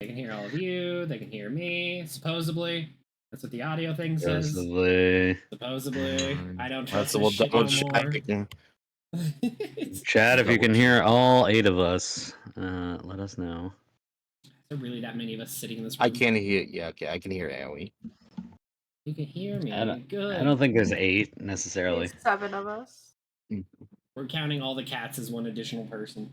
They can hear all of you. They can hear me. Supposedly, that's what the audio thing says. Supposedly, I don't trust this shit no more. Chad, if you can hear all 8 of us, let us know. There are really that many of us sitting in this room? I can't hear. Yeah, okay, I can hear AOE. You can hear me. Good. I don't think there's 8 necessarily. There's 7 of us. We're counting all the cats as one additional person.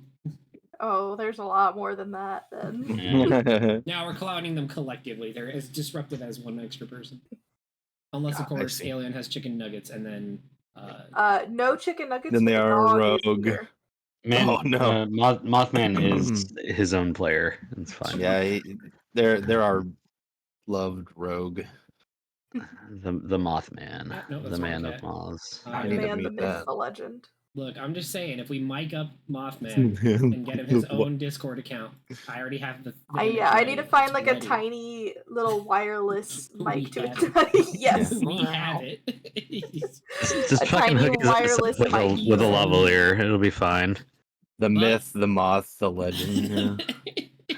Oh, there's a lot more than that then. Yeah. Now we're clowning them collectively. They're as disruptive as one extra person. Unless, of course, Alien has chicken nuggets and then... no chicken nuggets. Then they are a rogue. Man, oh, no. Mothman is his own player. It's fine. Yeah, they're our loved rogue. The Mothman. No, the man of moths. The man, the myth, the legend. Look, I'm just saying, if we mic up Mothman and get him his own Discord account, I already have the... I need to find like a tiny little wireless mic to it. Yes. We have it. Just fucking hook wireless with a lavalier. It'll be fine. The myth, the moth, the legend. Yeah.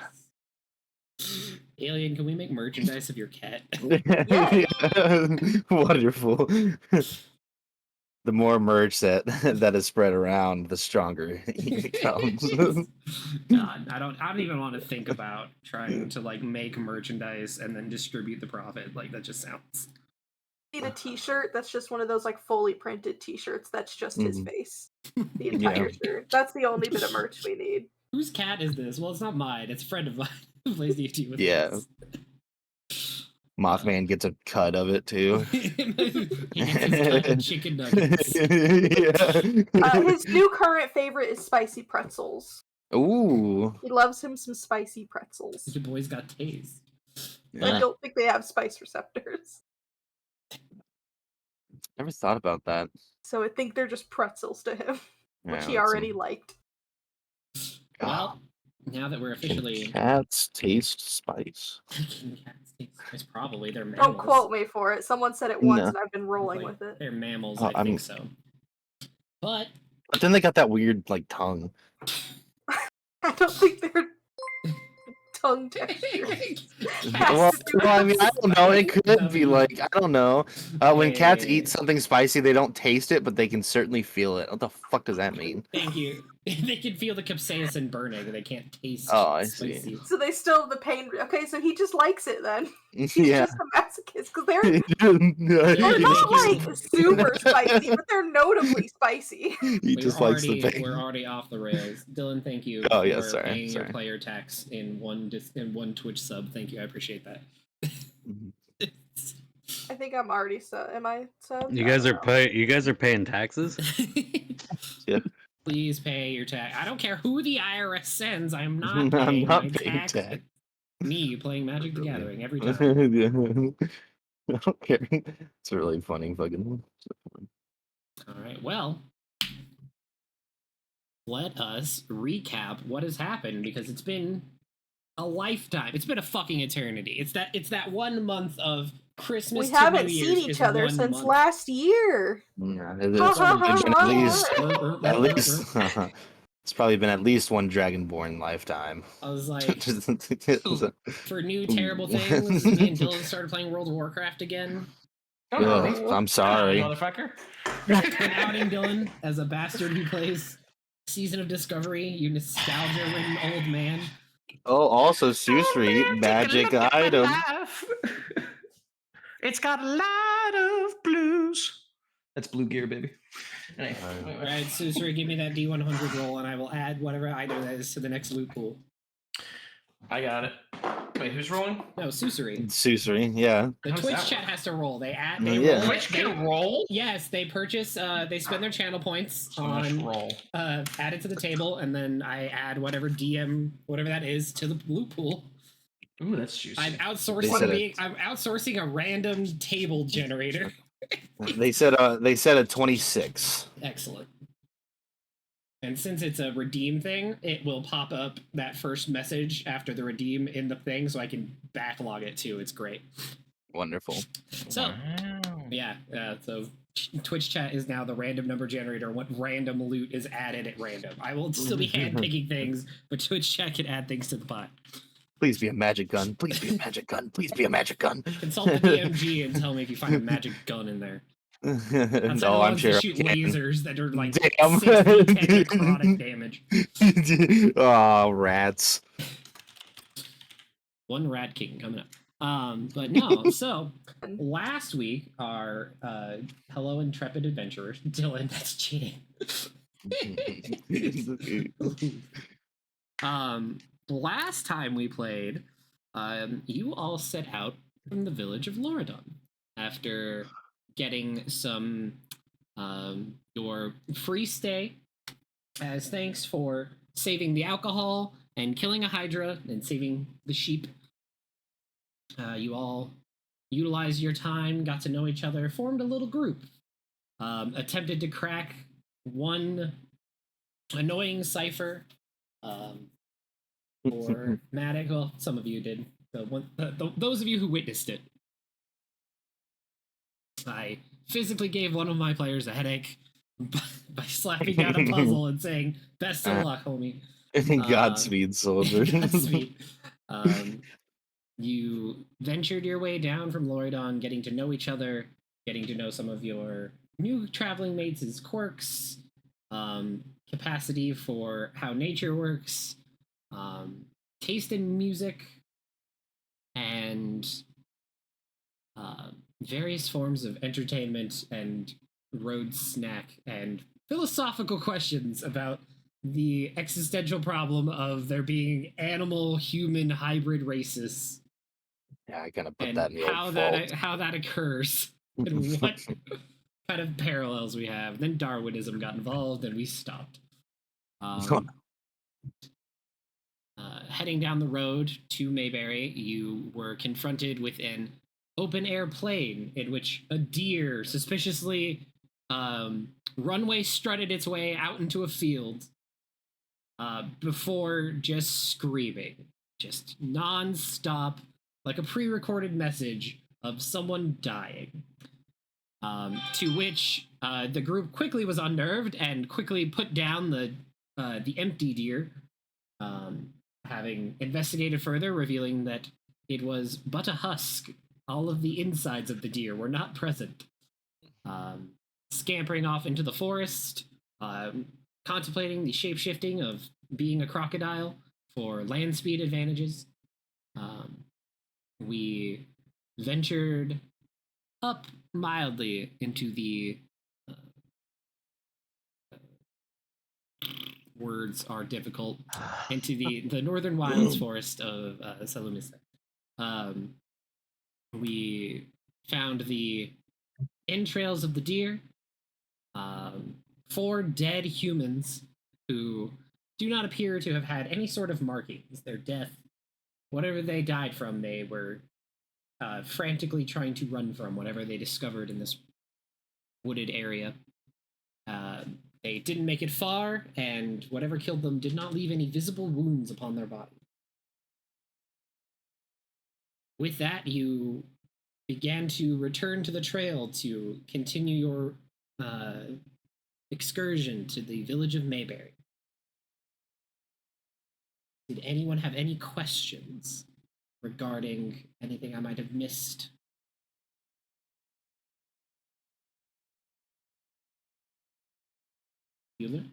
Alien, can we make merchandise of your cat? Wonderful. The more merch that is spread around, the stronger he becomes. God, I don't even want to think about trying to like make merchandise and then distribute the profit. Like that just sounds. Need a T-shirt that's just one of those like fully printed T-shirts that's just his face, the entire shirt. That's the only bit of merch we need. Whose cat is this? Well, it's not mine. It's a friend of mine who plays D&D with us. Mothman gets a cut of it too. He gets his cut of chicken nuggets. His new current favorite is spicy pretzels. Ooh. He loves him some spicy pretzels. The boy's got taste. I don't think they have spice receptors. Never thought about that. So I think they're just pretzels to him, which he already liked. Well, now that we're officially... Can cats taste spice? Can cats taste spice? Probably. They're mammals. Don't quote me for it. Someone said it once and I've been rolling with it. They're mammals, I think so. But then they got that weird, like, tongue. I don't think they're tongue texture. well, I mean, I don't know. It could be like, I don't know. When cats eat something spicy, they don't taste it, but they can certainly feel it. What the fuck does that mean? Thank you. They can feel the capsaicin burning. They can't taste I spicy. see. So they still have the pain. Okay, so he just likes it then. He's Yeah. just a masochist because they're not like super spicy, but they're notably spicy. He just likes the pain. We're already off the rails. Dylan, thank you for paying your player tax in one Twitch sub. Thank you. I appreciate that. I think I'm already sub. Am I sub? You guys are paying taxes? Yeah. Please pay your tax. I don't care who the IRS sends. I'm not paying my tax. Me playing Magic the Gathering every time. I don't care. It's a really funny fucking. All right. Well, let us recap what has happened because it's been a lifetime. It's been a fucking eternity. It's that 1 month of Christmas. We haven't seen each other since last year. Yeah, at least it's probably been at least one Dragonborn lifetime. I was like, for new terrible things, me and Dylan started playing World of Warcraft again. I'm sorry. Motherfucker. And outing Dylan as a bastard who plays Season of Discovery, you nostalgia-ridden old man. Oh, also Susri, magic item. It's got a lot of blues. That's blue gear, baby. Anyway. All right, Susri, give me that D100 roll, and I will add whatever item that is to the next loot pool. I got it. Wait, who's rolling? No, Susri. Susri, yeah. The Twitch chat has to roll. They add. Twitch can roll? Yes, they purchase. They spend their channel points on roll. Add it to the table, and then I add whatever whatever that is, to the loot pool. Ooh, that's juicy. I'm outsourcing a random table generator. They said a 26. Excellent. And since it's a redeem thing, it will pop up that first message after the redeem in the thing, so I can backlog it too. It's great. Wonderful. So, yeah. So Twitch chat is now the random number generator. What random loot is added at random? I will still be handpicking things, but Twitch chat can add things to the pot. Please be a magic gun. Please be a magic gun. Please be a magic gun. Consult the DMG and tell me if you find a magic gun in there. Outside No, the I'm ones sure. that shoot lasers that are like Damn. 6d10 necrotic damage. Oh, rats. One rat king coming up. But no, so last week our hello intrepid adventurers, Dylan, that's cheating. Last time we played, you all set out from the village of Loridon after getting some your free stay as thanks for saving the alcohol and killing a hydra and saving the sheep. You all utilized your time, got to know each other, formed a little group, attempted to crack one annoying cipher for Matic. Well, some of you did. Those of you who witnessed it. I physically gave one of my players a headache by slapping down a puzzle and saying, "Best of luck, homie." Godspeed, soldier. Godspeed. You ventured your way down from Loridon, getting to know each other, getting to know some of your new traveling mates' quirks, capacity for how nature works, taste in music, and various forms of entertainment and road snack and philosophical questions about the existential problem of there being animal-human hybrid races. Yeah, I gotta put And that in the how that occurs and what kind of parallels we have. Then Darwinism got involved and we stopped. Heading down the road to Mayberry, you were confronted with an open-air plane in which a deer suspiciously runway strutted its way out into a field before just screaming, just non-stop, like a pre-recorded message of someone dying. To which the group quickly was unnerved and quickly put down the empty deer, having investigated further, revealing that it was but a husk. All of the insides of the deer were not present. Scampering off into the forest, contemplating the shape-shifting of being a crocodile for land speed advantages. We ventured up mildly into the words are difficult, into the northern wilds forest of Salumista. We found the entrails of the deer, 4 dead humans who do not appear to have had any sort of markings. Their death, whatever they died from, they were frantically trying to run from whatever they discovered in this wooded area. They didn't make it far, and whatever killed them did not leave any visible wounds upon their body. With that, you began to return to the trail to continue your excursion to the village of Mayberry. Did anyone have any questions regarding anything I might have missed? Bueller?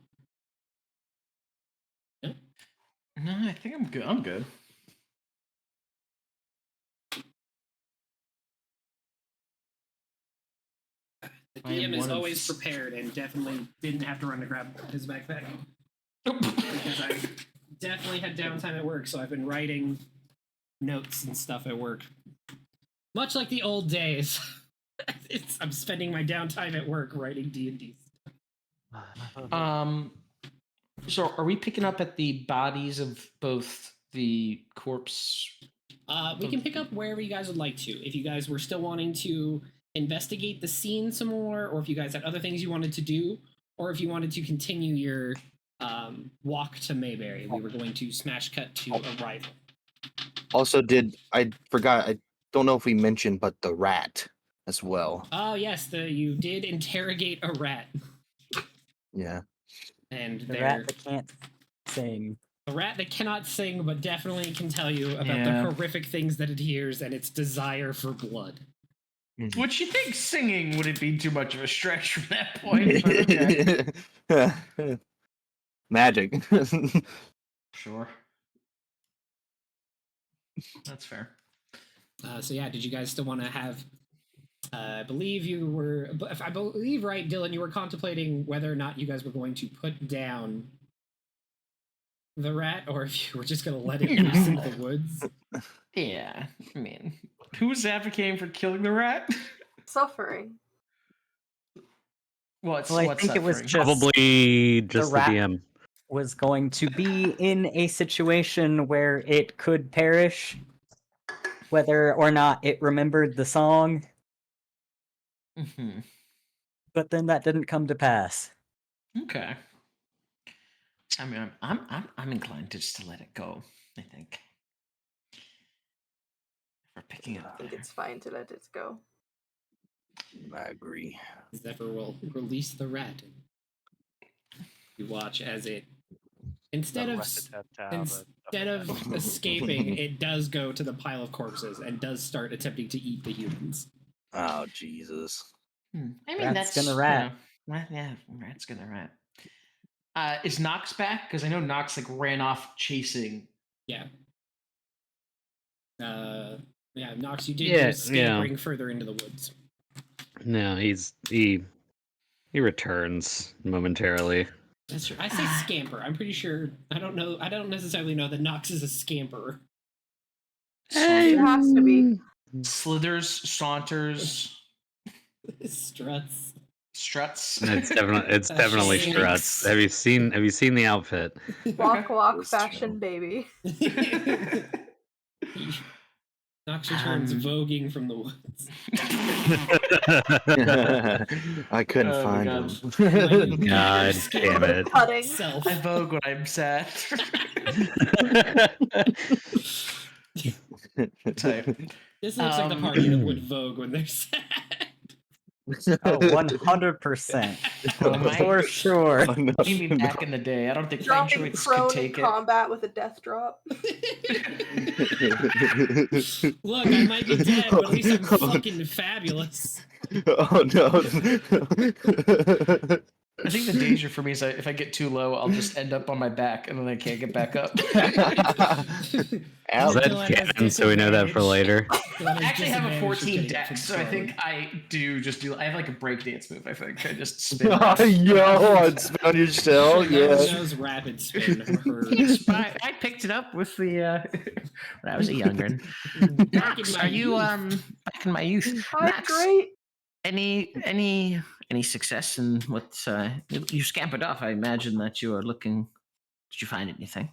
No? No, I think I'm good. I'm good. The DM is always prepared and definitely didn't have to run to grab his backpack. Because I definitely had downtime at work, so I've been writing notes and stuff at work. Much like the old days. I'm spending my downtime at work writing D&D stuff. So are we picking up at the bodies of both the corpse? We can pick up wherever you guys would like to. If you guys were still wanting to investigate the scene some more, or if you guys had other things you wanted to do, or if you wanted to continue your walk to Mayberry. We were going to smash cut to arrival. Also, I forgot, I don't know if we mentioned, but the rat. as well. Oh yes, you did interrogate a rat, Yeah. and The rat that can't sing. a rat that cannot sing, but definitely can tell you about the Yeah. horrific things that it hears and its desire for blood. Which you think singing wouldn't be too much of a stretch from that point. But okay. Magic. Sure. That's fair. So yeah, did you guys still want to have? I believe you were. If I believe right, Dylan, you were contemplating whether or not you guys were going to put down the rat, or if you were just going to let it loose in the woods. Yeah, I mean, who's advocating for killing the rat? Suffering. What's I think it was suffering? just Probably just the rat- DM. was going to be in a situation where it could perish, whether or not it remembered the song. Mm-hmm. But then that didn't come to pass. Okay. I mean, I'm inclined to just to let it go. I think. For picking it I up. think There. it's fine to let it go. I agree. Zephyr will release the rat. You watch as it, instead of escaping, it does go to the pile of corpses and does start attempting to eat the humans. Oh Jesus. I mean, Rat's that's gonna rat. yeah, rat's gonna rat. Is Nox back? Because I know Nox like ran off chasing. Yeah. Yeah, Nox, you did Yeah, go scampering further into the woods. No, he returns momentarily. That's true. I say scamper. I'm pretty sure. I don't know. I don't necessarily know that Nox is a scamper. It has to be. Slithers, saunters, Struts. struts. It's definitely Shakes. struts. Have you seen the outfit? Walk, walk, That's fashion, true. baby. Nox returns voguing from the woods. I couldn't Oh my find God. him. God damn it. Cutting. Self. I vogue when I'm sad. Type. This looks like the party that would vogue when they're sad. Oh, 100%. Am I- For sure. Oh, no, Even no. back in the day, I don't think Dropping French could prone in take it. combat with a death drop. Look, I might be dead, but at least I'm fucking fabulous. Oh no. I think the danger for me is if I get too low, I'll just end up on my back and then I can't get back up. Ouch. That's Dylan has canon, so we know that for later. Dylan I has actually have a disadvantage for 14 getting dex, from so I think prone. I have like a breakdance move, I think. I just spin. Oh, around. yo, on spin on your shell, That yeah. was Joe's rapid spin. Her. Yes, but I picked it up with the when I was a youngin. Back in Max, my are you youth. back in my youth? I'm Max, great. any success in what you scampered off? I imagine that you are looking. Did you find anything?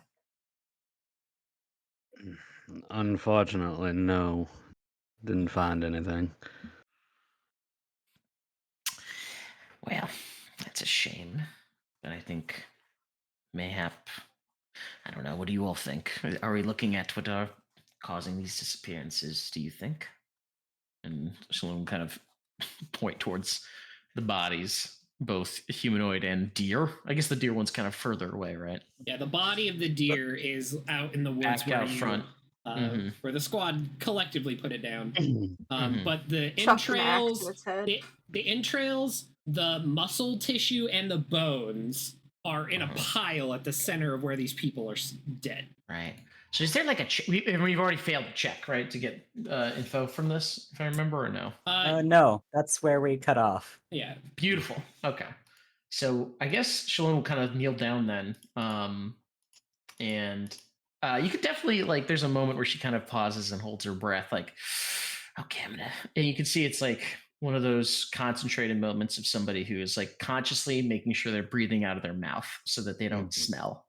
Unfortunately, no. Didn't find anything. Well, that's a shame. But I think mayhap. I don't know. What do you all think? Are we looking at what are causing these disappearances? Do you think? And Shalom kind of point towards the bodies, both humanoid and deer. I guess the deer one's kind of further away, right? Yeah, the body of the deer is out in the woods Back where out front. where the squad collectively put it down. Mhm. But the Chucked an axe entrails, in its head. the entrails, the muscle tissue, and the bones are in a pile at the center of where these people are dead. Right. So is there like we've already failed to check, right, to get info from this, if I remember, or no? No, that's where we cut off. Yeah. Beautiful. Okay. So I guess Shalom will kind of kneel down then. And you could definitely, like, there's a moment where she kind of pauses and holds her breath, like, okay, I'm gonna. And you can see it's like one of those concentrated moments of somebody who is like consciously making sure they're breathing out of their mouth so that they don't smell.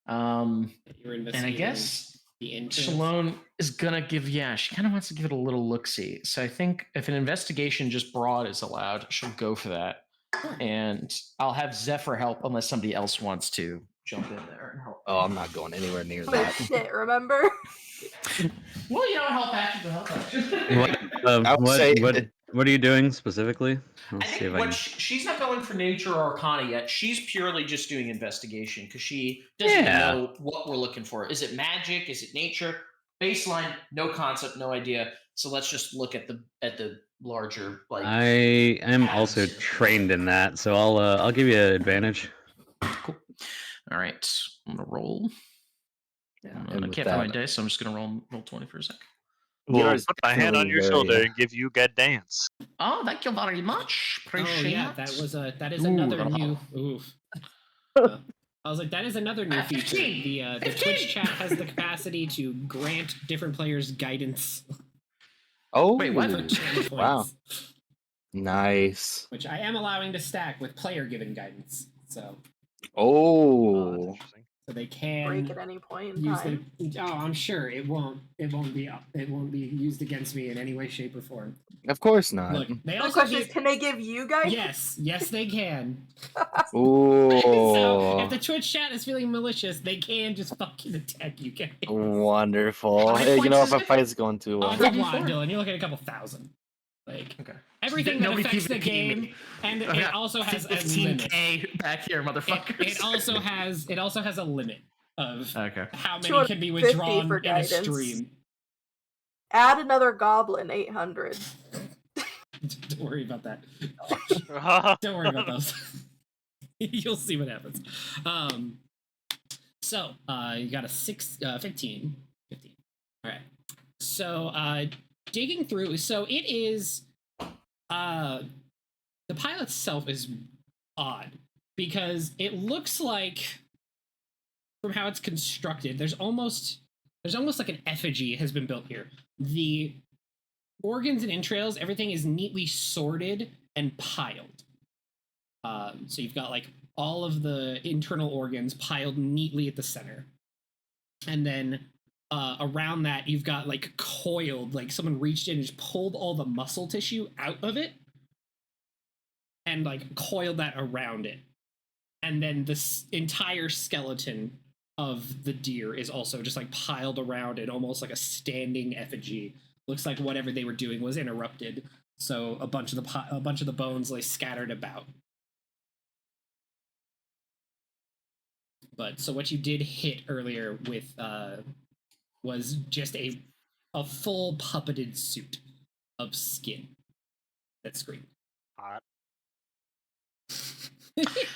You're And I investigating guess the entrails. Shalom is gonna give, she kind of wants to give it a little look-see. So I think if an investigation just broad is allowed, she'll go for that. And I'll have Zephyr help unless somebody else wants to jump in there and help. Oh, I'm not going anywhere near Oh that. shit, remember? Well, help action to help action. I would say what are you doing specifically? I Let's see think if I can. she's not going for nature or arcana yet. She's purely just doing investigation because she doesn't know what we're looking for. Is it magic? Is it nature? Baseline, no concept, no idea. So let's just look at the larger like. I am also here. trained in that, so I'll give you an advantage. Cool. All right, I'm gonna roll. Yeah, I and with can't find my that, dice, so I'm just gonna roll 20 for a sec. We'll Yours put my hand on your definitely shoulder very- and give you good dance. Oh, thank you very much. Appreciate Oh yeah, it. that is Ooh, another la, la. new. Oof. I was like, that is another new feature. 15. The Twitch chat has the capacity to grant different players guidance. Oh, Wait, what? For channel points, Wow. Nice. which I am allowing to stack with player given guidance, so Oh, that's Oh, interesting. they can Break at any point in use time. I'm sure it won't be used against me in any way, shape, or form. of course not. Look, they The also question is, give, can they give you guys? yes, they can. Ooh, So if the Twitch chat is feeling malicious, they can just fucking attack you guys. wonderful. How many Hey, you know, points if is a it? fight's going too Oh, well. it's a lot, 34. Dylan. You're looking at a couple thousand. Like Okay. everything that Nobody affects the PvP me. game, and I've it got also has a limit. 15K back here, motherfuckers. It also has a limit of Okay. how many 250 can be for withdrawn in a guidance. stream. Add another goblin, 800. Don't worry about that. Don't worry about those. You'll see what happens. So you got a 15. All right. So digging through. So it is. The pile itself is odd because it looks like, from how it's constructed, there's almost like an effigy has been built here. The organs and entrails, everything is neatly sorted and piled. So you've got like all of the internal organs piled neatly at the center. And then around that, you've got like coiled, like someone reached in and just pulled all the muscle tissue out of it and like coiled that around it. And then this entire skeleton of the deer is also just like piled around it, almost like a standing effigy. Looks like whatever they were doing was interrupted, so a bunch of the bones lay scattered about. But so what you did hit earlier with was just a full puppeted suit of skin that screamed. Hot.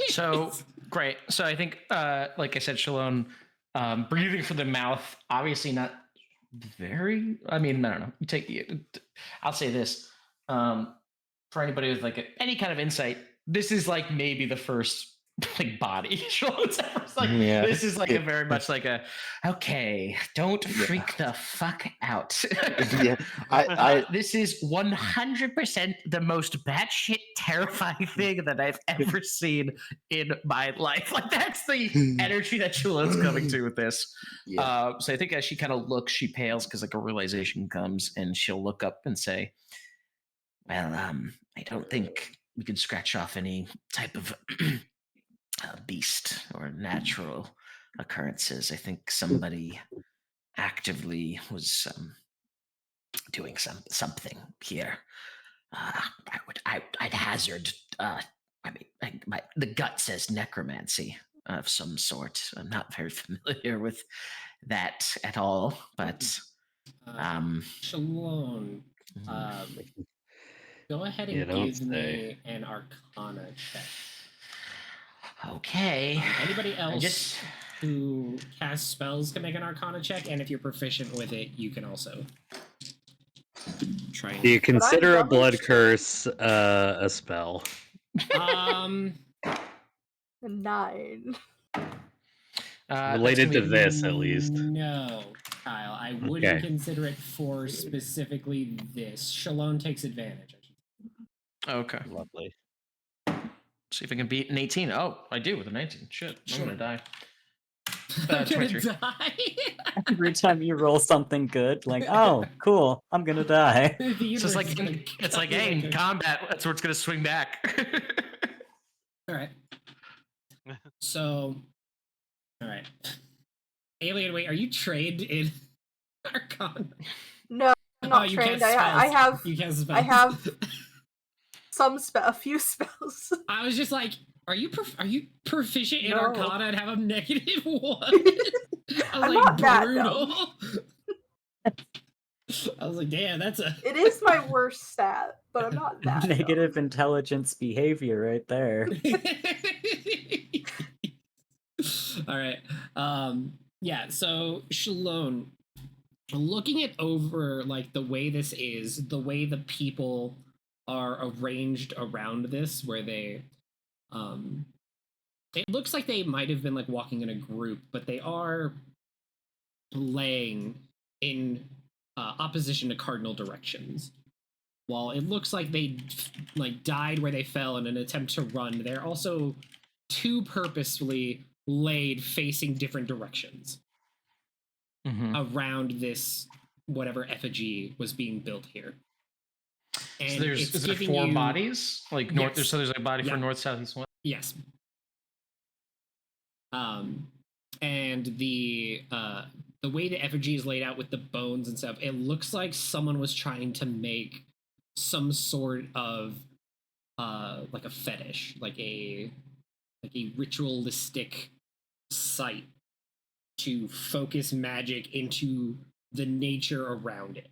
So great. So I think, like I said, Shalom, breathing from the mouth, obviously not very. I mean, I don't know. I'll say this for anybody with like any kind of insight. This is like maybe the first like body Shalom's ever. Like Yeah. this is like a very much like a okay. Don't freak the fuck out. Yeah, I This is 100% the most batshit terrifying thing that I've ever seen in my life. Like that's the energy that Shalom's coming to with this. yeah. So I think as she kind of looks, she pales because like a realization comes, and she'll look up and say, "Well, I don't think we could scratch off any type of beast or natural occurrences. I think somebody actively was doing something here. I'd hazard. The gut says necromancy of some sort. I'm not very familiar with that at all, but Shalom. Go ahead and don't give say. me an Arcana check. okay. Anybody else just- who casts spells can make an Arcana check, and if you're proficient with it, you can also try. Do you consider a double blood check. curse a spell? 9. Related to this, at least. No, Kyle. I wouldn't Okay. consider it for specifically this. Shalom takes advantage. Okay. Lovely. See if I can beat an 18. Oh, I do with a 19. Shit, I'm gonna die. I'm gonna 23. die. Every time you roll something good, like, oh, cool, I'm gonna die. The So universe it's like is gonna it's cut like, me hey, in a- combat, that's where it's gonna swing back. All right. So, all right. Alien, wait, are you trained in Arcana? No, I'm not you trained. cast I spells. have You cast spells. I have a few spells. I was just like, are you proficient in No. Arcana and have a -1? I was I'm like, not that brutal. I was like, damn, that's a. It is my worst stat, but I'm not that Negative dumb. intelligence behavior right there. All right. Yeah. So Shalone, looking it over, like the way this is, the way the people are arranged around this, where they, it looks like they might have been like walking in a group, but they are laying in opposition to cardinal directions. While it looks like they like died where they fell in an attempt to run, they're also too purposefully laid facing different directions around this whatever effigy was being built here. And So there's it's is there giving 4 you, bodies? Like north Yes. there's a body Yeah. for north, south, east, west? yes. And the way the effigy is laid out with the bones and stuff, it looks like someone was trying to make some sort of like a fetish, like a ritualistic site to focus magic into the nature around it.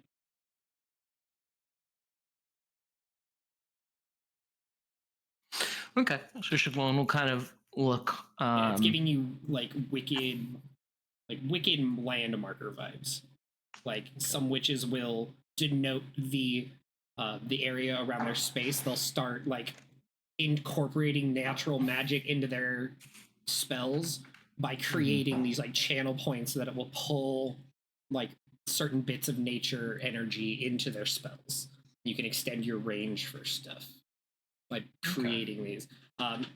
Okay. So Siobhan will kind of look Yeah, it's giving you like wicked landmarker vibes. Like some witches will denote the area around their space. They'll start like incorporating natural magic into their spells by creating these like channel points so that it will pull like certain bits of nature energy into their spells. You can extend your range for stuff by creating these.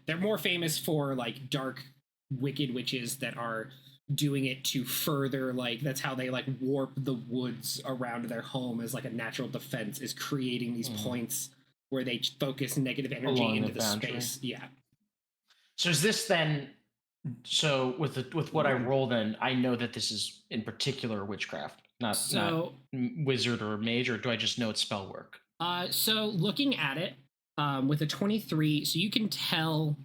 They're more famous for like dark, wicked witches that are doing it to further like that's how they like warp the woods around their home as like a natural defense, is creating these points where they focus negative energy Along into the the boundary. space. Yeah. So is this then so with what I roll then, I know that this is in particular witchcraft, not So wizard or mage, or do I just know it's spell work? so looking at it with a 23, so you can tell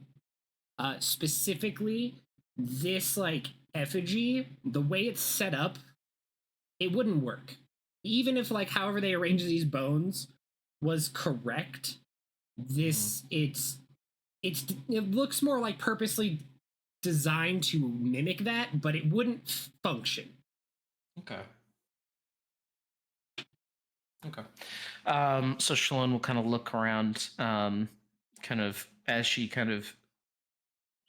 specifically this like effigy, the way it's set up, it wouldn't work. Even if like however they arrange these bones was correct, this it looks more like purposely designed to mimic that, but it wouldn't function. Okay. Okay. So Shalon will kind of look around, kind of as she kind of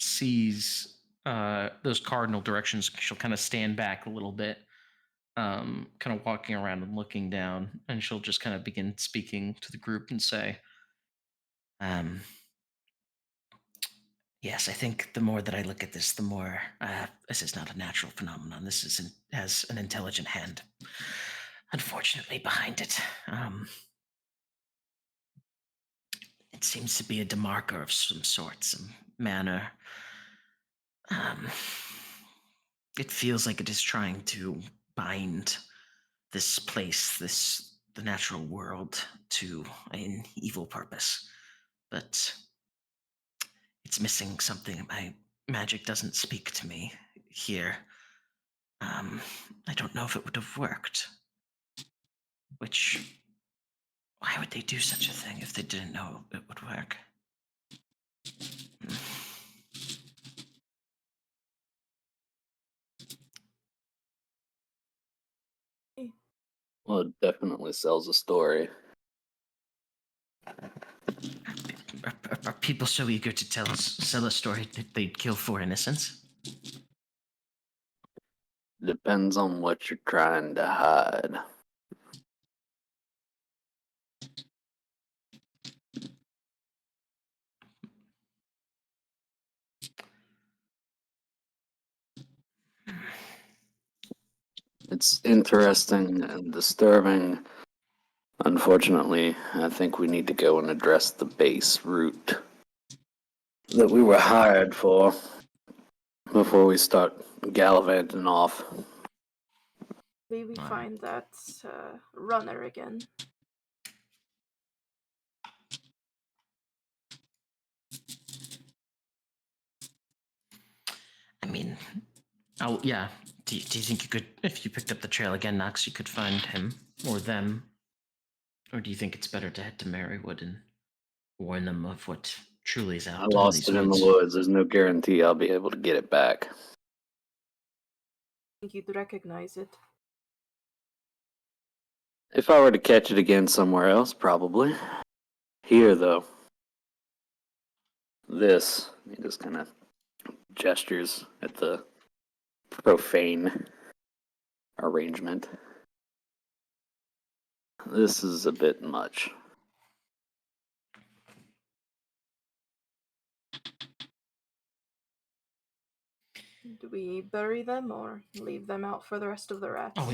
sees those cardinal directions. She'll kind of stand back a little bit, kind of walking around and looking down, and she'll just kind of begin speaking to the group and say, yes, I think the more that I look at this, the more this is not a natural phenomenon. This has an intelligent hand, unfortunately, behind it. It seems to be a demarker of some sort, some manner. It feels like it is trying to bind this place, the natural world, to an evil purpose. But it's missing something. My magic doesn't speak to me here. I don't know if it would have worked. Why would they do such a thing if they didn't know it would work? Well, it definitely sells a story. Are people so eager to sell a story that they'd kill 4 innocents? Depends on what you're trying to hide. It's interesting and disturbing. Unfortunately, I think we need to go and address the base route that we were hired for before we start gallivanting off. Maybe we Alright. find that runner again. I mean, oh yeah. Do you think you could, if you picked up the trail again, Knox, you could find him or them? Or do you think it's better to head to Marywood and warn them of what truly is I out in lost these it in the woods? woods. There's no guarantee I'll be able to get it back. I think you'd recognize it. If I were to catch it again somewhere else, probably. Here, though. This, he just kind of gestures at the profane arrangement. This is a bit much. Do we bury them or leave them out for the rest of the rats? Oh,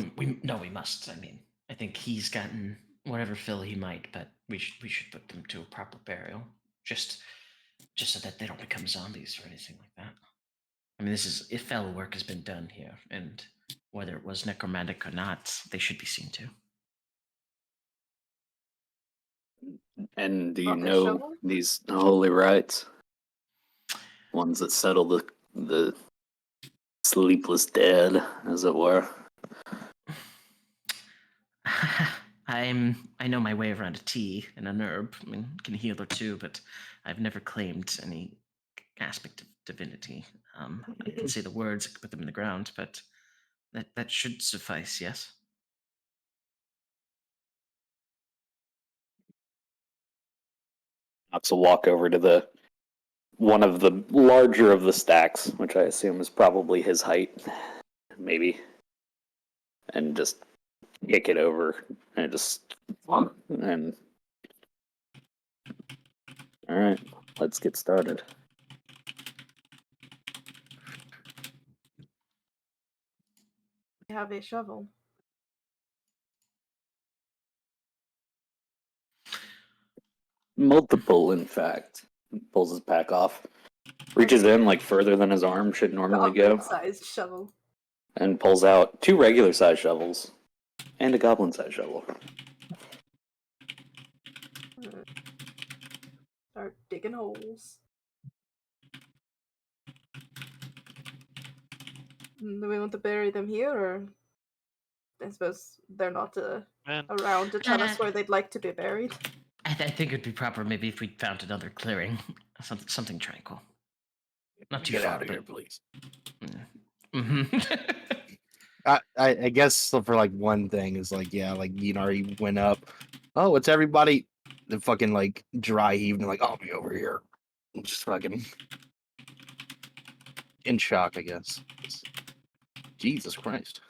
we must. I mean, I think he's gotten whatever fill he might, but we should put them to a proper burial, just so that they don't become zombies or anything like that. I mean, if fell work has been done here, and whether it was necromantic or not, they should be seen to. And do you Proper know shovel? these holy rites? Ones that settle the sleepless dead, as it were. I know my way around a tea and an herb. I mean, can heal or two, but I've never claimed any aspect of divinity. I can say the words, I can put them in the ground, but that should suffice. Yes. Knox will walk over to one of the larger of the stacks, which I assume is probably his height, maybe, and just kick it over and just and all right, let's get started. We have a shovel. Multiple, in fact. Pulls his pack off, reaches in like further than his arm should normally go, Goblin-sized shovel. and pulls out 2 regular-sized shovels and a goblin-sized shovel. Start digging holes. Do we want to bury them here, or I suppose they're not Man, around to tell us where they'd like to be buried? I think it'd be proper maybe if we found another clearing, something tranquil, not too Get far. out of but, here, please. Mm-hmm. I guess for like one thing is like, yeah, like he went up. Oh, it's everybody. The fucking like dry heaved and like, I'll be over here. I'm just fucking in shock, I guess. Jesus Christ.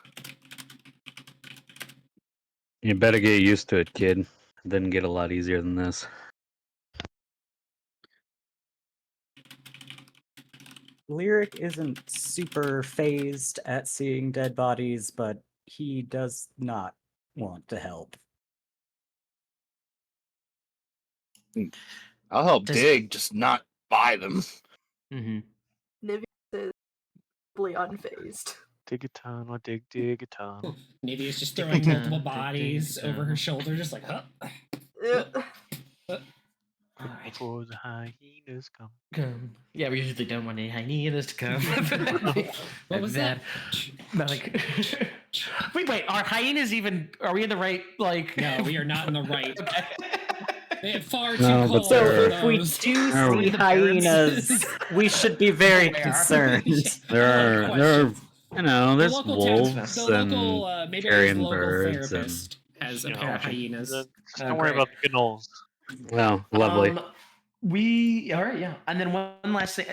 You better get used to it, kid. It didn't get a lot easier than this. Lyric isn't super phased at seeing dead bodies, but he does not want to help. I'll help Does- dig, just not buy them. Mm-hmm. Nivea is probably unfazed. dig a tunnel, dig a tunnel. Navy is just Dig throwing it down, multiple dig it bodies down. over her shoulder, just like, huh? All right. Before the hyenas come. Yeah, we usually don't want any hyenas to come. What was that? Like, wait, are hyenas even? Are we in the right? Like, No, we are not in the right. Okay. They have far too No, but cold So There for if we those. do Are we see the parents? hyenas, we should be very Aware. concerned. There are, Questions. there's the local wolves the local, and Mayberry's carrion local birds therapist has a You pair know, of hyenas. Just Oh, don't worry great. about the gnolls. well, lovely. All right, yeah. And then one last thing,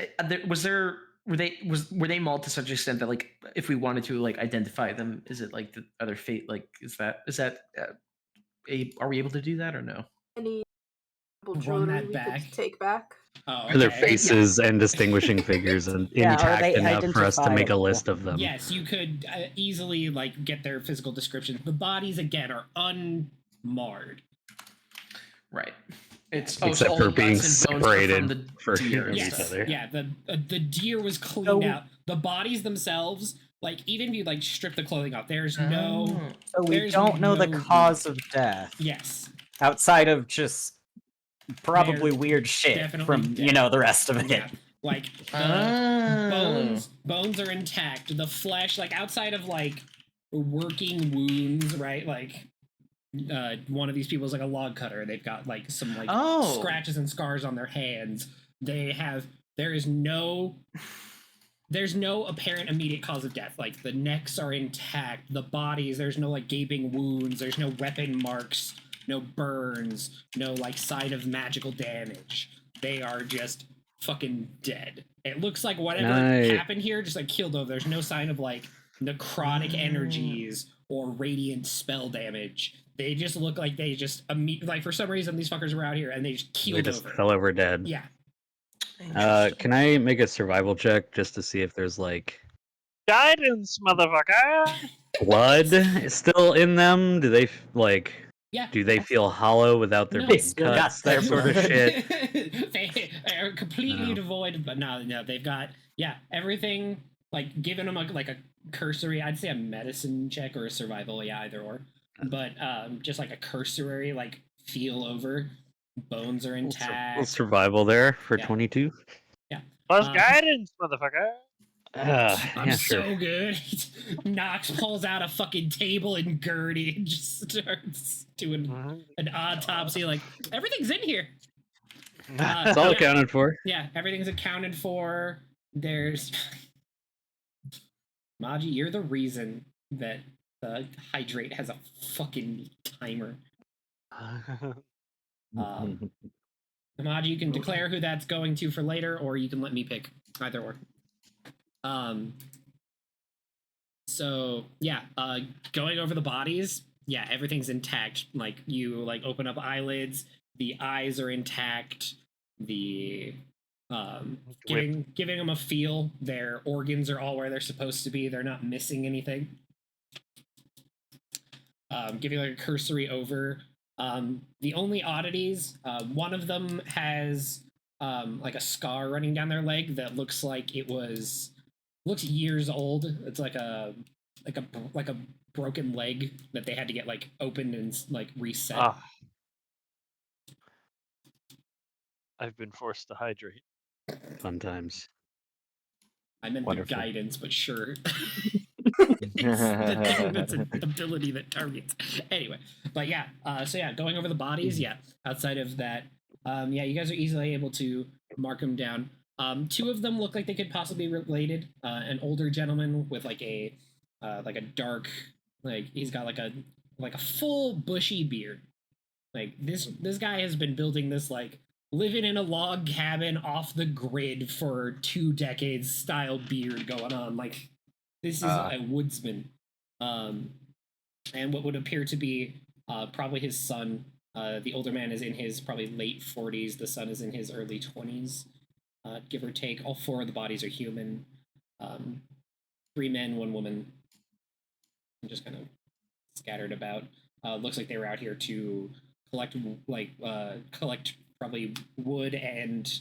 were they mauled to such extent that like if we wanted to like identify them, is it like the other fate? Like is that are we able to do that or no? Any Run jewelry that we back. could take back? Oh, Are their okay. faces and distinguishing figures and Yeah, are intact they enough for us to make a identifiable? list of them? Yes, you could easily like get their physical descriptions. The bodies again are unmarred. Right. It's Except all for the being guts and bones separated from the for deer. from each Yes, other. yeah. The deer was cleaned So- out. The bodies themselves like even if you like strip the clothing off, there's no. Oh. So we There's don't know the no cause of death. Yes, Outside of just probably They're weird shit definitely from dead. the rest of it. yeah. Like the Oh. bones are intact. The flesh, like outside of like working wounds, right? Like one of these people is like a log cutter. They've got like some like Oh. scratches and scars on their hands. There's no apparent immediate cause of death. Like the necks are intact, the bodies, there's no like gaping wounds, there's no weapon marks, no burns, no like sign of magical damage. They are just fucking dead. It looks like whatever happened here just like killed over. There's no sign of like necrotic energies or radiant spell damage. They just look like they just like for some reason these fuckers were out here and they just keeled They just over. fell over dead. Yeah. Can I make a survival check just to see if there's like Guidance, motherfucker! blood still in them? Do they like? Yeah. Do they feel hollow without their No. being Still got cuts? That their sort of blood. shit. They are completely No. devoid, but no, they've got everything. Like giving them a cursory, I'd say a medicine check or a survival, either or. But just like a cursory like feel over. Bones are intact. Survival there for Yeah. 22. Plus guidance, motherfucker! I'm Yeah, so sure. good. Knox pulls out a fucking table and Gertie and just starts doing an autopsy. Like everything's in here. It's all accounted for. Yeah, everything's accounted for. There's Maji, you're the reason that the hydrate has a fucking timer. Maji, you can declare who that's going to for later, or you can let me pick. Either or. So yeah, going over the bodies, yeah, everything's intact. Like you like open up eyelids, the eyes are intact, the giving them a feel, their organs are all where they're supposed to be, they're not missing anything. Giving like a cursory over. The only oddities, one of them has like a scar running down their leg that looks like looks years old. It's like a broken leg that they had to get like opened and like reset. I've been forced to hydrate. Fun times. I meant Wonderful. the guidance, but sure. It's the thing that's an ability that targets. Anyway, but yeah, so yeah, going over the bodies, yeah. Outside of that, yeah, you guys are easily able to mark them down. Two of them look like they could possibly be related. An older gentleman with like a dark, like he's got like a full bushy beard. Like this guy has been building this like living in a log cabin off the grid for 2 decades style beard going on. Like this is a woodsman. And what would appear to be probably his son. The older man is in his probably late 40s. The son is in his early 20s, give or take. All 4 of the bodies are human. 3 men, 1 woman. Just kind of scattered about. Looks like they were out here to collect probably wood and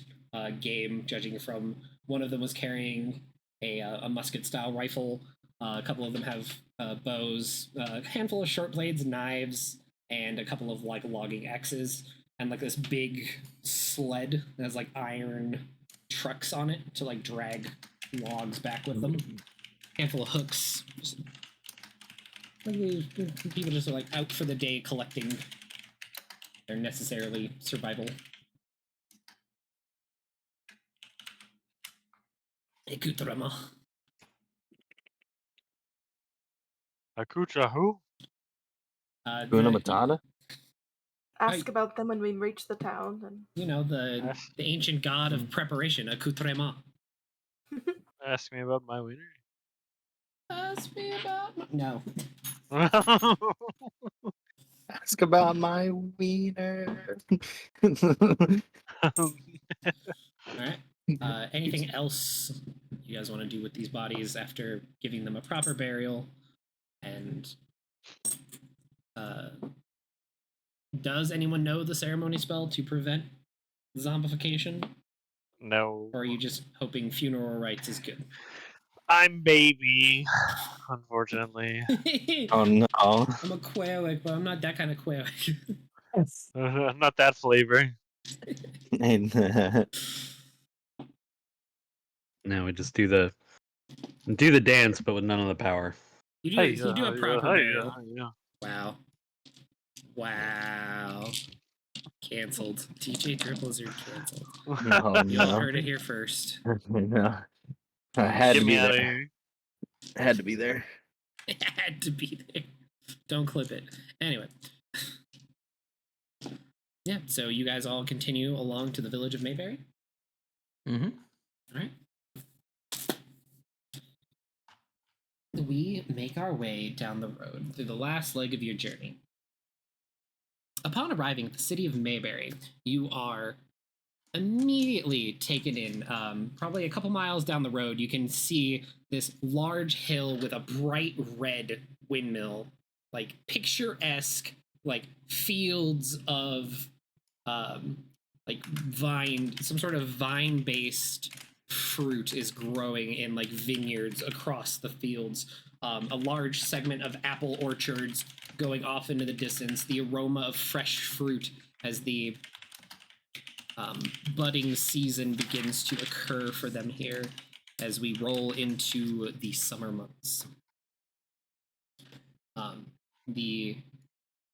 game, judging from one of them was carrying a musket style rifle. A couple of them have bows, a handful of short blades, knives, and a couple of like logging axes, and like this big sled that has like iron trucks on it to like drag logs back with them. Handful of hooks. People just are like out for the day collecting their necessarily survival. Accoutrement. Akucha who? Hakuna Matata? Ask about them when we reach the town. And You know, the ancient god of preparation, accoutrement. Ask me about my wiener. Ask me about no. Ask about my wiener. All right. Anything else you guys want to do with these bodies after giving them a proper burial? And does anyone know the ceremony spell to prevent zombification? No. Or are you just hoping funeral rites is good? I'm baby, unfortunately. Oh no. I'm a Quawick, but I'm not that kind of Quawick. Not that flavor. Now we just do the dance, but with none of the power. You do a proper burial. Yeah. Wow. Wow. Canceled. TJ Drip Lizard canceled. Oh You all no. heard it here first. No. I had Get to me be out of there. here. I had to be there. It had to be there. Don't clip it. Anyway. Yeah, so you guys all continue along to the village of Mayberry? Mm-hmm. All right. We make our way down the road through the last leg of your journey. Upon arriving at the city of Mayberry, you are immediately taken in. Probably a couple miles down the road, you can see this large hill with a bright red windmill, like picturesque, like fields of like some sort of vine-based fruit is growing in like vineyards across the fields. A large segment of apple orchards going off into the distance. The aroma of fresh fruit as the budding season begins to occur for them here as we roll into the summer months. The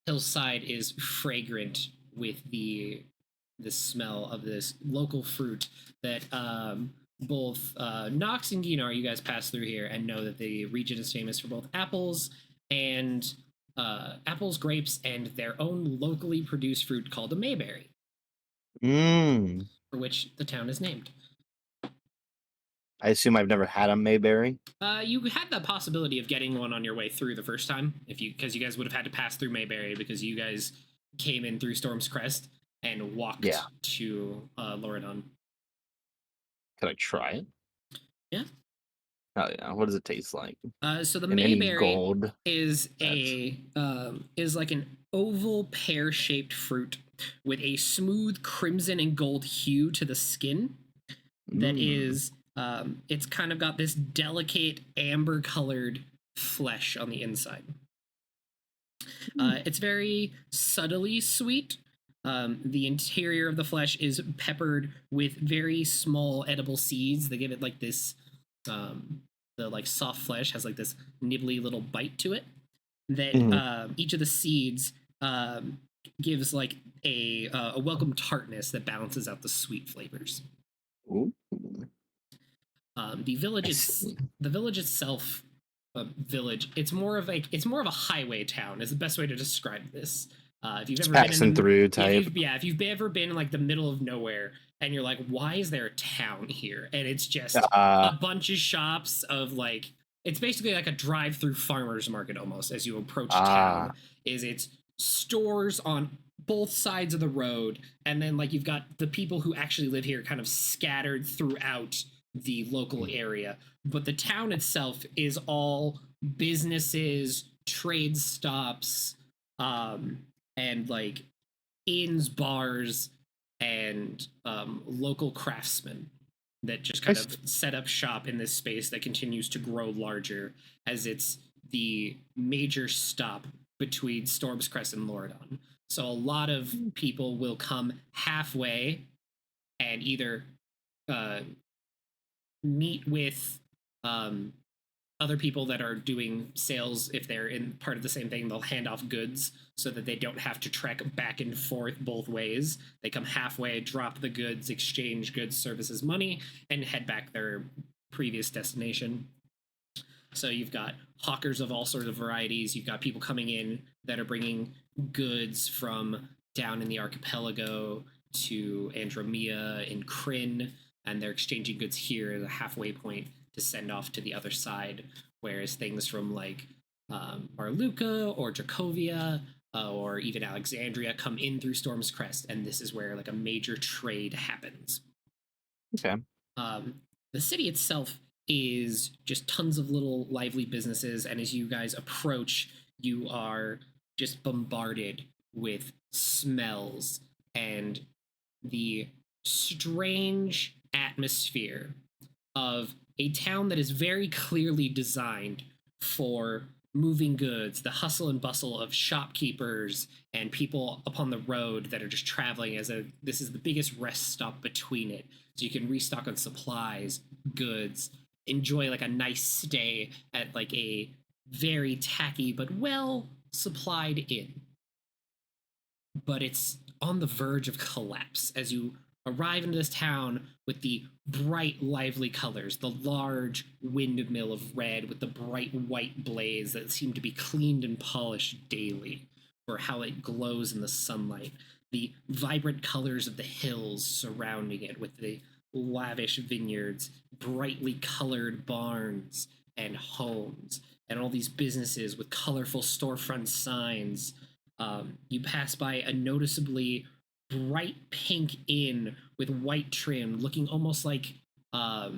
hillside is fragrant with the smell of this local fruit that both Nox and Ginar, you guys pass through here and know that the region is famous for both apples, grapes, and their own locally produced fruit called a Mayberry, for which the town is named. I assume I've never had a Mayberry. You had the possibility of getting one on your way through the first time, because you guys would have had to pass through Mayberry because you guys came in through Storm's Crest and walked to Loredon. Could I try it? Yeah. Oh yeah. What does it taste like? So the And any Mayberry gold? is is like an oval pear-shaped fruit with a smooth crimson and gold hue to the skin. That is, it's kind of got this delicate amber-colored flesh on the inside. It's very subtly sweet. The interior of the flesh is peppered with very small edible seeds. They give it like this, the like soft flesh has like this nibbly little bite to it. That each of the seeds gives like a welcome tartness that balances out the sweet flavors. Ooh. The village itself. Village. It's more of a highway town. Is the best way to describe this. If you've ever passing through type. If you've ever been in like the middle of nowhere and you're like, why is there a town here? And it's just a bunch of shops of like, it's basically like a drive-through farmer's market almost as you approach town. It's stores on both sides of the road, and then like you've got the people who actually live here kind of scattered throughout the local area. But the town itself is all businesses, trade stops, and like inns, bars, and local craftsmen that just kind of set up shop in this space that continues to grow larger as it's the major stop between Storm's Crest and Loredon. So a lot of people will come halfway and either meet with other people that are doing sales. If they're in part of the same thing, they'll hand off goods so that they don't have to trek back and forth both ways. They come halfway, drop the goods, exchange goods, services, money, and head back their previous destination. So you've got hawkers of all sorts of varieties. You've got people coming in that are bringing goods from down in the archipelago to Andromeda and Kryn, and they're exchanging goods here as a halfway point to send off to the other side. Whereas things from like Marluka or Dracovia or even Alexandria come in through Storm's Crest, and this is where like a major trade happens. Okay. The city itself is just tons of little lively businesses, and as you guys approach, you are just bombarded with smells and the strange atmosphere of a town that is very clearly designed for moving goods, the hustle and bustle of shopkeepers and people upon the road that are just traveling this is the biggest rest stop between it. So you can restock on supplies, goods, enjoy like a nice stay at like a very tacky but well supplied inn. But it's on the verge of collapse as you arrive into this town with the bright, lively colors, the large windmill of red with the bright white blaze that seem to be cleaned and polished daily for how it glows in the sunlight, the vibrant colors of the hills surrounding it with the lavish vineyards, brightly colored barns and homes, and all these businesses with colorful storefront signs. You pass by a noticeably bright pink inn with white trim, looking almost like a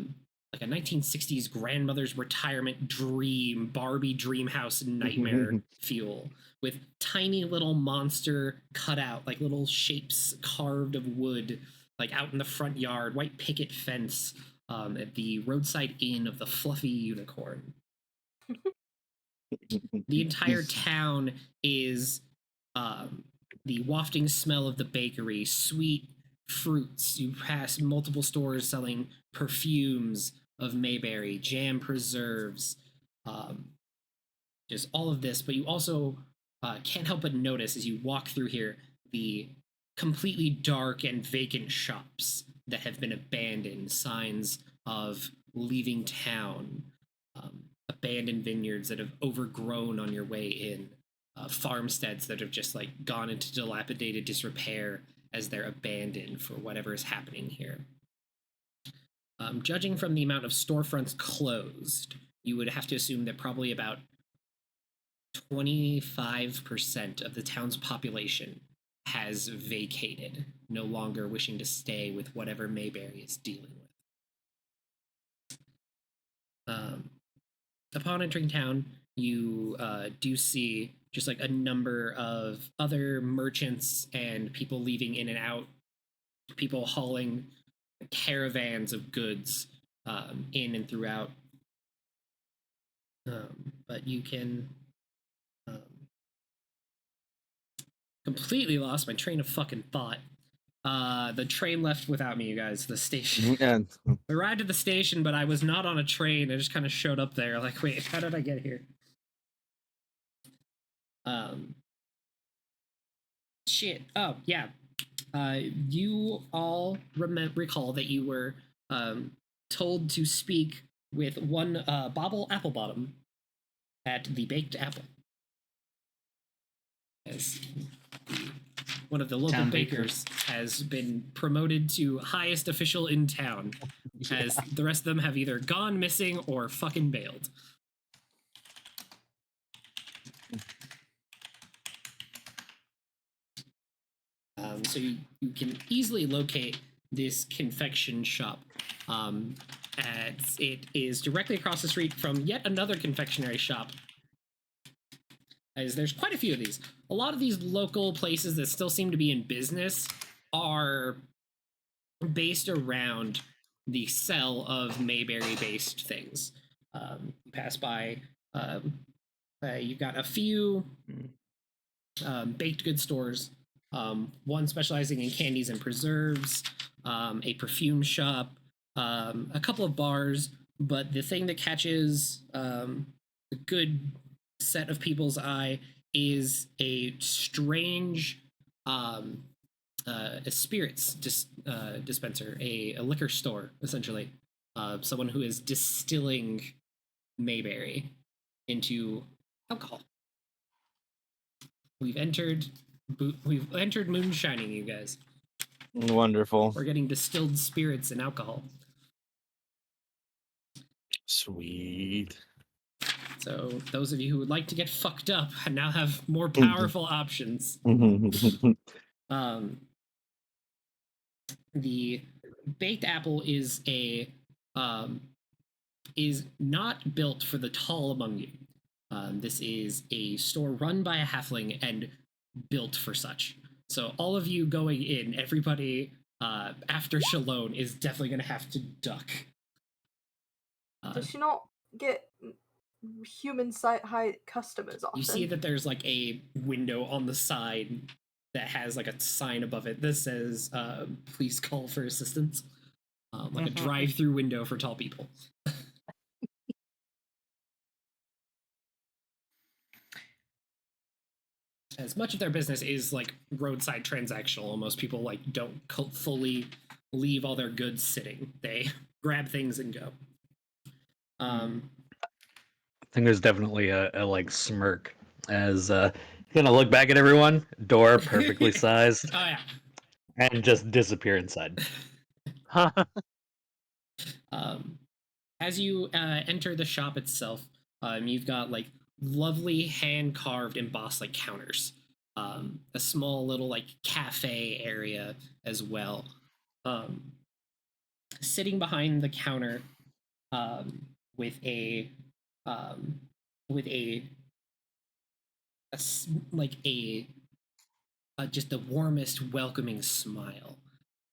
1960s grandmother's retirement dream, Barbie dream house nightmare feel, with tiny little monster cut out, like little shapes carved of wood, like out in the front yard, white picket fence at the roadside inn of the Fluffy Unicorn. The entire town is the wafting smell of the bakery, sweet fruits. You pass multiple stores selling perfumes of Mayberry, jam preserves, just all of this. But you also can't help but notice as you walk through here the completely dark and vacant shops that have been abandoned, signs of leaving town, abandoned vineyards that have overgrown on your way in, farmsteads that have just like gone into dilapidated disrepair as they're abandoned for whatever is happening here. Judging from the amount of storefronts closed, you would have to assume that probably about 25% of the town's population has vacated, no longer wishing to stay with whatever Mayberry is dealing with. Upon entering town, you do see just like a number of other merchants and people leaving in and out, people hauling caravans of goods in and throughout. But you can completely lost my train of fucking thought. The train left without me, you guys. The station. I arrived at the station, but I was not on a train. I just kind of showed up there. Like, wait, how did I get here? Shit. Oh, yeah. You all recall that you were told to speak with one Bobble Applebottom at the Baked Apple. As one of the local Town bakers has been promoted to highest official in town, as the rest of them have either gone missing or fucking bailed. So you can easily locate this confection shop. As it is directly across the street from yet another confectionery shop. As there's quite a few of these. A lot of these local places that still seem to be in business are based around the sale of Mayberry-based things. You pass by, you've got a few baked goods stores, one specializing in candies and preserves, a perfume shop, a couple of bars, but the thing that catches a good set of people's eye is a strange a spirits dispenser, a liquor store, essentially. Someone who is distilling Mayberry into alcohol. We've entered moonshining, you guys. Wonderful. We're getting distilled spirits and alcohol. Sweet. So those of you who would like to get fucked up now have more powerful options. The Baked Apple is not built for the tall among you. This is a store run by a halfling and built for such. So all of you going in, everybody after Shalone is definitely going to have to duck. Does she not get human high customers often? You see that there's like a window on the side that has like a sign above it that says please call for assistance, like a drive-through window for tall people. As much of their business is like roadside transactional, most people like don't fully leave all their goods sitting. They grab things and go. I think there's definitely a like smirk as gonna look back at everyone. Door perfectly sized. Oh yeah. And just disappear inside. As you enter the shop itself, you've got like lovely hand carved embossed like counters, a small little like cafe area as well. Sitting behind the counter, with a with like a just the warmest welcoming smile,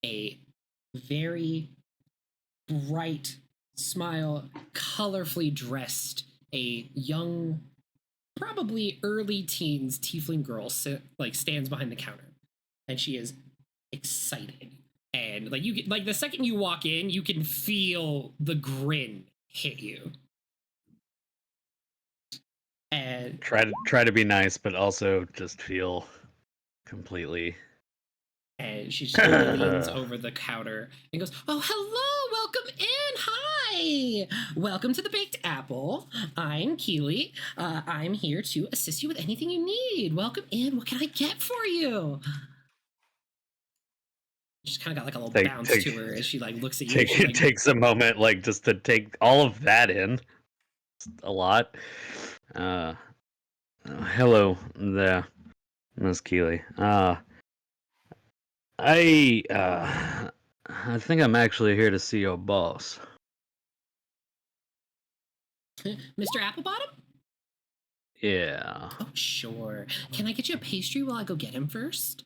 a very bright smile, colorfully dressed, a young, probably early teens tiefling girl stands behind the counter, and she is excited. And like you like the second you walk in, you can feel the grin hit you. And try to be nice, but also just feel completely. And she just leans over the counter and goes, "Oh, hello, welcome in. Hi, welcome to the Baked Apple. I'm Keely. I'm here to assist you with anything you need. Welcome in. What can I get for you?" She's kind of got like a little bounce to her as she like looks at you. It takes a moment, like just to take all of that in. A lot. Hello there, Miss Keely. I think I'm actually here to see your boss. Mr. Applebottom? Yeah. Oh, sure. Can I get you a pastry while I go get him first?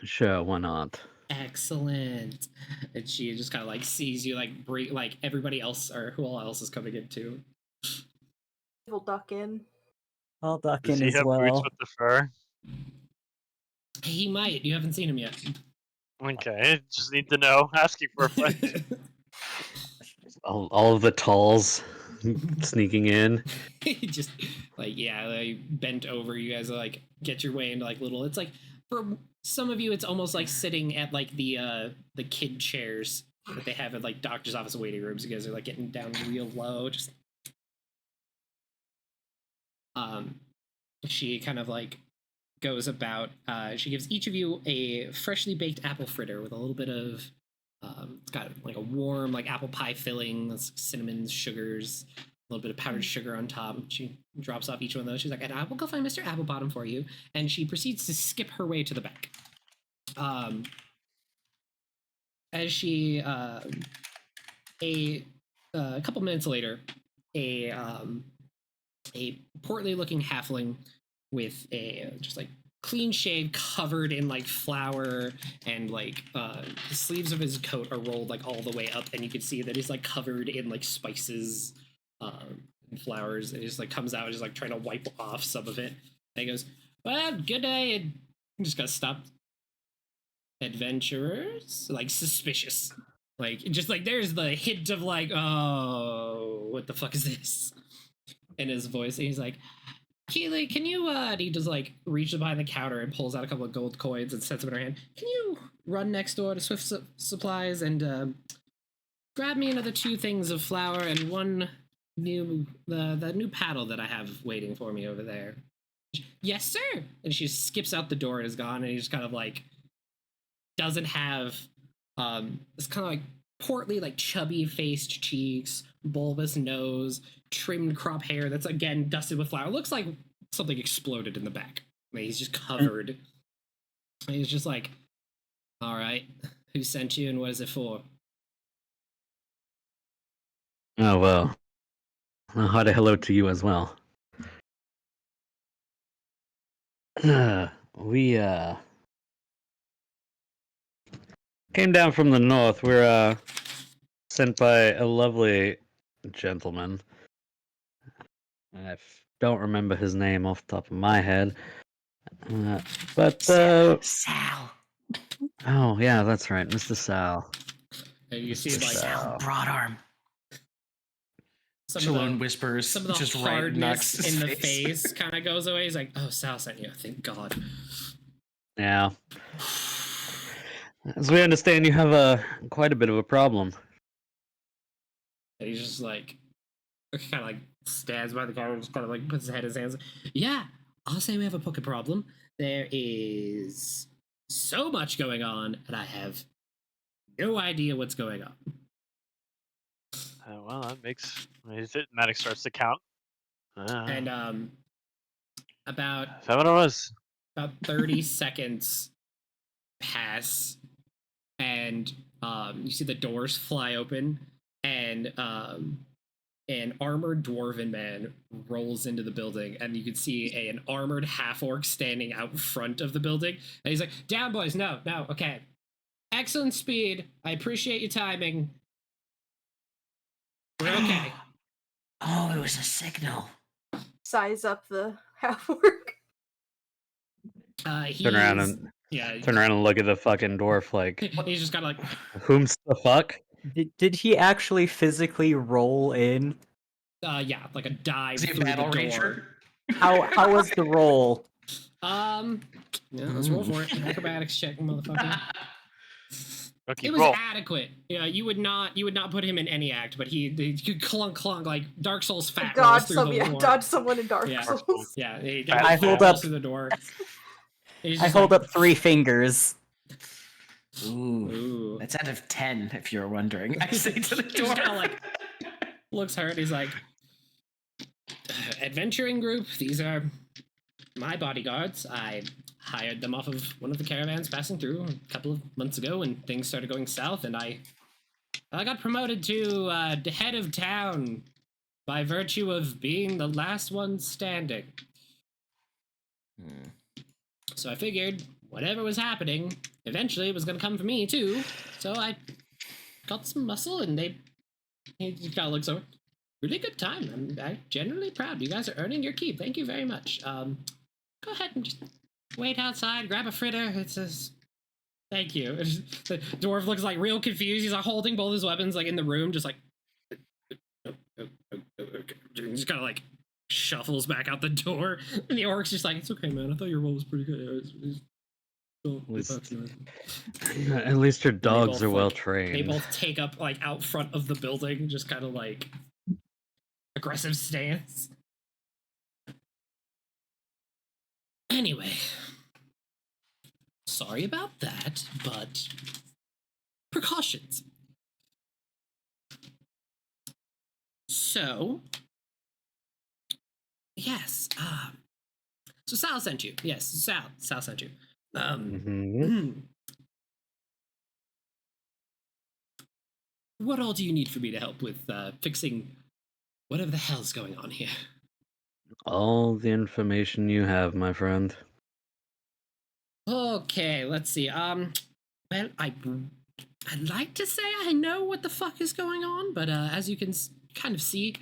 Sure, why not? Excellent. And she just kind of like sees you like everybody else or who all else is coming in too. We'll duck in. I'll duck Does in he as have boots well. with the fur? He might. You haven't seen him yet. Okay, just need to know. Asking for a friend. All of the talls sneaking in. Just like bent over. You guys like get your way into like little. It's like for some of you, it's almost like sitting at like the kid chairs that they have at like doctor's office waiting rooms. You guys are like getting down real low. Just she kind of like goes about. She gives each of you a freshly baked apple fritter with a little bit of. It's got like a warm like apple pie filling, cinnamon, sugars, a little bit of powdered sugar on top. She drops off each one of those. She's like, "And I will go find Mr. Applebottom for you." And she proceeds to skip her way to the back. As she, a couple minutes later, a portly looking halfling with a just like clean shave, covered in like flour, and like the sleeves of his coat are rolled like all the way up, and you can see that he's like covered in like spices and flowers, and he just like comes out and just like trying to wipe off some of it. And he goes, "Well, good day," and just got stopped. Adventurers? Like suspicious. Like just like there's the hint of like, "Oh, what the fuck is this?" in his voice. And he's like, "Keely, can you and he just like reaches behind the counter and pulls out a couple of gold coins and sets them in her hand. "Can you run next door to Swift Supplies and grab me another 2 things of flour and one new the new paddle that I have waiting for me over there?" "Yes, sir." And she skips out the door and is gone, and he just kind of like doesn't have this kind of like portly, like chubby faced cheeks, bulbous nose, trimmed crop hair that's again dusted with flour. Looks like something exploded in the back. I mean, he's just covered. And he's just like, "All right, who sent you and what is it for?" Oh well. Hi to hello to you as well. We came down from the north. We're sent by a lovely gentleman. Don't remember his name off the top of my head. But Sal. oh yeah, that's right, Mr. Sal. And you see Mr. like Sal Broadarm. some Shalone of the, whispers, some of the just right knocks hardness his in the face kind of goes away. He's like, "Oh, Sal sent you. Thank God." Yeah. As we understand, you have quite a bit of a problem. And he's just like, kind of like stands by the car and just kind of like puts his head in his hands. Yeah, I'll say we have a pocket problem. There is so much going on, and I have no idea what's going on. Well, that makes. Maddox starts to count. And about Is that what it was? about 30 seconds pass, and you see the doors fly open, and an armored dwarven man rolls into the building, and you can see an armored half-orc standing out front of the building, and he's like, "Down, boys, no, okay. Excellent speed. I appreciate your timing. We're okay." Oh, it was a signal. Size up the half orc. Turn around and look at the fucking dwarf like, he's just kind of like, whom's the fuck? Did he actually physically roll in? yeah, like a dive Is he a through the battle door. ranger? How was the roll? Yeah, let's roll for it. Acrobatics check, motherfucker. Okay, It was roll. adequate. Yeah, you would not put him in any act, but he could clunk like Dark Souls fat rolls Dodge through the door. dodge someone in Dark Yeah. Souls. Yeah, he I fat hold rolls up- through the door. He's I just hold like, up 3 fingers. Ooh. Ooh. That's out of 10, if you're wondering. I say to the He's door. kinda like looks hurt. He's like, adventuring group. These are my bodyguards. I hired them off of one of the caravans passing through a couple of months ago when things started going south, and I got promoted to the head of town by virtue of being the last one standing. So I figured whatever was happening, eventually it was going to come for me too. So I got some muscle, and he just kind of looks over. Really good time. I'm generally proud. You guys are earning your keep. Thank you very much. Go ahead and just wait outside, grab a fritter. It says, thank you. The dwarf looks like real confused. He's like holding both his weapons like in the room, just like, just kind of like shuffles back out the door. And the orc's just like, it's okay, man. I thought your roll was pretty good. At least your dogs both, are like, well They trained. both take up like out front of the building, just kind of like aggressive stance. Anyway, sorry about that, but precautions. So, yes, so Sal sent you. Yes, Sal sent you. What all do you need for me to help with fixing whatever the hell's going on here? All the information you have, my friend. Okay, let's see. Well, I'd like to say I know what the fuck is going on, but as you can kind of see,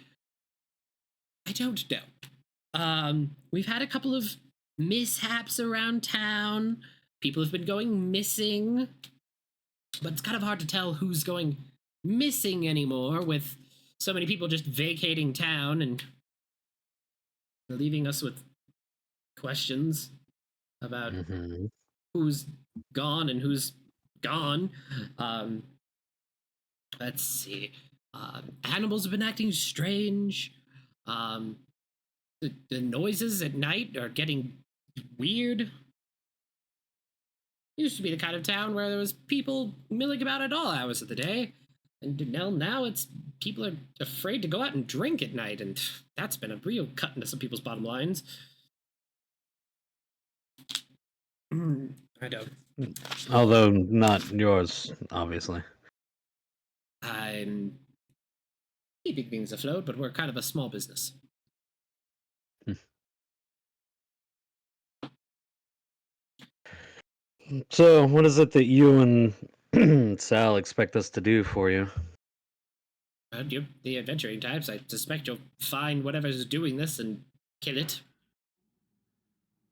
I don't know. We've had a couple of mishaps around town. People have been going missing, but it's kind of hard to tell who's going missing anymore with so many people just vacating town and leaving us with questions about who's gone and who's gone. Let's see. Animals have been acting strange. The noises at night are getting weird. It used to be the kind of town where there was people milling about at all hours of the day. And now it's people are afraid to go out and drink at night, and that's been a real cut into some people's bottom lines. I don't. Although not yours, obviously. I'm keeping things afloat, but we're kind of a small business. So, what is it that you and Sal expect us to do for you? You're the adventuring types. I suspect you'll find whatever's doing this and kill it.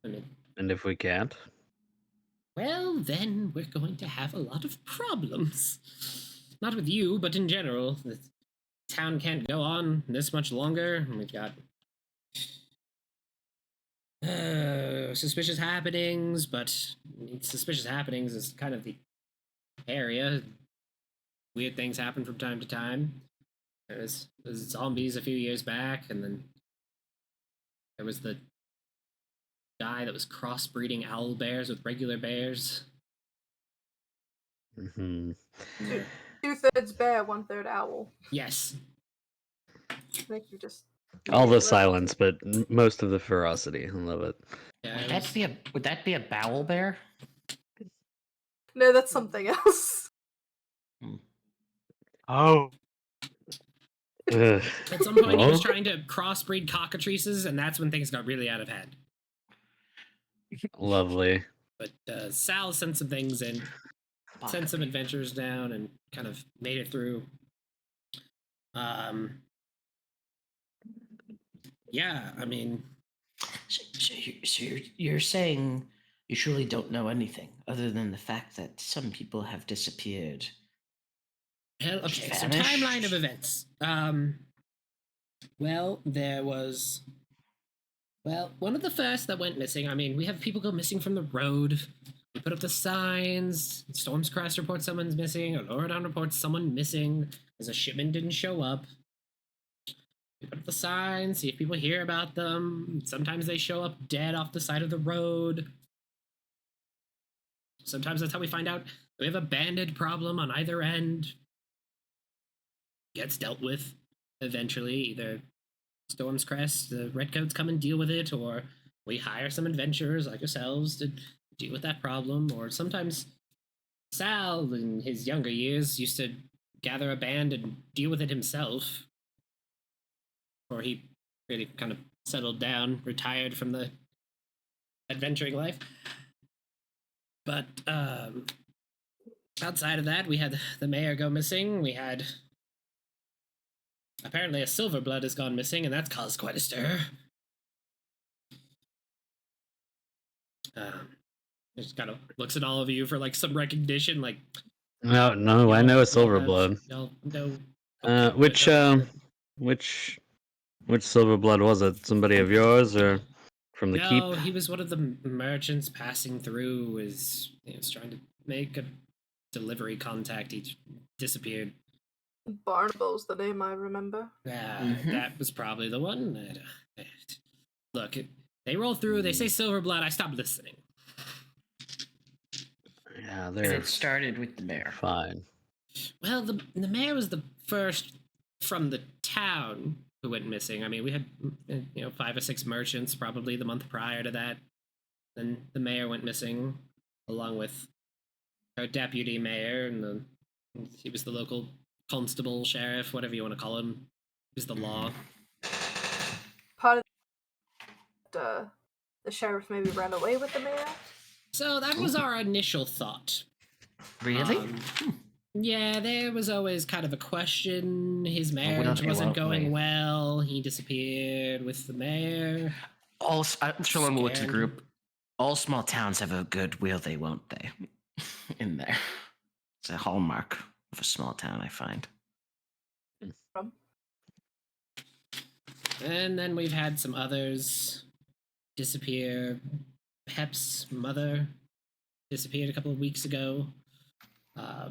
I mean, And if we can't? well, then we're going to have a lot of problems. Not with you, but in general. The town can't go on this much longer. We've got suspicious happenings, but suspicious happenings is kind of the area. Weird things happen from time to time. There was zombies a few years back, and then there was the guy that was crossbreeding owl bears with regular bears. Mm-hmm. 2/3 bear, 1/3 owl. Yes. I think you just All the Well, silence, but most of the ferocity. I love it. Yeah, Would it that was- be a would that be a bowel bear? No, that's something else. Oh, Ugh. At some point, he was Oh. trying to crossbreed cockatrices, and that's when things got really out of hand. Lovely. But Sal sent some things in, sent some adventures down, and kind of made it through. Yeah, I mean, So you're saying you truly don't know anything other than the fact that some people have disappeared. hell, okay, so Vanished? timeline of events. Well, there was. Well, one of the first that went missing. I mean, we have people go missing from the road. We put up the signs. Storm's Crest reports someone's missing. Loredon reports someone missing because a shipment didn't show up. We put up the signs, see if people hear about them. Sometimes they show up dead off the side of the road. Sometimes that's how we find out we have a bandit problem on either end. Gets dealt with eventually. Either Storm's Crest, the Redcoats come and deal with it, or we hire some adventurers like yourselves to deal with that problem. Or sometimes Sal, in his younger years, used to gather a band and deal with it himself. Or he really kind of settled down, retired from the adventuring life. But outside of that, we had the mayor go missing. We had apparently a Silverblood has gone missing, and that's caused quite a stir. Just kind of looks at all of you for like some recognition, like No, I y'all- know a y'all silver have- blood. Y'all know. Which silver blood was it? Somebody of yours or from the keep? No, he was one of the merchants passing through. Was trying to make a delivery contact. He disappeared. Barnable's the name I remember. That was probably the one. Look, they roll through. They say Silverblood. I stopped listening. Yeah, And they're it started with the mayor. fine. Well, the mayor was the first from the town who went missing. I mean, we had 5 or 6 merchants probably the month prior to that. Then the mayor went missing, along with our deputy mayor, and he was the local constable, sheriff, whatever you want to call him. He was the law. Part of the sheriff maybe ran away with the mayor. So that was our initial thought. Really? Yeah, there was always kind of a question. His wouldn't marriage they wasn't want going me? well. He disappeared with the mayor. Shalom will look to the Scared. group. All small towns have a good will they, won't they? In there. It's a hallmark of a small town, I find. And then we've had some others disappear. Pep's mother disappeared a couple of weeks ago. A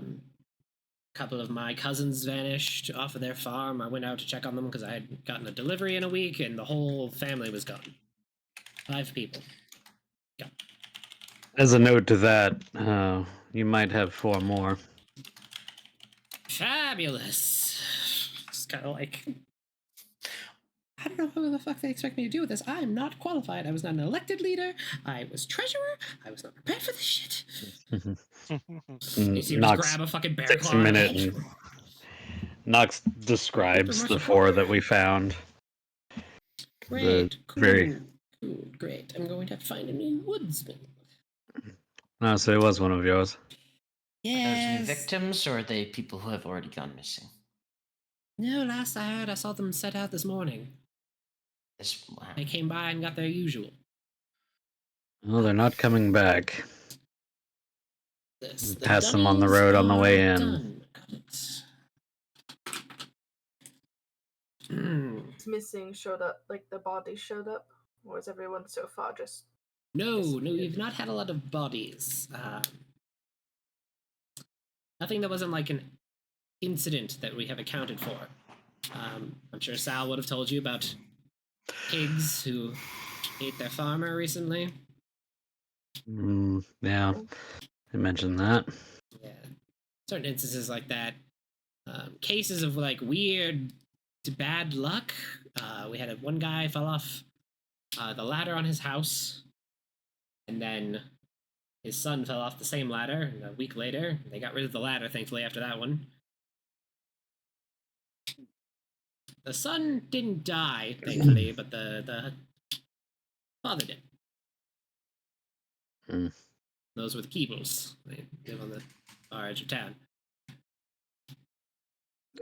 couple of my cousins vanished off of their farm. I went out to check on them because I had gotten a delivery in a week, and the whole family was gone. 5 people. As a note to that, you might have 4 more. Fabulous. It's kind of like, I don't know who the fuck they expect me to do with this. I'm not qualified. I was not an elected leader. I was treasurer. I was not prepared for this shit. You see him just grab a fucking bear takes a claw. minute and Nox describes the 4 that we found. Great. Cool. very- Cool. Great. I'm going to have to find a new woodsman. No, so it was one of yours. Are those new Yes. victims or are they people who have already gone missing? No, last I heard, I saw them set out this morning. Wow. They came by and got their usual. Well, they're not coming back. The Pass them on the dummies road on the way are in. done. Got it. What's missing showed up, like the body showed up, or is everyone so far just? No, we've not had a lot of bodies. Nothing that wasn't like an incident that we have accounted for. I'm sure Sal would have told you about pigs who ate their farmer recently. Yeah, I mentioned that. Yeah, certain instances like that. Cases of like weird bad luck. We had one guy fell off the ladder on his house, and then his son fell off the same ladder. And a week later, they got rid of the ladder, thankfully, after that one. The son didn't die, thankfully, but the father did. Those were the Keebles. They live on the far edge of town.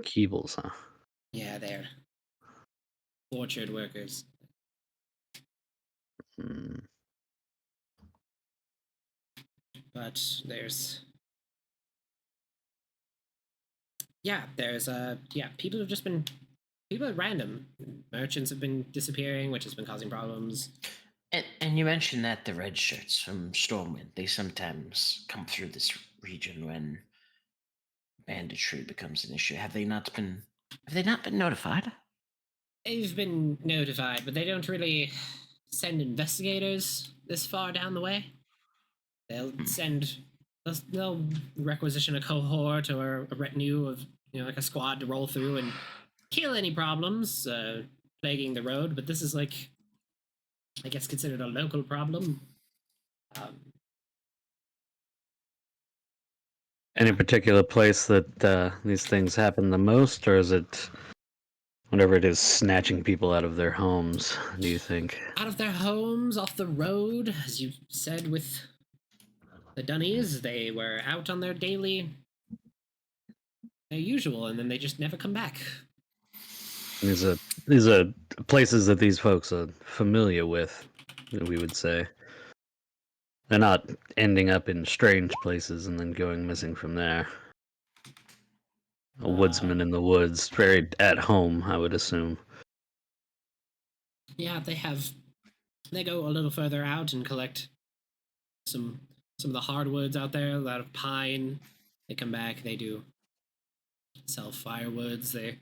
Keebles, huh? Yeah, they're orchard workers. But there's people have just been people at random. Merchants have been disappearing, which has been causing problems. And you mentioned that the red shirts from Stormwind, they sometimes come through this region when banditry becomes an issue. Have they not been notified? They've been notified, but they don't really send investigators this far down the way. They'll requisition a cohort or a retinue of, like a squad to roll through and kill any problems plaguing the road. But this is like, I guess, considered a local problem. Any particular place that these things happen the most, or is it whatever it is, snatching people out of their homes, do you think? Out of their homes, off the road, as you said with the Dunnies, they were out on their usual, and then they just never come back. These are places that these folks are familiar with, we would say. They're not ending up in strange places and then going missing from there. A woodsman in the woods, very at home, I would assume. Yeah, they go a little further out and collect some of the hardwoods out there, a lot of pine. They come back, they do sell firewoods, they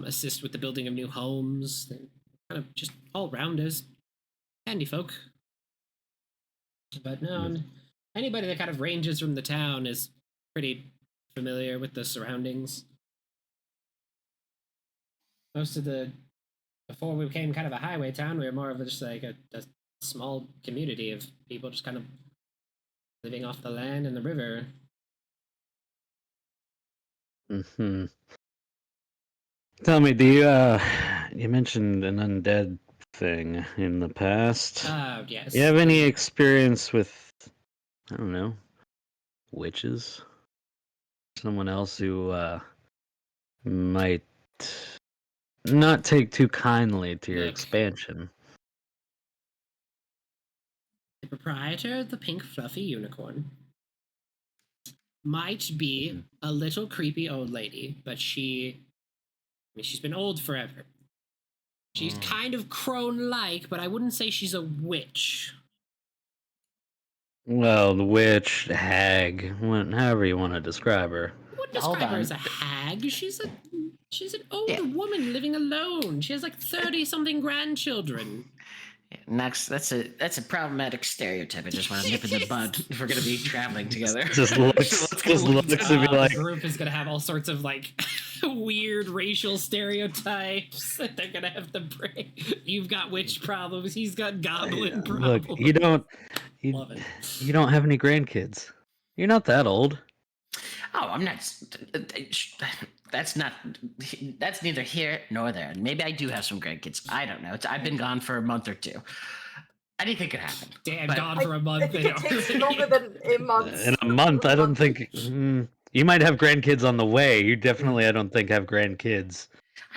assist with the building of new homes. They're kind of just all rounders, handy folk. But no, anybody that kind of ranges from the town is pretty familiar with the surroundings. Before we became kind of a highway town, we were more of just like a small community of people just kind of living off the land and the river. Tell me, you mentioned an undead thing in the past. Yes. Do you have any experience with, I don't know, witches? Someone else who might not take too kindly to your expansion. The proprietor of the pink fluffy unicorn might be a little creepy old lady, but she's been old forever. She's kind of crone-like, but I wouldn't say she's a witch. Well, the witch, hag, however you want to describe her. I wouldn't describe her as a hag. She's an old woman living alone. She has like 30-something grandchildren. Next, that's a problematic stereotype. I just want to nip in the bud if we're gonna be traveling together. Just looks to be like, the group is gonna have all sorts of like weird racial stereotypes that they're gonna have to break. You've got witch problems. He's got goblin problems. Look, you don't have any grandkids. You're not that old. Oh, I'm not. That's neither here nor there. Maybe I do have some grandkids. I don't know. I've been gone for a month or two. Anything could happen. Damn, gone for a month. I think it takes longer than a month. In a month, I don't think. You might have grandkids on the way. You definitely, I don't think, have grandkids.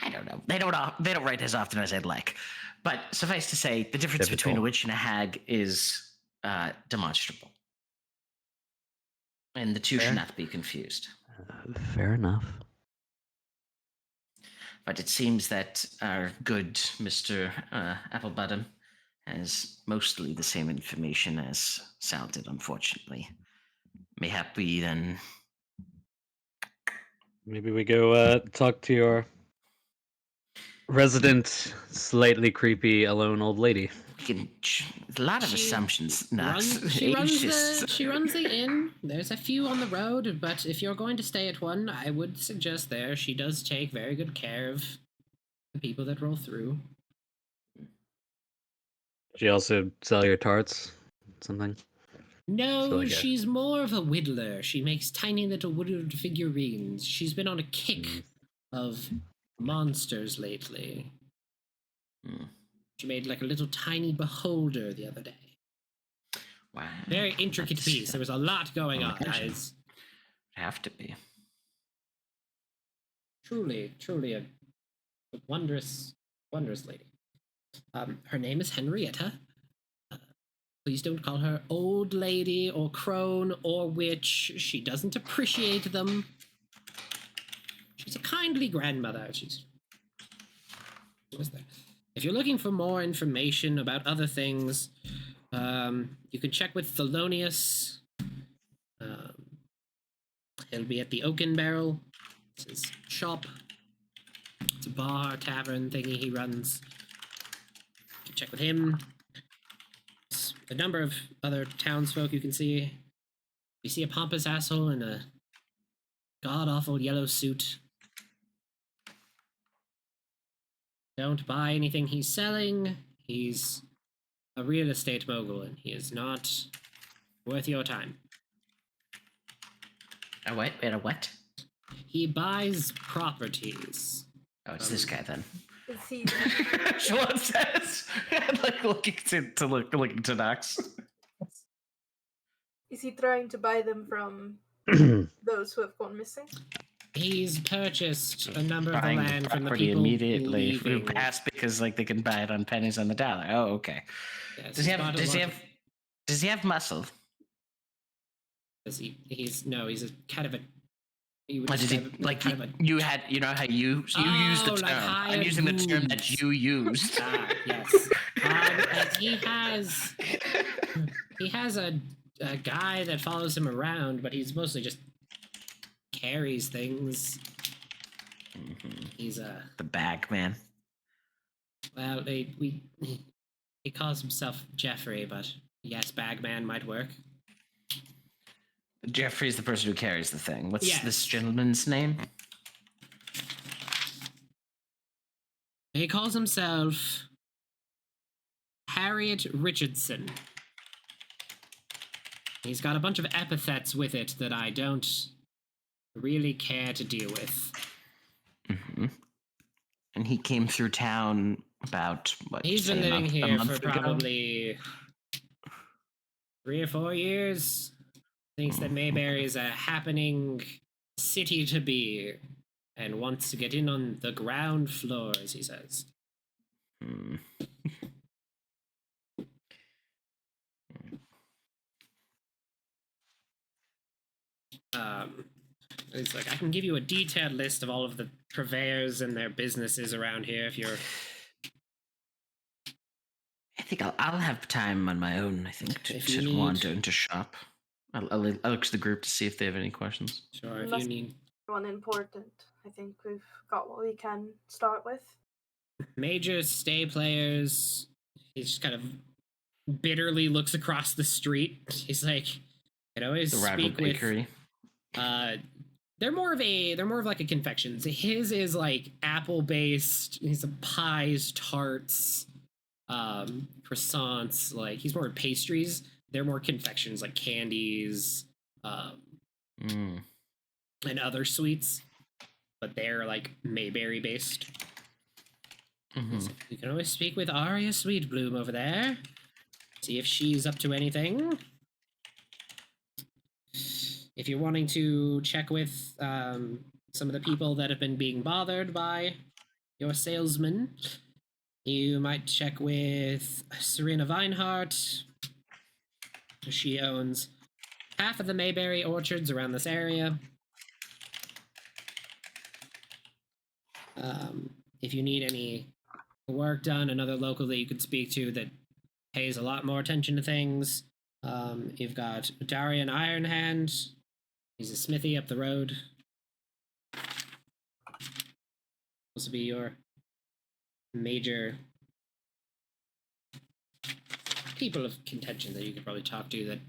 I don't know. They don't write as often as I'd like. But suffice to say, the difference between a Typical. witch and a hag is demonstrable. And the two should not be confused. Fair enough. But it seems that our good Mr. Applebottom has mostly the same information as Sal did, unfortunately. Mayhap we then... Maybe we go talk to your resident, slightly creepy, alone old lady. We can... A lot of She assumptions, Knox. She runs the inn. There's a few on the road, but if you're going to stay at one, I would suggest there. She does take very good care of the people that roll through. She also sell your tarts? Something? No, So, like, she's more of a whittler. She makes tiny little wooded figurines. She's been on a kick of monsters lately. She made like a little tiny beholder the other day. Wow. Very intricate piece. There was a lot going on. Have to be. Truly a wondrous lady. Her name is Henrietta. Please don't call her old lady or crone or witch. She doesn't appreciate them. She's a kindly grandmother. What's that? If you're looking for more information about other things, you can check with Thelonious. He'll be at the Oaken Barrel. It's his shop. It's a bar, tavern thingy he runs. You can check with him. There's a number of other townsfolk you can see. You see a pompous asshole in a god-awful yellow suit. Don't buy anything he's selling. He's a real estate mogul, and he is not worth your time. A what? A what? He buys properties. Oh, it's this guy then. Is he Shalon says, like looking to Knox. is he trying to buy them from those who have gone missing? He's purchased a number of the Buying land from the property people immediately leaving. passed because like they can buy it on pennies on the dollar. Oh, okay. Yes, Does he have muscle? He's a kind of a. You had, you know how you used the term. Like I'm using the term that you used. Yes. He has a guy that follows him around, but he's mostly just carries things. Mm-hmm. He's the bag man. Well, he calls himself Jeffrey, but yes, Bagman might work. Jeffrey is the person who carries the thing. What's this gentleman's name? He calls himself Harriet Richardson. He's got a bunch of epithets with it that I don't really care to deal with. Mm-hmm. And he came through town about, what, He's been living here for ago? probably 3 or 4 years. Thinks that Mayberry is a happening city to be and wants to get in on the ground floor, as he says. It's like, I can give you a detailed list of all of the purveyors and their businesses around here if you're... I think I'll have time on my own, I think, to wander and to shop. I'll look to the group to see if they have any questions. Sure, if you need... One important. I think we've got what we can start with. Major stay players. He just kind of bitterly looks across the street. He's like, I can always the speak bakery. With... They're more of like a confections. His is like apple based. He's a pies, tarts, croissants. Like he's more pastries. They're more confections, like candies, and other sweets. But they're like Mayberry based. Mm-hmm. So you can always speak with Aria Sweetbloom over there. See if she's up to anything. if you're wanting to check with some of the people that have been being bothered by your salesman, you might check with Serena Weinhardt. She owns half of the Mayberry orchards around this area. If you need any work done, another local that you could speak to that pays a lot more attention to things. You've got Darian Ironhand. He's a smithy up the road. Supposed to be your major people of contention that you could probably talk to that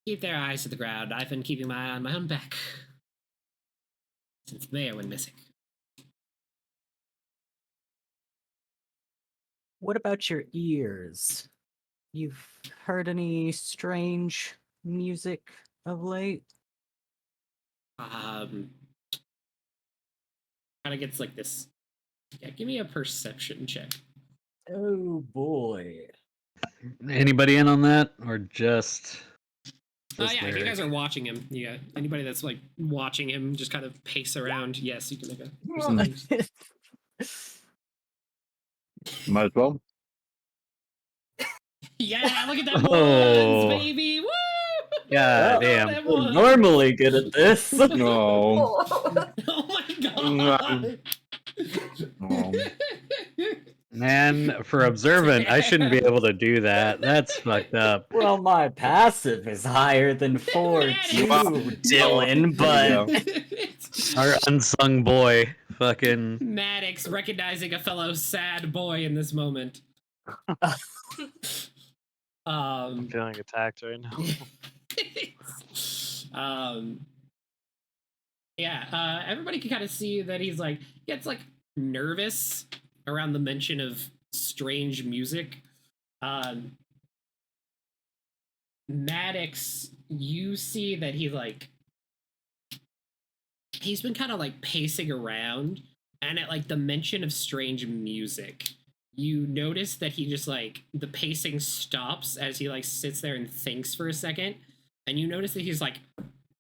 keep their eyes to the ground. I've been keeping my eye on my own back since the mayor went missing. What about your ears? You've heard any strange music of late? Kind of gets like this. Yeah, give me a perception check. Oh boy. Anybody in on that, or just? Oh yeah, if you guys are watching him, yeah. Anybody that's like watching him just kind of pace around, yes, you can make a perception. Might as well. Yeah, look at them Oh. ones, baby! Woo! God damn. Them We're ones. normally good at this. No. Oh my god! No. Man, for observant, I shouldn't be able to do that. That's fucked up. Well, my passive is higher than 4-2, Dylan, but Our unsung boy, fucking. Maddox recognizing a fellow sad boy in this moment. I'm feeling attacked right now. Yeah, everybody can kind of see that he's like gets like nervous around the mention of strange music. Maddox, you see that he's been kind of like pacing around, and at like the mention of strange music, you notice that he just like the pacing stops as he like sits there and thinks for a second, and you notice that he's like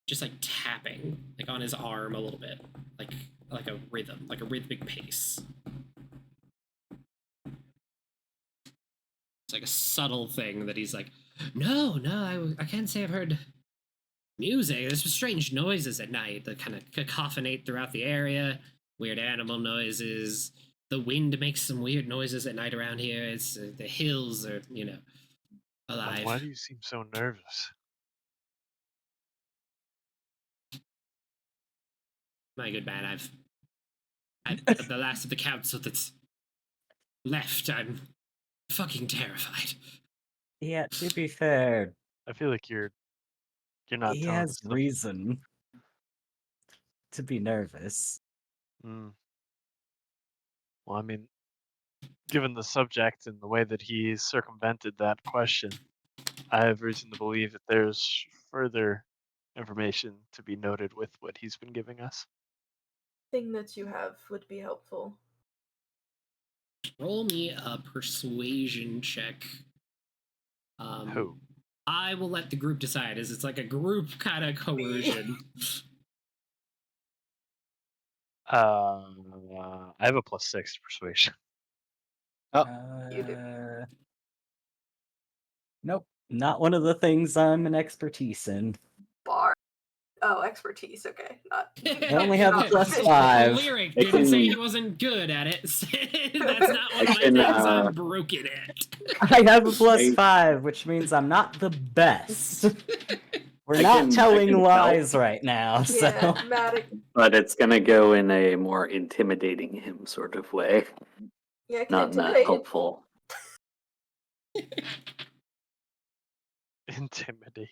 just like tapping like on his arm a little bit, like a rhythm, like a rhythmic pace. It's like a subtle thing that he's like, no, I can't say I've heard music. There's strange noises at night that kind of cacophonate throughout the area. Weird animal noises. The wind makes some weird noises at night around here. It's the hills are, alive. Why do you seem so nervous? My good man, I've the last of the council that's left. I'm fucking terrified. yeah, to be fair, I feel like you're not he telling has us enough. reason to be nervous. Mm. Well, I mean, given the subject and the way that he circumvented that question, I have reason to believe that there's further information to be noted with what he's been giving us. Thing that you have would be helpful. Roll me a persuasion check. Who? I will let the group decide, as it's like a group kind of coercion. I have a +6 to persuasion. You do. Nope, not one of the things I'm an expertise in. Bar. Oh, expertise. Okay, not. I only have a not +5. Lyric I didn't say can- he wasn't good at it. That's not one of my can, things I'm broken at. I have a +5, which means I'm not the best. We're I not can telling help. lies right now, so. Yeah, Matic. But it's gonna go in a more intimidating him sort of way, Yeah, I can not in that intimidate. helpful. Intimidating.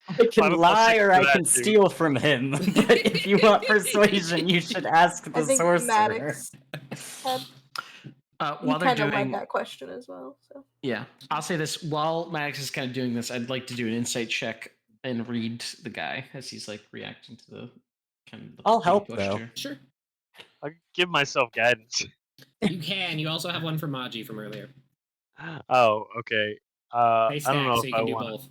I can I'm a lie +6 or for I that, can too. steal from him. But if you want persuasion, you should ask I the think sorcerer. Maddox had While they're kind of like doing, that question as well. So yeah, I'll say this. While Max is kind of doing this, I'd like to do an insight check and read the guy as he's like reacting to the kind of. I'll help, though. Sure. I give myself guidance. You can. You also have one from Maji from earlier. Oh, okay. They I stack, don't know so if you I can do want. both.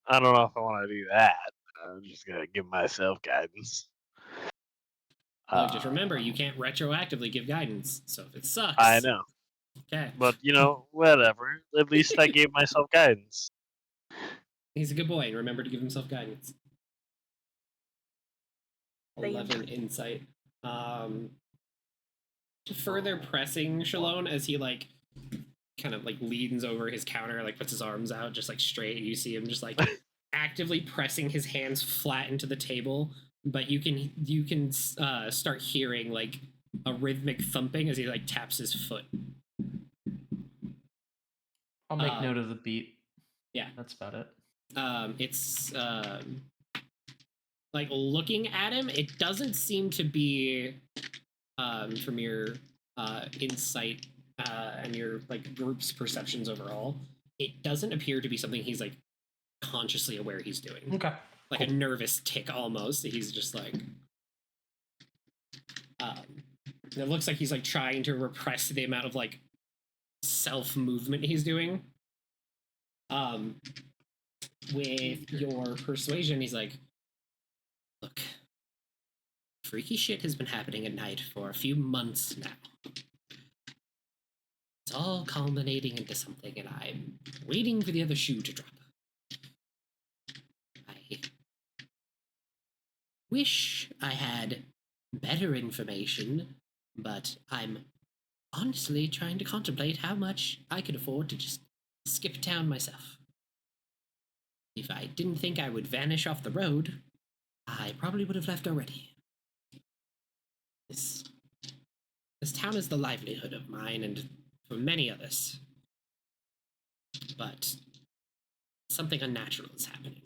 I don't know if I want to do that. I'm just gonna give myself guidance. Look, just remember, you can't retroactively give guidance. So if it sucks, I know, okay. but whatever. At least I gave myself guidance. He's a good boy. Remember to give himself guidance. Damn. 11 insight. Further pressing Shalone as he like kind of like leans over his counter, like puts his arms out just like straight. You see him just like actively pressing his hands flat into the table, but you can start hearing like a rhythmic thumping as he like taps his foot. I'll make note of the beat. Yeah, that's about it. It's like looking at him, it doesn't seem to be from your insight and your like group's perceptions overall, it doesn't appear to be something he's like consciously aware he's doing. Okay. Like cool. a nervous tick almost. He's just like it looks like he's like trying to repress the amount of like self movement he's doing. With your persuasion, he's like, look, freaky shit has been happening at night for a few months now. It's all culminating into something, and I'm waiting for the other shoe to drop. I wish I had better information, but I'm honestly trying to contemplate how much I could afford to just skip town myself. If I didn't think I would vanish off the road, I probably would have left already. This town is the livelihood of mine and for many others. But something unnatural is happening.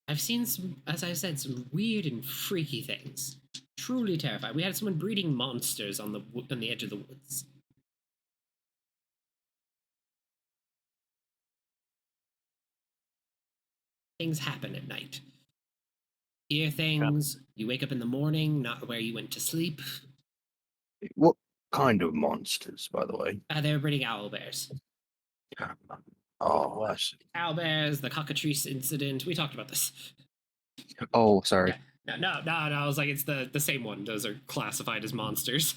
I've seen some, as I said, some weird and freaky things. Truly terrifying. We had someone breeding monsters on the edge of the woods. Things happen at night. Hear things, you wake up in the morning, not where you went to sleep. What kind of monsters, by the way? They were breeding owlbears. Oh, I see. Owlbears, the cockatrice incident. We talked about this. Oh, sorry. Yeah. No. I was like, it's the same one. Those are classified as monsters.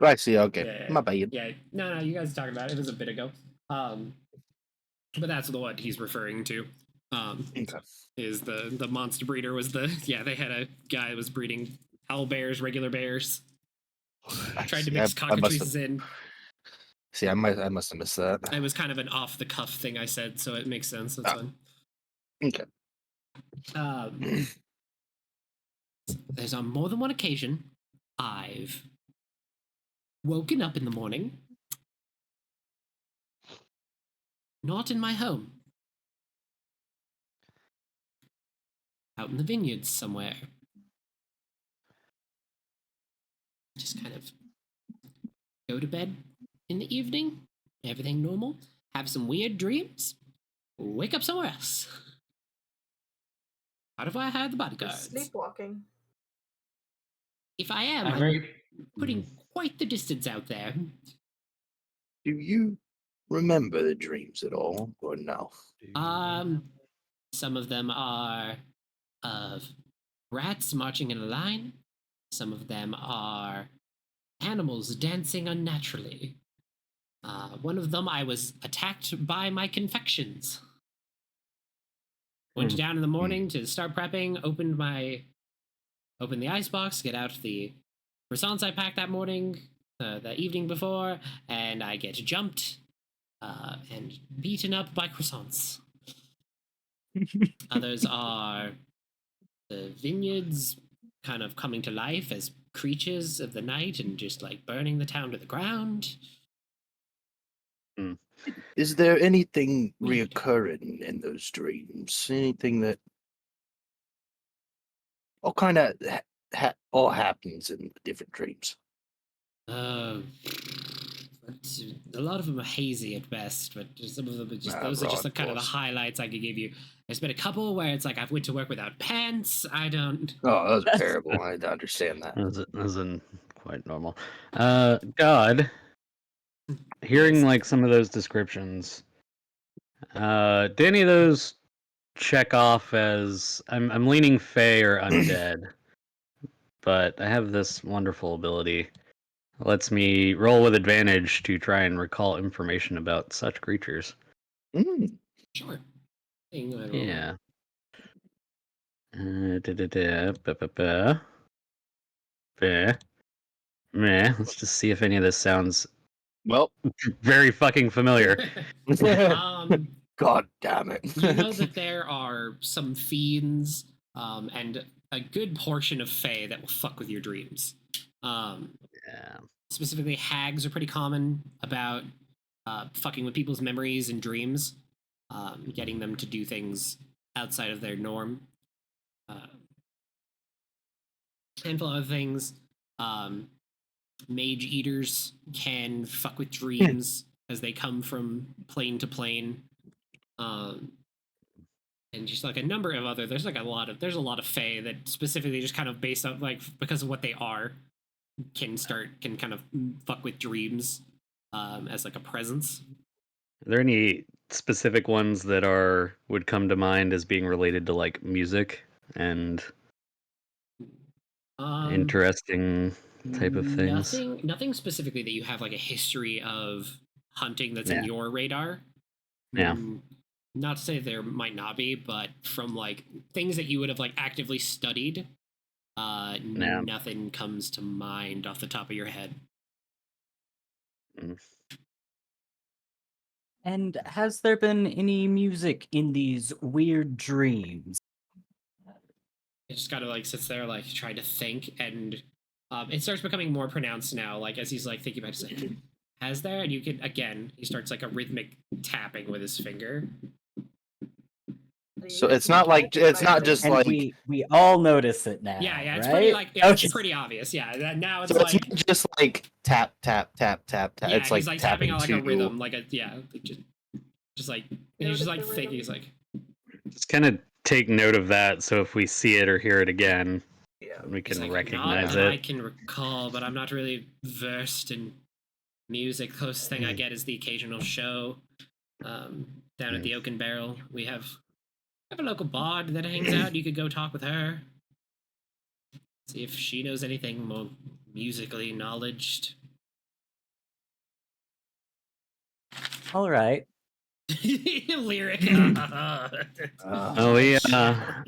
I see. Okay, Yeah. my bad. Yeah. No. You guys talked about it. It was a bit ago. But that's the one he's referring to. Okay. Is the monster breeder was they had a guy who was breeding owlbears, regular bears. Tried to mix cockatrices in. See, I must have missed that. It was kind of an off the cuff thing I said, so it makes sense. That's fine. Okay. There's on more than one occasion I've woken up in the morning, not in my home, out in the vineyards somewhere. Just kind of go to bed in the evening, everything normal, have some weird dreams, wake up somewhere else. How do I hide the bodyguards? Sleepwalking. If I am, I'm I'm very putting quite the distance out there. Do you remember the dreams at all, or no? Some of them are of rats marching in a line. Some of them are animals dancing unnaturally. One of them, I was attacked by my confections. Went down in the morning to start prepping, opened the icebox, get out the croissants I packed that morning, the evening before, and I get jumped and beaten up by croissants. Others are the vineyards kind of coming to life as creatures of the night and just like burning the town to the ground. Is there anything Weird. reoccurring in those dreams? Anything that all kind of all happens in different dreams? A lot of them are hazy at best, but some of them are just those are just of kind of the course. highlights I could give you. There's been a couple where it's like I've went to work without pants. I don't. Oh, those are terrible. I understand that. As in quite normal. God, hearing like some of those descriptions, do any of those check off as I'm leaning Fey or undead, but I have this wonderful ability. It lets me roll with advantage to try and recall information about such creatures. Sure. Thing I roll. Yeah. Ba-ba-ba. Meh. Let's just see if any of this sounds Well, very fucking familiar. God damn it. You know that there are some fiends and a good portion of Fae that will fuck with your dreams. Yeah. Specifically, hags are pretty common about fucking with people's memories and dreams, getting them to do things outside of their norm. Handful of other things. Mage eaters can fuck with dreams as they come from plane to plane. And just like a number of other, there's a lot of Fae that specifically just kind of based on like because of what they are can kind of fuck with dreams as like a presence. Are there any specific ones that would come to mind as being related to like music and interesting type of things? Nothing specifically that you have like a history of hunting that's Yeah. in your radar. Yeah. Not to say there might not be, but from like things that you would have like actively studied, nothing comes to mind off the top of your head. And has there been any music in these weird dreams? It just kind of like sits there, like trying to think, and it starts becoming more pronounced now. Like as he's like thinking about it, like, has there? And you can again, he starts like a rhythmic tapping with his finger. So it's not just And like we all notice it now. Yeah, it's right? pretty like Okay. it's pretty obvious. Yeah, now it's so like it's not just like tap tap tap tap tap. yeah, it's he's like tapping on like a to- rhythm, like a just like and he's just like Notice the thinking. He's rhythm. like Just kind of take note of that, so if we see it or hear it again, we he's can like, recognize not that I it. can recall, but I'm not really versed in music. Closest thing I get is the occasional show down at the Oak and Barrel. We have a local bard that hangs out. You could go talk with her. See if she knows anything more musically knowledged. All right. Lyric. Oh yeah.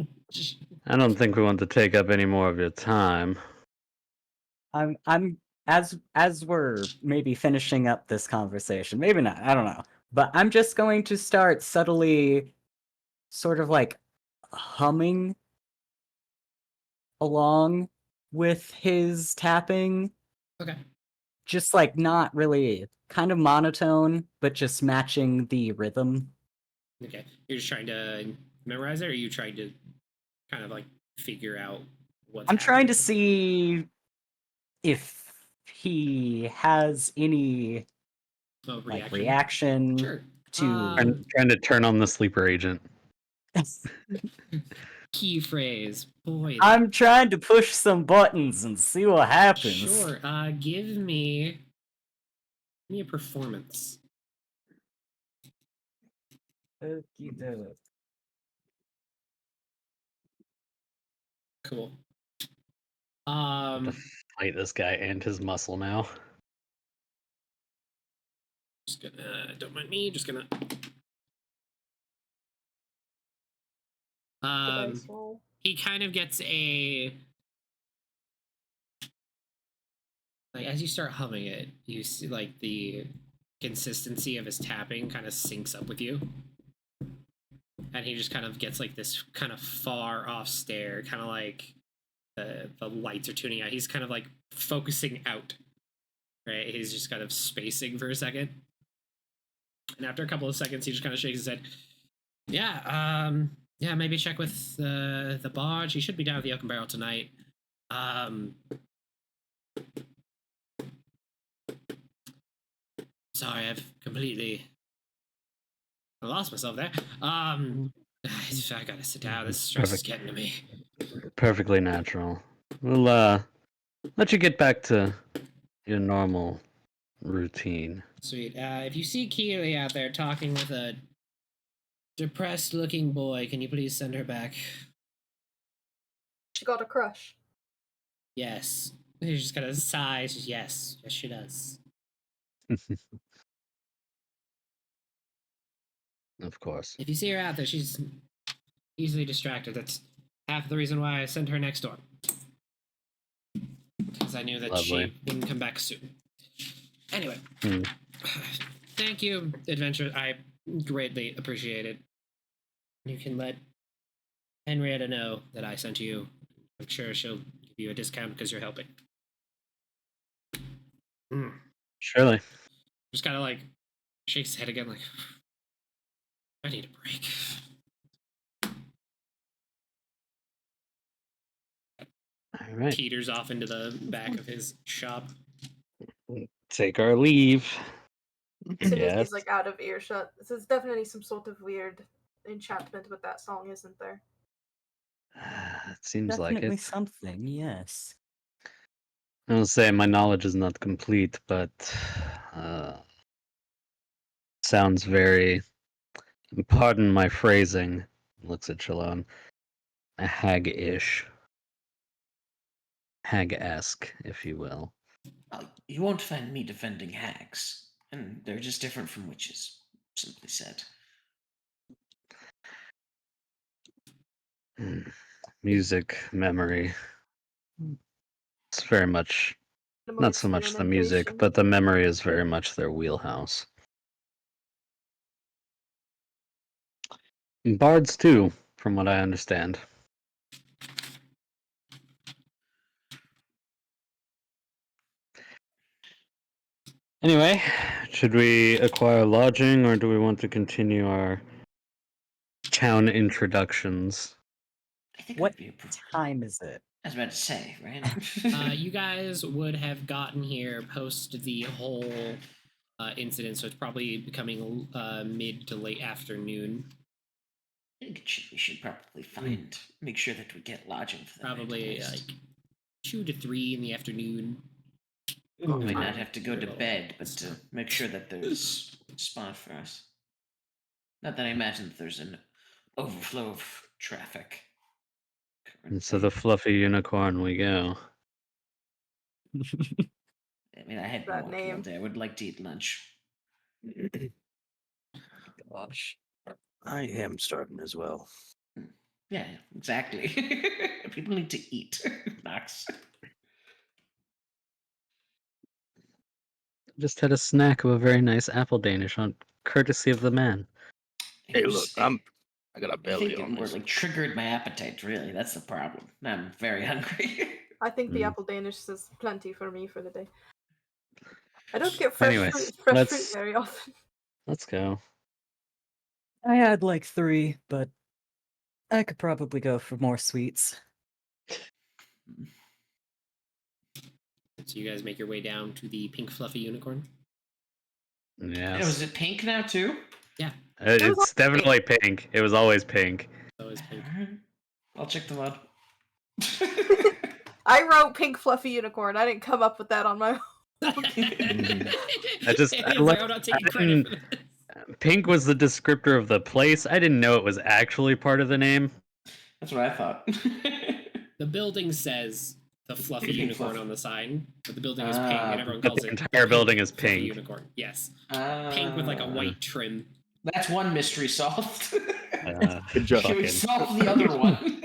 I don't think we want to take up any more of your time. I'm as we're maybe finishing up this conversation, maybe not, I don't know. But I'm just going to start subtly sort of like humming along with his tapping. Okay. Just like not really kind of monotone, but just matching the rhythm. Okay. You're just trying to memorize it, or are you trying to kind of like figure out what's I'm trying to happening? see if he has any like reaction Sure. to I'm trying to turn on the sleeper agent. Key phrase. Boy. I'm trying to push some buttons and see what happens. Sure. Give me a performance. Okey-doke. Cool. To fight this guy and his muscle now. Just gonna don't mind me. Just gonna. He kind of gets a like as you start humming it, you see like the consistency of his tapping kind of syncs up with you. And he just kind of gets like this kind of far off stare, kind of like the lights are tuning out. He's kind of like focusing out, right? He's just kind of spacing for a second. And after a couple of seconds, he just kind of shakes his head. Yeah, maybe check with the barge. He should be down at the Oak and Barrel tonight. Sorry, I've completely lost myself there. I gotta sit down. This stress is getting to me. Perfectly natural. We'll let you get back to your normal routine. Sweet. If you see Keely out there talking with a depressed looking boy. Can you please send her back? She got a crush. Yes. She's just gonna sigh. She's, yes, she does. Of course. If you see her out there, she's easily distracted. That's half the reason why I sent her next door. Because I knew that Lovely. she wouldn't come back soon. Anyway, Hmm. thank you, adventure. I greatly appreciate it. You can let Henrietta know that I sent you. I'm sure she'll give you a discount because you're helping. Surely. Just kind of like shakes his head again, like, I need a break. All right. Teeters off into the back of his shop. Take our leave. As soon as Yes. he's like out of earshot, there's definitely some sort of weird enchantment with that song, isn't there? It seems like Definitely it. something, yes. I will say my knowledge is not complete, but sounds very, pardon my phrasing, looks at Shalon, hag-ish. Hag-esque, if you will. You won't find me defending hags, and they're just different from witches, simply said. Music, memory. It's very much, Minimal not so much the music, experimentation. but the memory is very much their wheelhouse. And bards too, from what I understand. Anyway, should we acquire lodging or do we want to continue our town introductions? I think What it would be time is it? I was about to say, right? You guys would have gotten here post the whole incident, so it's probably becoming mid to late afternoon. I think we should probably make sure that we get lodging for the night, Probably at least. like 2 to 3 in the afternoon. We might Fine. not have to go to bed, but to make sure that there's a spot for us. Not that I imagine that there's an overflow of traffic. And so the fluffy unicorn we go. I mean, I had been That walking all name. day. I would like to eat lunch. Gosh, I am starting as well. Yeah, exactly. People need to eat, Knox. Just had a snack of a very nice apple Danish on courtesy of the man. Hey, look, I got a I belly think on it more this. like triggered my appetite. Really, that's the problem. I'm very hungry. I think the Mm. apple Danish is plenty for me for the day. I don't get fresh Anyways, fruit very often. let's go. I had like 3, but I could probably go for more sweets. So you guys make your way down to the pink fluffy unicorn. Yes. Was it pink now too? Yeah. It's definitely pink. It was always pink. So it's pink. I'll check them out. I wrote pink fluffy unicorn. I didn't come up with that on my own. I'm not taking credit for this. Pink was the descriptor of the place. I didn't know it was actually part of the name. That's what I thought. The building says the fluffy Pink unicorn fluffy. on the sign, but the building is pink, and everyone But calls the it entire building is fluffy pink. unicorn. Yes, pink with like a white trim. That's one mystery solved. Good job. Can we solve the other one?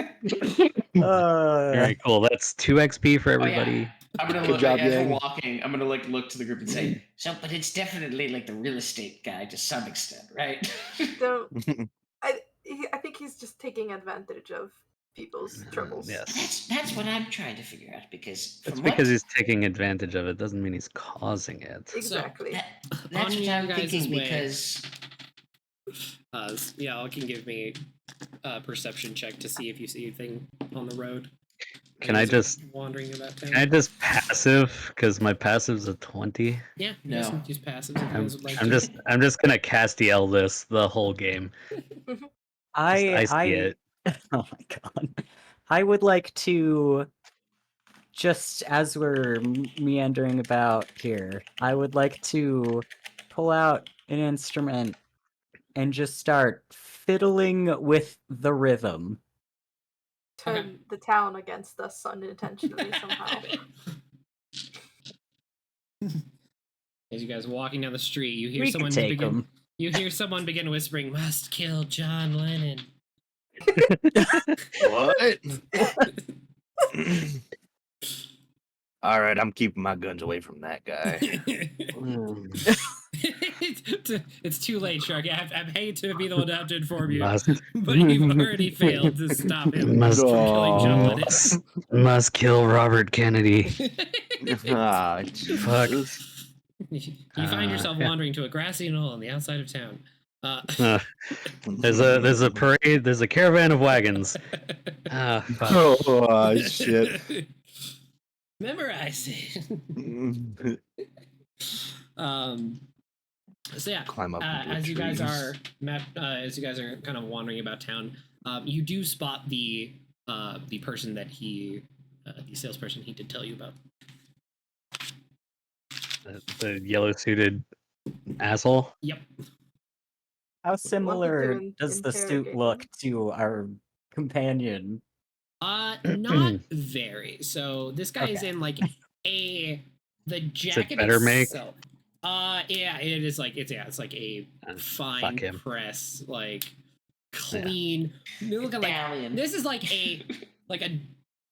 Very cool. That's 2 XP for Oh, everybody. yeah. I'm gonna Good look job, as we're Yang. walking. I'm gonna look to the group and say, "So, but it's definitely like the real estate guy to some extent, right?" I think he's just taking advantage of people's troubles. Yes. That's what I'm trying to figure out because It's from because what he's taking advantage of it. Doesn't mean he's causing it. Exactly. that's On what your I'm guys' thinking way. because Y'all can give me a perception check to see if you see anything on the road. Can I just wandering about town? Can I just passive? Because my passive's a 20. Yeah, you guys can use passives if you guys would like I'm to. I'm just gonna Castiel this the whole game. I see it. Oh my god. I would like to, just as we're meandering about here, I would like to pull out an instrument and just start fiddling with the rhythm. Turn the town against us unintentionally somehow. As you guys are walking down the street, you hear We someone could take begin. them. You hear someone begin whispering, "Must kill John Lennon." What? All right, I'm keeping my guns away from that guy. It's too late, Shark. I hate to be the one to have to inform you, Must, but you've already failed to stop him Must- from killing John Oh. Lennon. must kill Robert Kennedy. Ah, Fuck. Jesus. You find yourself yeah. wandering to a grassy knoll on the outside of town. There's a parade. There's a caravan of wagons. Ah, fuck. Oh, shit. Memorize it. So yeah, Climb up into as you guys trees. are kind of wandering about town, you do spot the person that the salesperson he did tell you about. The yellow suited asshole. Yep. How similar to does the suit interrogate look him. to our companion? Not very. So this guy is Okay. in like the jacket better make? itself. Yeah, it is like it's like a Fuck fine him. press, like clean. Look at like Stallion. this is like a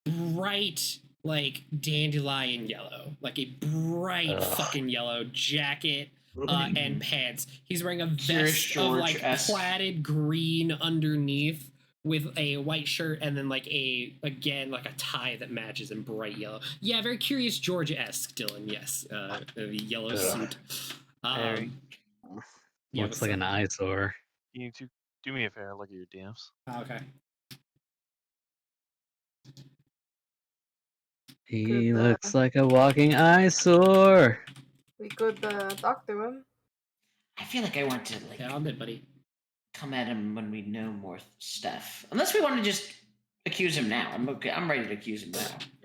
bright like dandelion yellow, like a bright Ugh. fucking yellow jacket and pants. He's wearing a Curious vest of like George-esque. plaided green underneath with a white shirt and then like a tie that matches in bright yellow. Yeah, very Curious George-esque, Dylan. Yes, the yellow Ugh. suit. Harry. Yeah, Looks what's like up? an eyesore. You need to do me a favor. Look at your DMs. Okay. He Good, looks like a walking eyesore. We could doctor him. I feel like I want to like Yeah, all good, buddy. come at him when we know more stuff. Unless we want to just accuse him now. I'm okay. I'm ready to accuse him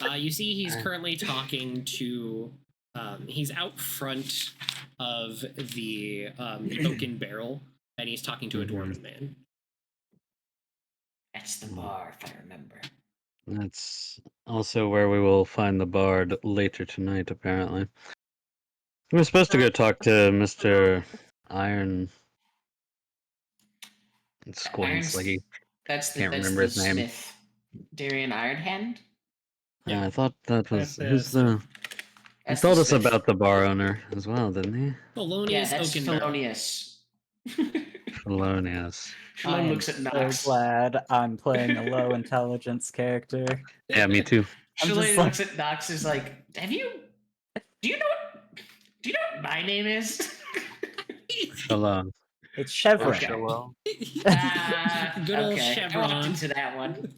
now. You see, he's currently talking to. He's out front of the oaken barrel, and he's talking to a dwarven man. That's the bar, if I remember. That's also where we will find the bard later tonight, apparently. We were supposed to go talk to Mr. Iron. It squints like he That's can't the remember his name. Smith. Darian Ironhand. Yeah. I thought that was That's, who's the. He That's told the us Smith. about the bar owner as well, didn't he? Yeah, Thelonious that's Oaken Barrel. Thelonious. Felonious. I Shalom am looks at so Nox. glad I'm playing a low intelligence character. Yeah, me too. I'm Shalom just looks at Nox is like, do you know what my name is? Shalom. It's Oh, Chevron. Shalom. Good old okay. I walked Chevron. into that one.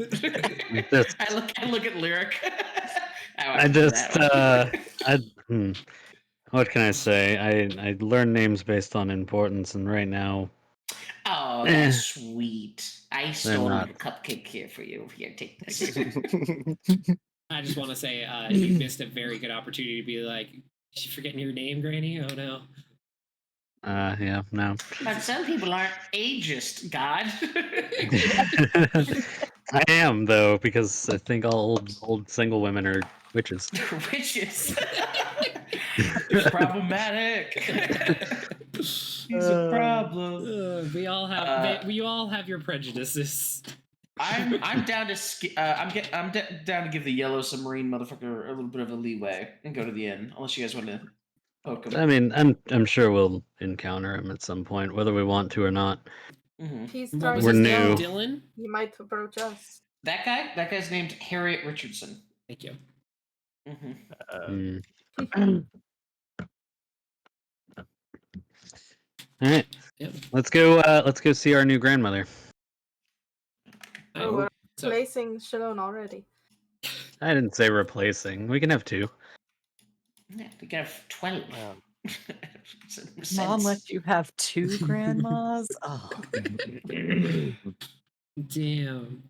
Just- I look at Lyric. I just what can I say? I learn names based on importance, and right now Oh, that's sweet. I stole not. a cupcake here for you. Here, take this. I just want to say you missed a very good opportunity to be like, "Is she forgetting your name, Granny?" Oh no. Yeah, no. But some people aren't ageist, God. I am though, because I think all old single women are witches. Witches. It's problematic. He's a problem. We all have your prejudices. I'm down to down to give the yellow submarine motherfucker a little bit of a leeway and go to the inn, unless you guys want to poke him. I mean, I'm sure we'll encounter him at some point, whether we want to or not. Mhm. He's What trying was We're his to name? new. Dylan. He might approach us. That guy's named Harriet Richardson. Thank you. Mm-hmm. All right, Yep. let's go. Let's go see our new grandmother. Oh, we're So- placing Shalom already. I didn't say replacing. We can have two. Yeah, we can have 12. Wow. Mom let you have two grandmas? Oh. Damn.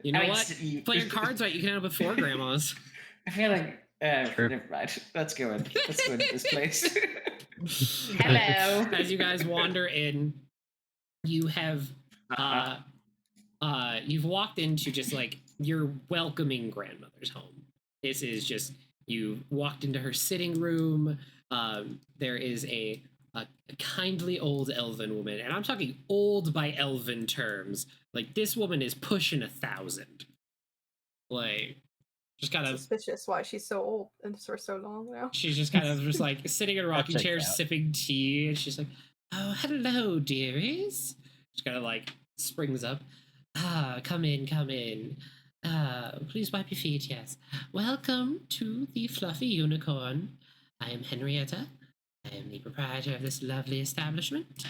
You know I mean, what? Play your cards right. You can end up with 4 grandmas. I feel like Sure. never mind. Let's go into this place. Hello. As you guys wander in, you have you've walked into just like your welcoming grandmother's home. This is just you walked into her sitting room. There is a kindly old elven woman, and I'm talking old by elven terms. Like this woman is pushing 1,000. Like just kind of Suspicious why she's so old and for so long now. she's just kind of just like sitting in a rocking checks chair, out. sipping tea, and she's like, "Oh, hello, dearies." She kind of like springs up. Ah, come in, come in. Please wipe your feet. Yes. Welcome to the Fluffy Unicorn. I am Henrietta. I am the proprietor of this lovely establishment.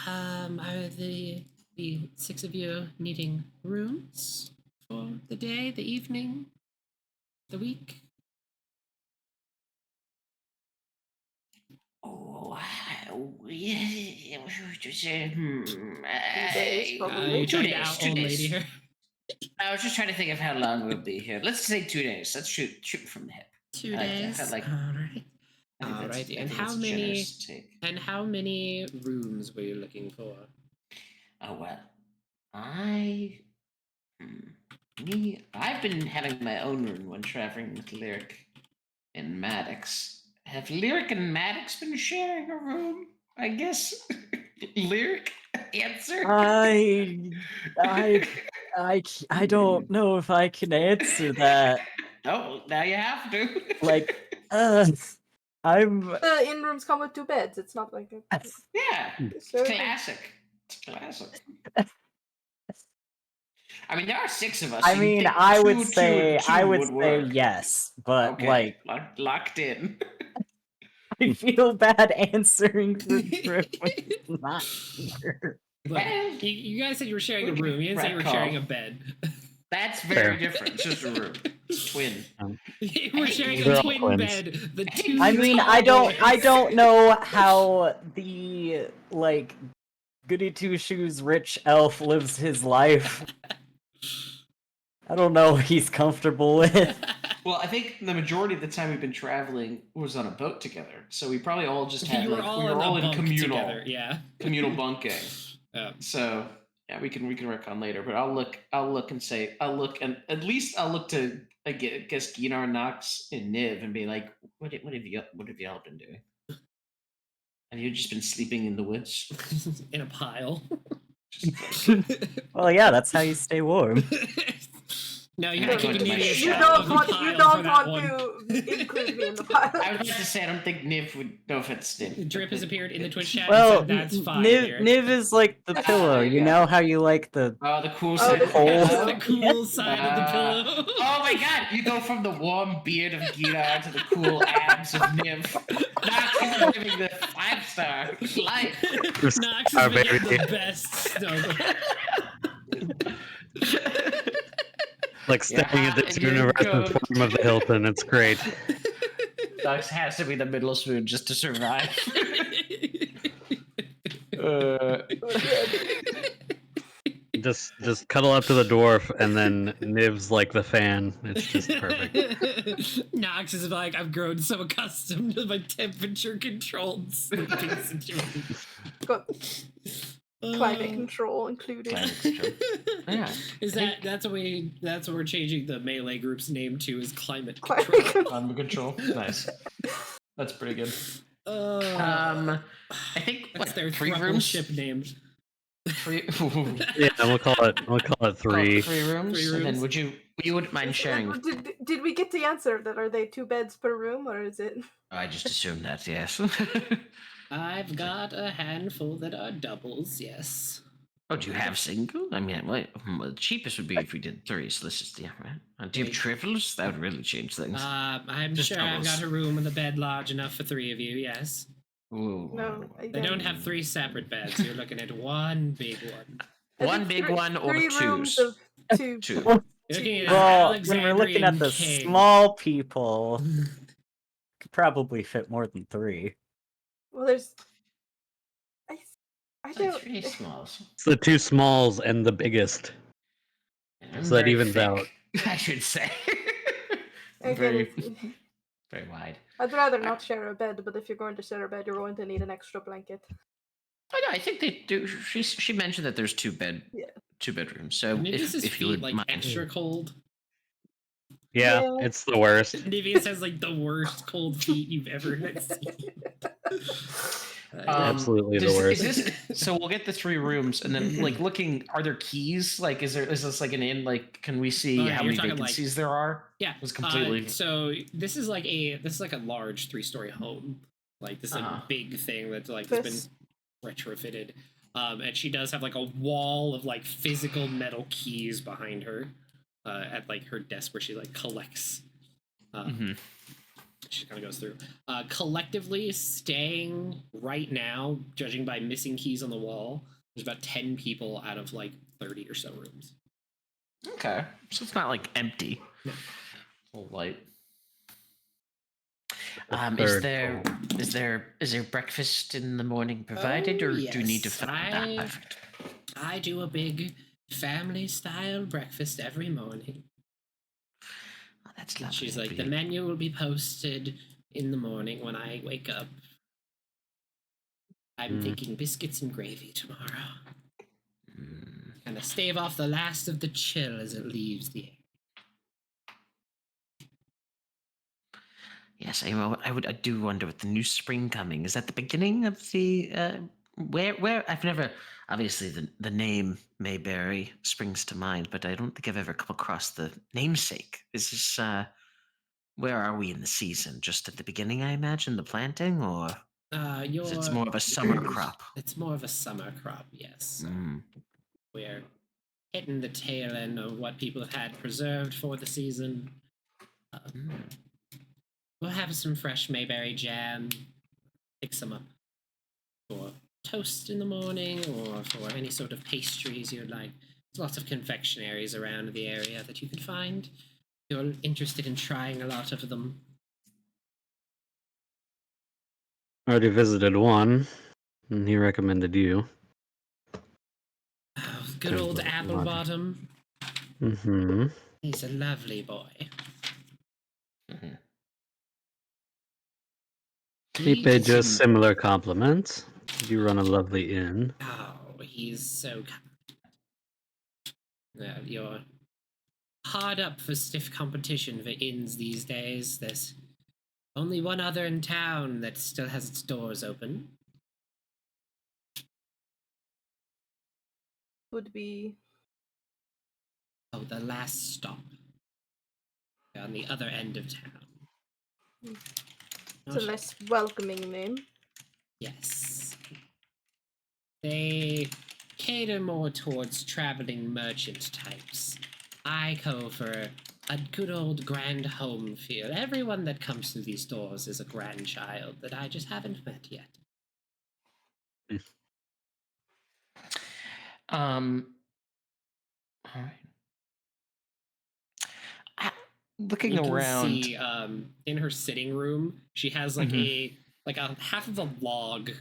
Are the six of you needing rooms for the day, the evening, the week? Oh, yeah. days, probably. You're 2 talking to days. our 2 old lady days. here. I was just trying to think of how long we'll be here. Let's say 2 days. Let's shoot from the hip. 2 I like that. days. I like- All right. I think that's- Alrighty. I And think how that's a many? generous take. And how many rooms were you looking for? Oh well, I've been having my own room when traveling with Lyric and Maddox. Have Lyric and Maddox been sharing a room? I guess. Lyric, answer. I don't know if I can answer that. Oh, now you have to. Like, I'm. The in rooms come with 2 beds. It's not like a Yeah, it's so classic. It's classic. I mean, there are 6 of us. I so you'd mean, think I would two say, I would say work. yes, but Okay, like, locked in. I feel bad answering for Griff when he's not here. Look, you guys said you were sharing a room. You didn't say you were Rat sharing a call. bed. That's Fair. very different. It's just a room. Twin. You were sharing They're a all twin twins. bed. The two. I mean, tall I boys. don't know how the like goody two shoes rich elf lives his life. I don't know what he's comfortable with. Well, I think the majority of the time we've been traveling was on a boat together, so we probably all just had You were like all we were in a all in bunk communal together. Yeah. communal bunking. So So yeah, we can work on later. But I'll look and at least I'll look to I guess Ginar, Nox, and Niv and be like, what have y'all been doing? Have you just been sleeping in the woods? in a pile. Well, yeah, that's how you stay warm. No, you I'm have to going keep to my immediate shadow. You shot don't of the want pile you for don't that want one. to include me in the pile. I was about to say I don't think Niv would know if it's Niv. Drip has appeared in the Twitch chat Well, and said that's fine. Niv is like the pillow. You know how you like the Oh, the cool Oh, side the of the cold. pillow? the cool side of the pillow. Oh my god, you go from the warm beard of Gina to the cool abs of Niv. Nox is living the 5-star life. Nox has been getting the best snuggle. Like staring at the Yeah, tuna you resin go. form of the Hilton. It's great. Nox has to be the middle spoon just to survive. Just cuddle up to the dwarf, and then Niv's like the fan. It's just perfect. Nox is like, I've grown so accustomed to my temperature-controlled sleeping situation. Got climate control included. Yeah. That's what we're changing the melee group's name to is climate Climate control. Climate control. Nice. That's pretty good. I think that's what, their 3 thruple rooms? ship names. 3 Yeah, we'll call it 3. 3 rooms. 3 And then rooms. you wouldn't mind sharing? Did we get the answer that are they 2 beds per room or is it? I just assumed that. Yes. I've got a handful that are doubles, yes. Oh, do you have single? I mean, the cheapest would be if we did 3. So let's just right. Do you have triples? That would really change things. I'm Just sure I've doubles. got a room with a bed large enough for 3 of you, yes. Ooh. No, They don't have 3 separate beds. You're looking at one big one. I One think big one or 3 rooms of 2. 2. You're looking at Well, when we're looking at Alexandrian the king. small people, could probably fit more than 3. Well, there's. I Like don't. 3 smalls. It's the 2 smalls and the biggest. I'm So that very evens thick, out. I should say. I very, get it. very wide. I'd rather not share a bed, but if you're going to share a bed, you're going to need an extra blanket. Oh I think they do. She mentioned that there's two bedrooms. So Maybe this is if you feet would like mind. extra cold. Yeah, Yeah. it's the worst. Maybe it has like the worst cold feet you've ever seen. Absolutely the worst. Is this so? We'll get the 3 rooms, and then like looking. Are there keys? Like, is this like an inn? Like, can we see yeah, how you're many talking, vacancies there are? Yeah, It was completely. so this is like a large 3-story home. Like this is a big thing that's like has been retrofitted. And she does have like a wall of like physical metal keys behind her, at like her desk where she like collects. She kind of goes through. Collectively, staying right now, judging by missing keys on the wall, there's about 10 people out of like 30 or so rooms. Okay, so it's not like empty. No. Full light. Is there breakfast in the morning provided, or yes. do you need to find that? Perfect. I do a big family-style breakfast every morning. Oh, that's lovely. She's like, the menu will be posted in the morning when I wake up. I'm thinking biscuits and gravy tomorrow. And I stave off the last of the chill as it leaves the air. Yes, I do wonder with the new spring coming. Is that the beginning of the where I've never obviously the name Mayberry springs to mind, but I don't think I've ever come across the namesake. Is this where are we in the season? Just at the beginning, I imagine, the planting, or it's more of a summer crop? It's more of a summer crop, yes. We're hitting the tail end of what people have had preserved for the season. We'll have some fresh Mayberry jam, pick some up for toast in the morning or for any sort of pastries you'd like. There's lots of confectionaries around the area that you can find. If you're interested in trying a lot of them. Already visited one, and he recommended you. Oh, good old Applebottom. Mm-hmm. He's a lovely boy. He paid you a similar compliment. You run a lovely inn. Oh, he's so kind. Well, you're hard up for stiff competition for inns these days. There's only one other in town that still has its doors open. Would be... Oh, the last stop. On the other end of town. It's a less welcoming name. Yes. They cater more towards traveling merchant types. I go for a good old grand home feel. Everyone that comes through these doors is a grandchild that I just haven't met yet. All right. Looking you around, can see in her sitting room, she has like a half of a log,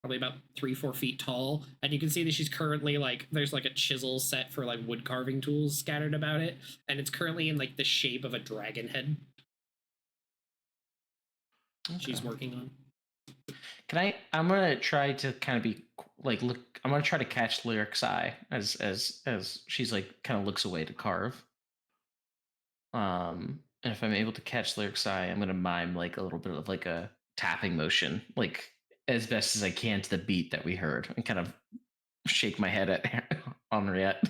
probably about 3-4 feet tall, and you can see that she's currently like there's like a chisel set for like wood carving tools scattered about it, and it's currently in like the shape of a dragon head. She's working on. I'm gonna try to kind of be like look. I'm gonna try to catch Lyric's eye as she's like kind of looks away to carve. And if I'm able to catch Lyric's eye, I'm gonna mime like a little bit of like a tapping motion, like as best as I can to the beat that we heard, and kind of shake my head at Henriette,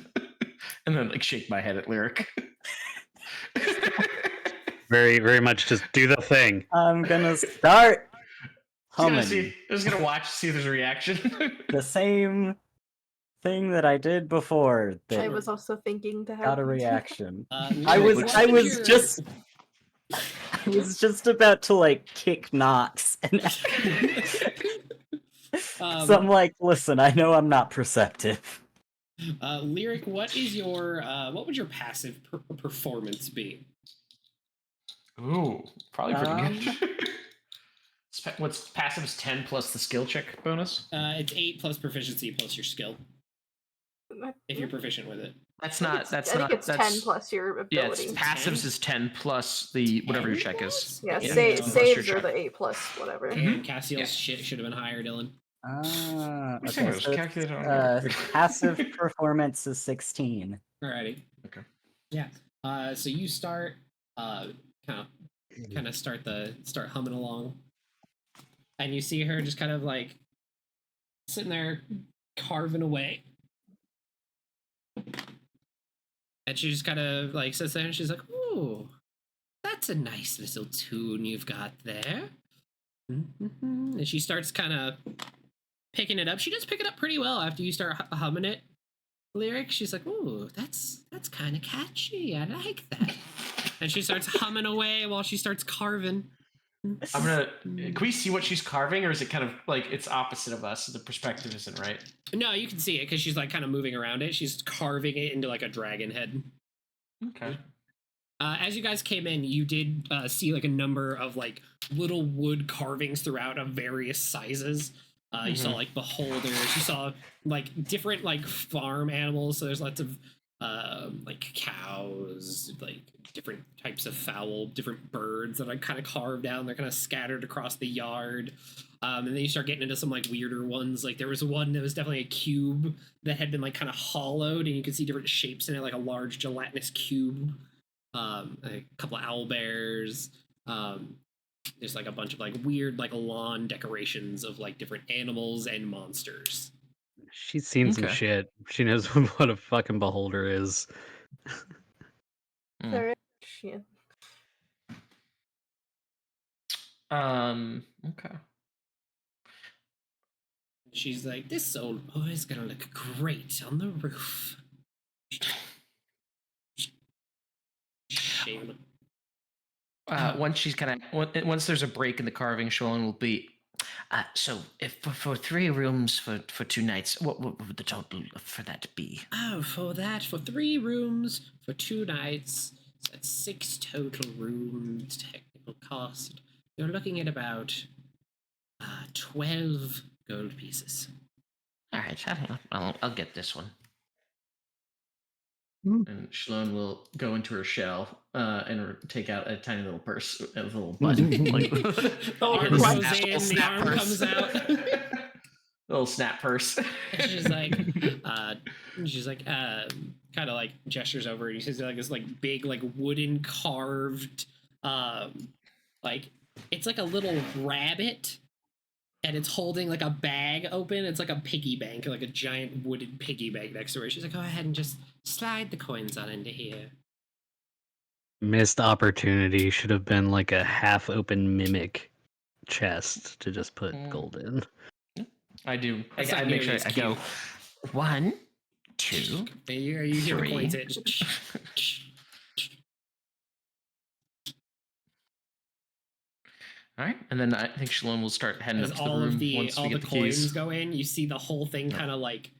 and then like shake my head at Lyric. Very, very much just do the thing. I'm gonna start humming. I was gonna watch, see if there's a reaction. The same thing that I did before. That I was also thinking to have got a reaction. I was just about to like kick Knox, and so I'm like, listen, I know I'm not perceptive. Lyric, what would your passive performance be? Ooh, probably pretty good. What's passive is 10 plus the skill check bonus? It's 8 plus proficiency plus your skill. If you're proficient with it. I think it's 10 plus your ability. Yeah, passives is 10 plus the whatever your check is. Yeah, Yeah, saves are the 8 plus whatever. And Cassiel's shit should have been higher, Dylan. Ah, We're saying okay. it was So it's, calculated on here. passive performance is 16. Alrighty. Okay. Yeah. So you start kind of start humming along, and you see her just kind of like sitting there carving away, and she just kind of like sits there and she's like, "Ooh, that's a nice little tune you've got there." And she starts kind of picking it up. She does pick it up pretty well after you start humming it. Lyric. She's like, "Ooh, that's kind of catchy. I like that." And she starts humming away while she starts carving. I'm gonna. Can we see what she's carving, or is it kind of like it's opposite of us? The perspective isn't right. No, you can see it because she's like kind of moving around it. She's carving it into like a dragon head. Okay. As you guys came in, you did see like a number of like little wood carvings throughout of various sizes. You saw like beholders. You saw like different like farm animals. So there's lots of like cows, like different types of fowl, different birds that are kind of carved out. And they're kind of scattered across the yard. And then you start getting into some like weirder ones. Like there was one that was definitely a cube that had been like kind of hollowed, and you could see different shapes in it, like a large gelatinous cube. A couple of owl bears. There's like a bunch of like weird like lawn decorations of like different animals and monsters. She's seen some Okay. shit. She knows what a fucking beholder is. There is shit. Okay. She's like, "This old boy's gonna look great on the roof." Shame. Once she's kind of once there's a break in the carving, Sholin will be. So if for 3 rooms for 2 nights, what would the total for that be? Oh, for 3 rooms for 2 nights, so that's 6 total rooms. Technical cost. You're looking at about 12 gold pieces. All right, I'll get this one. And Shalon will go into her shell and take out a tiny little purse, a little button. Like, The arm goes in, the arm comes out. Little snap purse. And she's like, kind of like gestures over, and you see like this like big like wooden carved, like it's like a little rabbit, and it's holding like a bag open. It's like a piggy bank, like a giant wooden piggy bank next to her. She's like, "Go ahead and just slide the coins on into here." Missed opportunity. Should have been like a half open mimic chest to just put gold in. I do. That's I not make nearly sure as I go cute. 1, 2. Are you hear the 3. coins hit? All right, and then I think Shalom will start heading As up to the all room of the once we all the get the coins keys. go in, you see the whole thing kind of like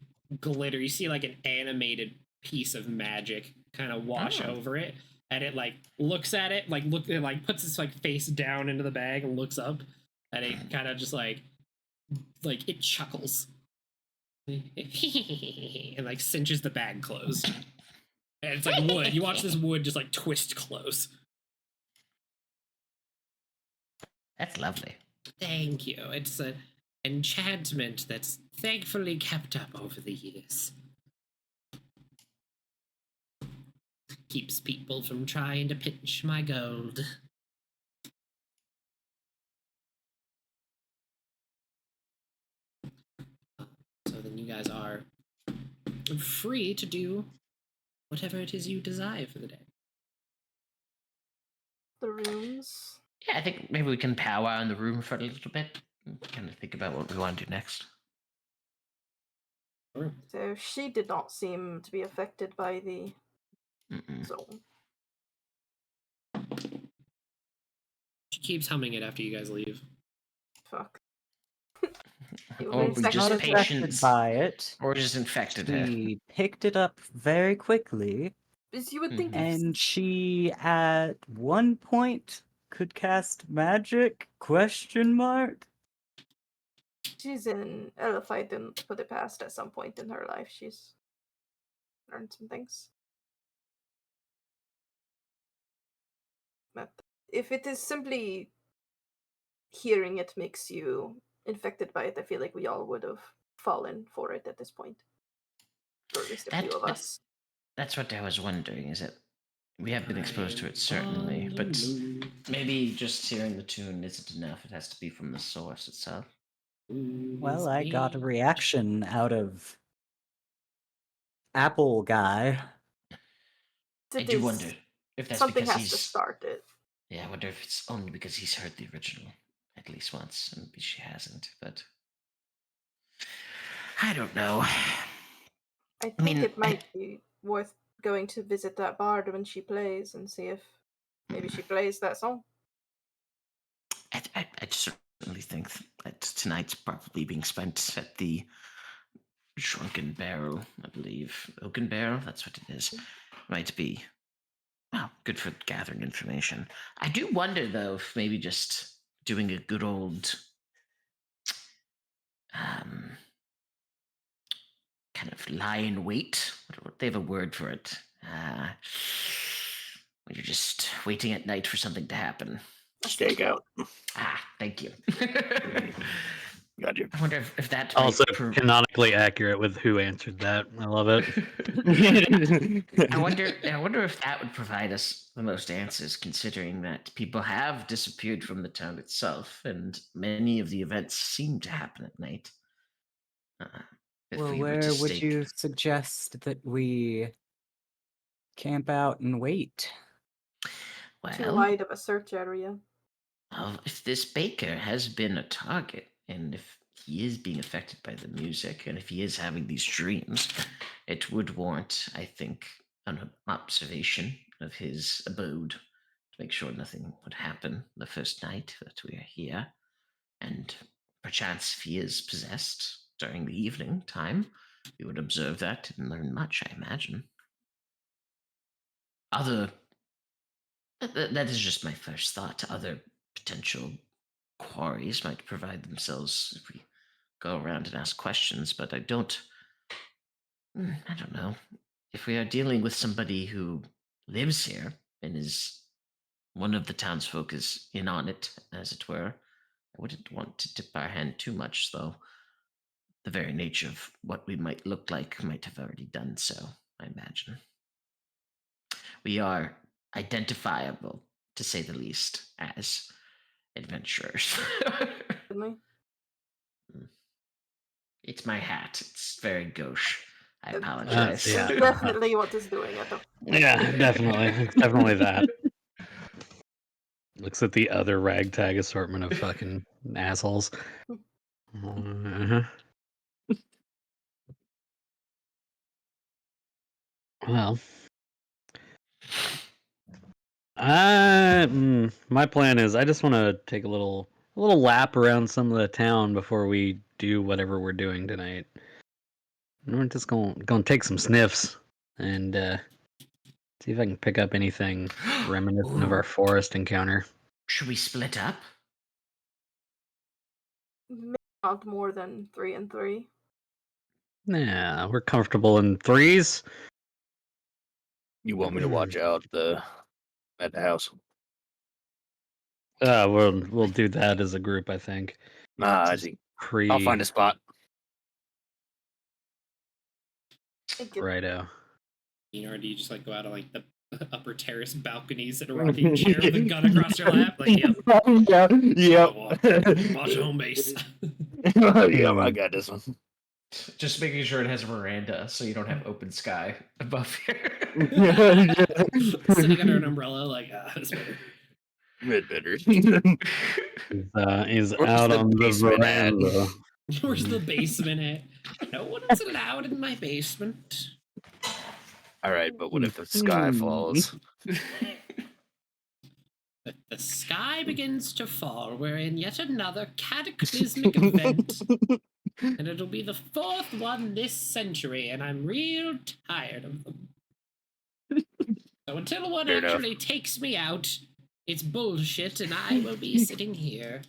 glitter. You see like an animated piece of magic kind of wash Oh. over it, and it like looks at it, it like puts its like face down into the bag and looks up, and it kind of just like it chuckles and like cinches the bag closed. And it's like wood. You watch this wood just like twist close. That's lovely. Thank you. It's an enchantment that's thankfully kept up over the years. Keeps people from trying to pinch my gold. So then you guys are free to do whatever it is you desire for the day. The rooms. Yeah, I think maybe we can powwow in the room for a little bit. Kind of think about what we want to do next. Sure. So she did not seem to be affected by the zone. She keeps humming it after you guys leave. Fuck. Or we Not just affected patience, by it. or just infected her. She picked it up very quickly, Because you would think if and she at one point could cast magic? Question mark. she's in Elf, I didn't put it past at some point in her life. She's learned some things. But if it is simply hearing it makes you infected by it, I feel like we all would have fallen for it at this point. Or at least a few of us. That's what I was wondering, is that we have been exposed to it, certainly, but maybe just hearing the tune isn't enough. It has to be from the source itself. Well, I got a reaction out of Apple Guy. I do wonder if that's something because has to start it. Yeah, I wonder if it's only because he's heard the original at least once, and maybe she hasn't, but I don't know. I think it might be worth going to visit that bard when she plays and see if maybe she plays that song. I certainly think that tonight's probably being spent at the Shrunken Barrel, I believe. Oaken Barrel, that's what it is. Might be, well, good for gathering information. I do wonder, though, if maybe just doing a good old kind of lie in wait. They have a word for it. When you're just waiting at night for something to happen. Stakeout. Ah, thank you. Got you. I wonder if that Also canonically accurate with who answered that. I love it. I wonder if that would provide us the most answers, considering that people have disappeared from the town itself, and many of the events seem to happen at night. Well, where would you suggest that we camp out and wait? Too wide of a search area. Well, if this baker has been a target, and if he is being affected by the music, and if he is having these dreams, it would warrant, I think, an observation of his abode to make sure nothing would happen the first night that we are here. And perchance if he is possessed during the evening time, we would observe that and learn much, I imagine. That is just my first thought. Other potential quarries might provide themselves if we go around and ask questions, but I don't know. If we are dealing with somebody who lives here and is one of the townsfolk is in on it, as it were, I wouldn't want to tip our hand too much, though. The very nature of what we might look like might have already done so, I imagine. We are identifiable, to say the least, as adventurers. It's my hat. It's very gauche. I apologize. Yeah. Definitely what is doing it. Yeah, definitely. It's definitely that. Looks at the other ragtag assortment of fucking assholes. Well, my plan is I just want to take a little lap around some of the town before we do whatever we're doing tonight. And we're just gonna take some sniffs and see if I can pick up anything reminiscent of our forest encounter. Should we split up? Not more than 3 and 3. Nah, we're comfortable in threes. You want me to watch out at the house? We'll do that as a group, I think. I see. I'll find a spot. Righto. Or do you just like go out on like the upper terrace balconies at a rocking chair with a gun across your lap? Like, yep. Watch home base. Yeah, I got this one. Just making sure it has a veranda so you don't have open sky above here. Sitting under an umbrella, like, that's better. Better. He's out on the veranda. Where's the basement at? No one's allowed in my basement. All right, but what if the sky falls? But the sky begins to fall. We're in yet another cataclysmic event. And it'll be the 4th one this century, and I'm real tired of them. So until one actually takes me out, it's bullshit, and I will be sitting here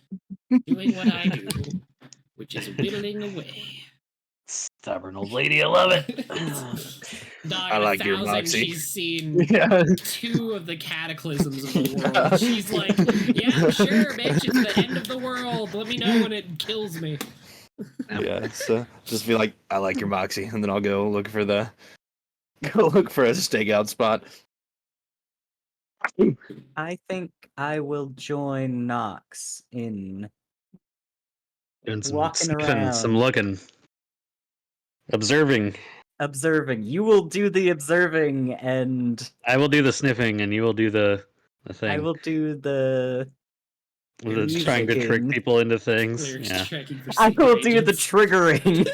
doing what I do, which is whittling away. Stubborn old lady, I love it. Dog, I like your 1,000, moxie. she's seen Yeah. 2 of the cataclysms of the world. She's like, yeah, sure, bitch, it's the end of the world. Let me know when it kills me. Yeah, so just be like, I like your moxie, and then I'll go look for a stakeout spot. I think I will join Nox in Doing some walking sniffing, some around. looking, observing. observing. You will do the observing, and I will do the sniffing, and you will do the thing. I will do the. It's trying to trick musicking. people into things. Lyrics Yeah. checking for I secret will do the agents. triggering.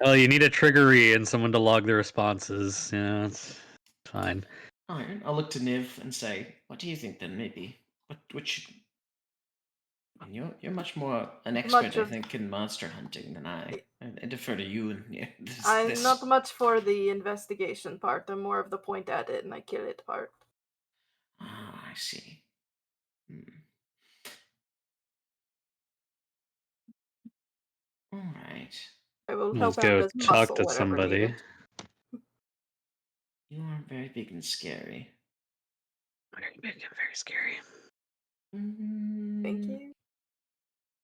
Well, you need a triggery and someone to log the responses. Yeah, it's fine. All right, I'll look to Niv and say, "What do you think then? Maybe what should?" And you're much more an expert, Much I of- think, in monster hunting than I. I defer to you and yeah, I'm not much for the investigation part. I'm more of the point at it and I kill it part. Ah, I see. Hmm. All right. I will Let's help out go as talk muscle to whenever somebody. needed. You are very big and scary. Very big and very scary. Thank you.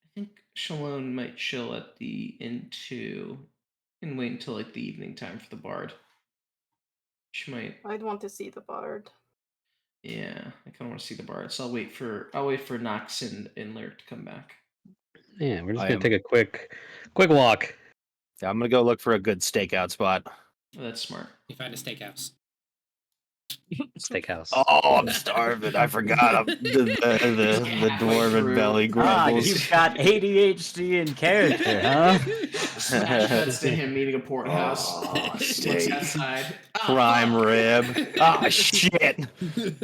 I think Shalone might chill at the inn too, and wait until like the evening time for the bard. She might. I'd want to see the bard. Yeah, I kind of want to see the bard, so I'll wait for Nox and Lyric to come back. Yeah, we're just I gonna am. take a quick walk. Yeah, I'm gonna go look for a good stakeout spot. Oh, that's smart. You find a steakhouse. Steakhouse. Oh, I'm starving. I forgot. The Halfway dwarven through. belly Ah, grumbles. you've got ADHD in character, huh? Smash cuts to him meeting a porthouse. Oh, Looks steak. outside. Prime fuck. rib. Ah, shit. Can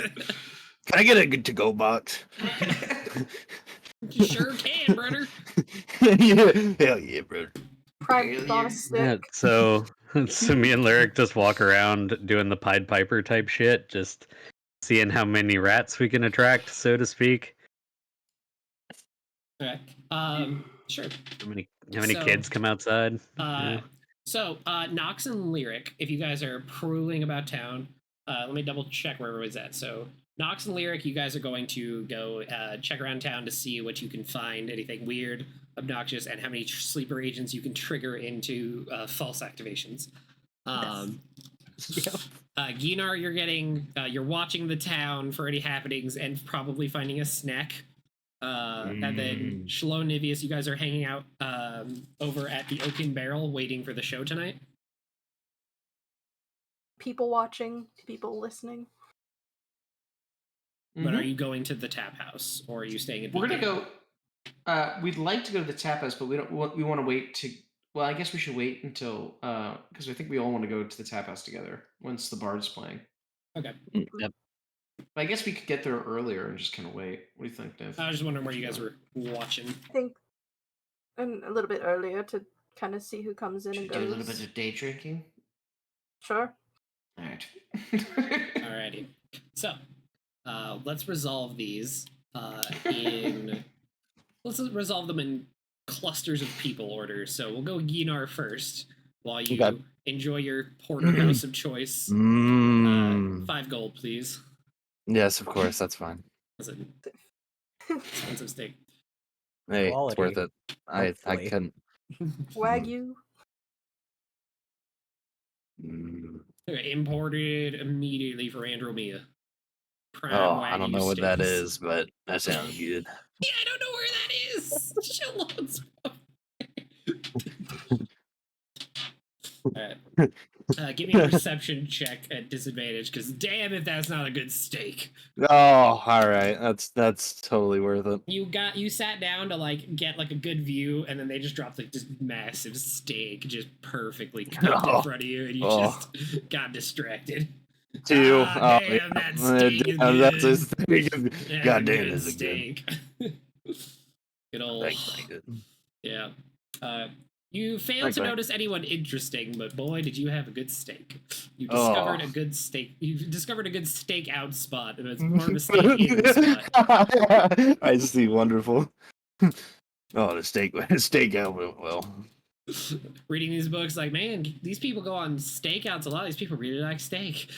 I get a good to-go box? You sure can, brother. Yeah. Hell yeah, bro. Prime Yeah. on a stick. Yeah, so me and Lyric just walk around doing the Pied Piper type shit, just seeing how many rats we can attract, so to speak. Okay. Sure. How many So, kids come outside? Yeah. So, Nox and Lyric, if you guys are prowling about town, let me double check where everyone's at. So, Nox and Lyric, you guys are going to go check around town to see what you can find, anything weird, obnoxious, and how many sleeper agents you can trigger into false activations. Ginar, you're watching the town for any happenings and probably finding a snack. And then Shlo, Nivius, you guys are hanging out over at the Oaken Barrel waiting for the show tonight. People watching, people listening. But are you going to the tap house or are you staying at the We're gonna inn? go. We'd like to go to the tap house, but we don't. We want to wait to. Well, I guess we should wait until because I think we all want to go to the tap house together once the bard's playing. Okay. Yep. But I guess we could get there earlier and just kind of wait. What do you think, Dave? I was just wondering where you guys were watching. I think and a little bit earlier to kind of see who comes in Should and we do a goes. little bit of day drinking? Sure. All right. Alrighty. So, let's resolve these in. Let's resolve them in clusters of people order. So we'll go Ginar first, while you Okay. enjoy your porterhouse of choice. 5 gold, please. Yes, of course. That's fine. That's an expensive steak. Hey, Quality, it's worth it. I hopefully. couldn't. Wagyu. Okay, imported immediately for Andromeda. Prime Oh, Wagyu I don't know what that steaks. is, but that sounds good. Yeah, I don't know where that is. Shalom's. Alright. Give me a perception check at disadvantage, because damn if that's not a good steak. Oh, all right. That's totally worth it. You sat down to like get like a good view, and then they just dropped like this massive steak just perfecly cooked in front of you, and you just got distracted. 2. Ah, damn, that steak is That's a good. steak. That's God a damn, good this is good. steak. Good old. Thank you. Yeah. You failed Thanks, to mate. notice anyone interesting, but boy, did you have a good steak. You Oh. discovered a good steak. You discovered a good steak out spot, and it's more of a steak in spot. I see. Wonderful. Oh, the steak out went well. Reading these books, like, man, these people go on stakeouts a lot. These people really like steak.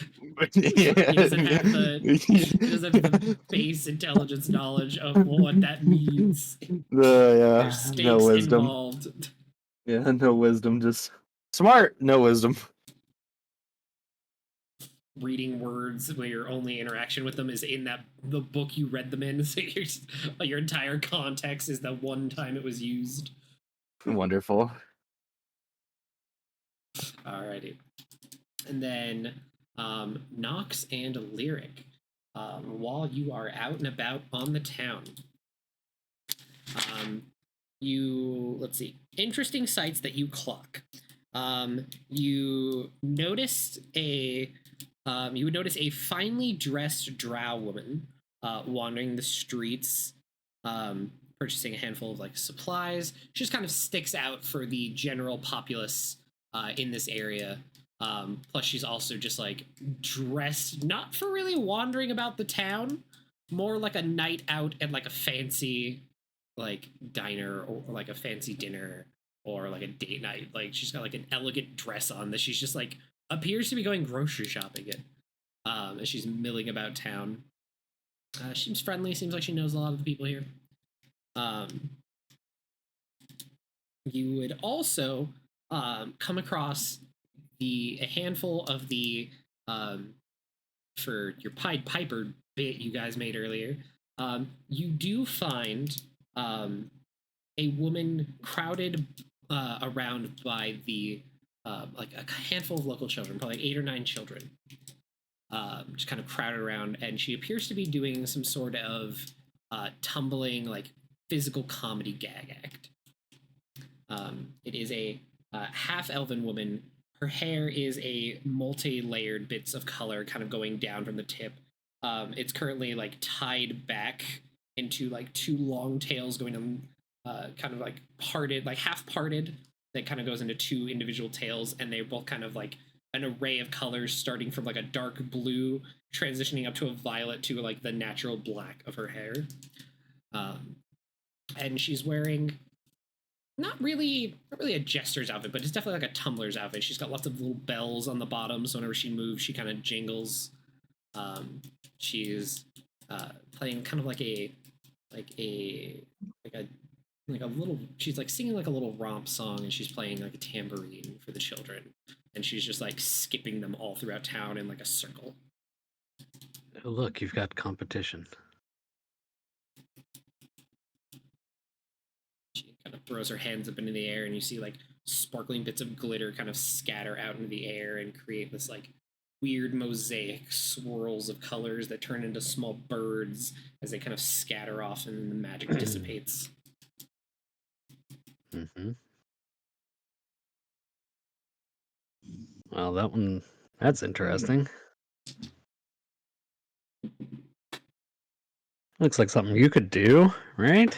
Yeah. He doesn't have the base intelligence knowledge of what that means. There's stakes no wisdom. involved. Yeah, no wisdom. Just smart, no wisdom. Reading words where your only interaction with them is in the book you read them in. So your entire context is the one time it was used. Wonderful. Alrighty. And then Nox and Lyric, while you are out and about on the town, let's see, interesting sights that you clock. You noticed you would notice a finely dressed drow woman wandering the streets, purchasing a handful of like supplies. She just kind of sticks out for the general populace in this area. Plus, she's also just like dressed not for really wandering about the town, more like a night out at like a fancy like diner or like a fancy dinner or like a date night. Like she's got like an elegant dress on that she's just like appears to be going grocery shopping in. As she's milling about town. She seems friendly. Seems like she knows a lot of the people here. You would also come across a handful of the for your Pied Piper bit you guys made earlier. You do find a woman crowded around by the like a handful of local children, probably like 8 or 9 children, just kind of crowded around, and she appears to be doing some sort of tumbling, like physical comedy gag act. It is a half-elven woman. Her hair is a multi-layered bits of color, kind of going down from the tip. It's currently like tied back into like 2 long tails going on, kind of like parted, like half parted. That kind of goes into 2 individual tails, and they're both kind of like an array of colors, starting from like a dark blue, transitioning up to a violet to like the natural black of her hair. And she's wearing not really a jester's outfit, but it's definitely like a tumbler's outfit. She's got lots of little bells on the bottom, so whenever she moves, she kind of jingles. She's playing kind of like a little. She's like singing like a little romp song, and she's playing like a tambourine for the children, and she's just like skipping them all throughout town in like a circle. Oh, look, you've got competition. She kind of throws her hands up into the air, and you see like sparkling bits of glitter kind of scatter out into the air and create this like weird mosaic swirls of colors that turn into small birds as they kind of scatter off, and then the magic dissipates. Mm-hmm. Well, that's interesting. Looks like something you could do, right?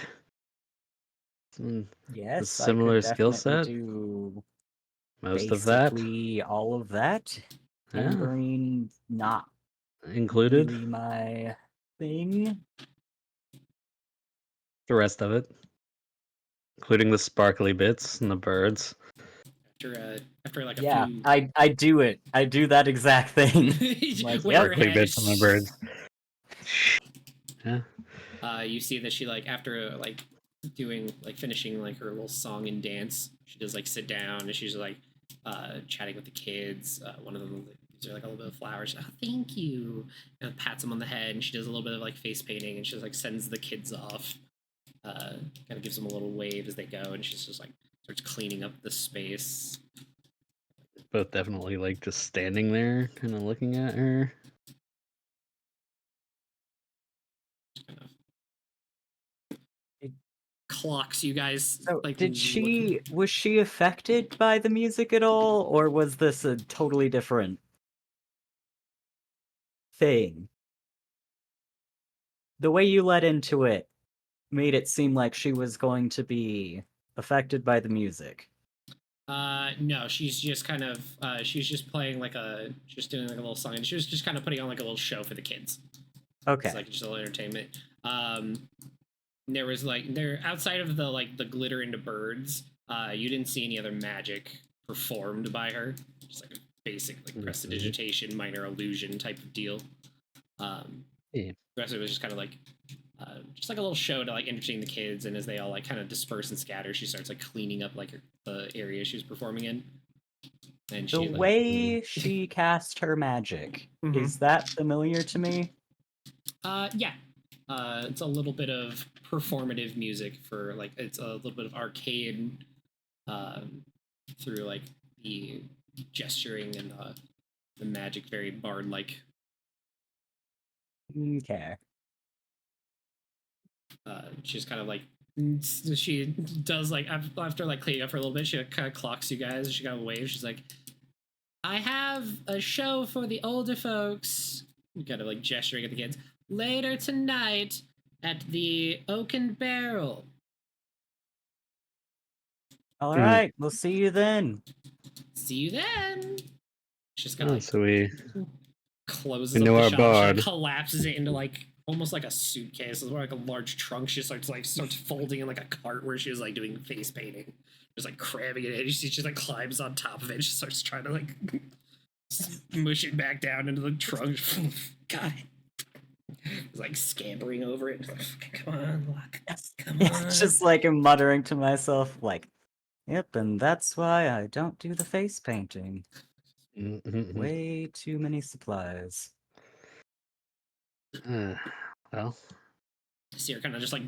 Yes, similar I could skill definitely set? do Most of that basically all of that. Yeah. Tambourine, not included. really my thing. The rest of it, including the sparkly bits and the birds. After like a Yeah, few, I do it. I do that exact thing. Like, With yep. her Sparkly hand, bits and the birds. Yeah. You see that she like after like doing like finishing like her little song and dance, she does like sit down and she's like chatting with the kids. One of them gives her like a little bit of flowers. Oh, thank you, and pats them on the head, and she does a little bit of like face painting, and she just like sends the kids off. Kind of gives them a little wave as they go, and she's just like starts cleaning up the space. Both definitely like just standing there, kind of looking at her. Kind of clocks you guys. So, like, was she affected by the music at all, or was this a totally different thing? The way you led into it made it seem like she was going to be affected by the music. No, she's just kind of she's just playing like just doing like a little song, and she was just kind of putting on like a little show for the kids. Okay. It's like just a little entertainment. There was like outside of the glitter into birds, You didn't see any other magic performed by her. Just like a basic like prestidigitation, minor illusion type of deal. Yeah. The rest of it was just kind of like just like a little show to like entertain the kids, and as they all like kind of disperse and scatter, she starts like cleaning up like the area she was performing in. And The she like way she cast her magic, is that familiar to me? yeah. It's a little bit of performative music for like it's a little bit of arcade through like the gesturing and the magic, very bard like. Okay. She's kind of like she does like after like cleaning up for a little bit, she kind of clocks you guys. She kind of waves. She's like, "I have a show for the older folks." Kind of like gesturing at the kids. Later tonight at the Oak and Barrel. All right, we'll see you then. See you then. She's kind of like So we closes know up the our shop. bard. She like, collapses it into like almost like a suitcase. It's more like a large trunk. She starts folding in like a cart where she was like doing face painting, just like cramming it in. You see, she like climbs on top of it. She starts trying to like mush it back down into the trunk. God, it's like scampering over it. Like, come on, look. Come on. It's just like I'm muttering to myself, like, "Yep, and that's why I don't do the face painting. Way too many supplies." Well, See her kind of just like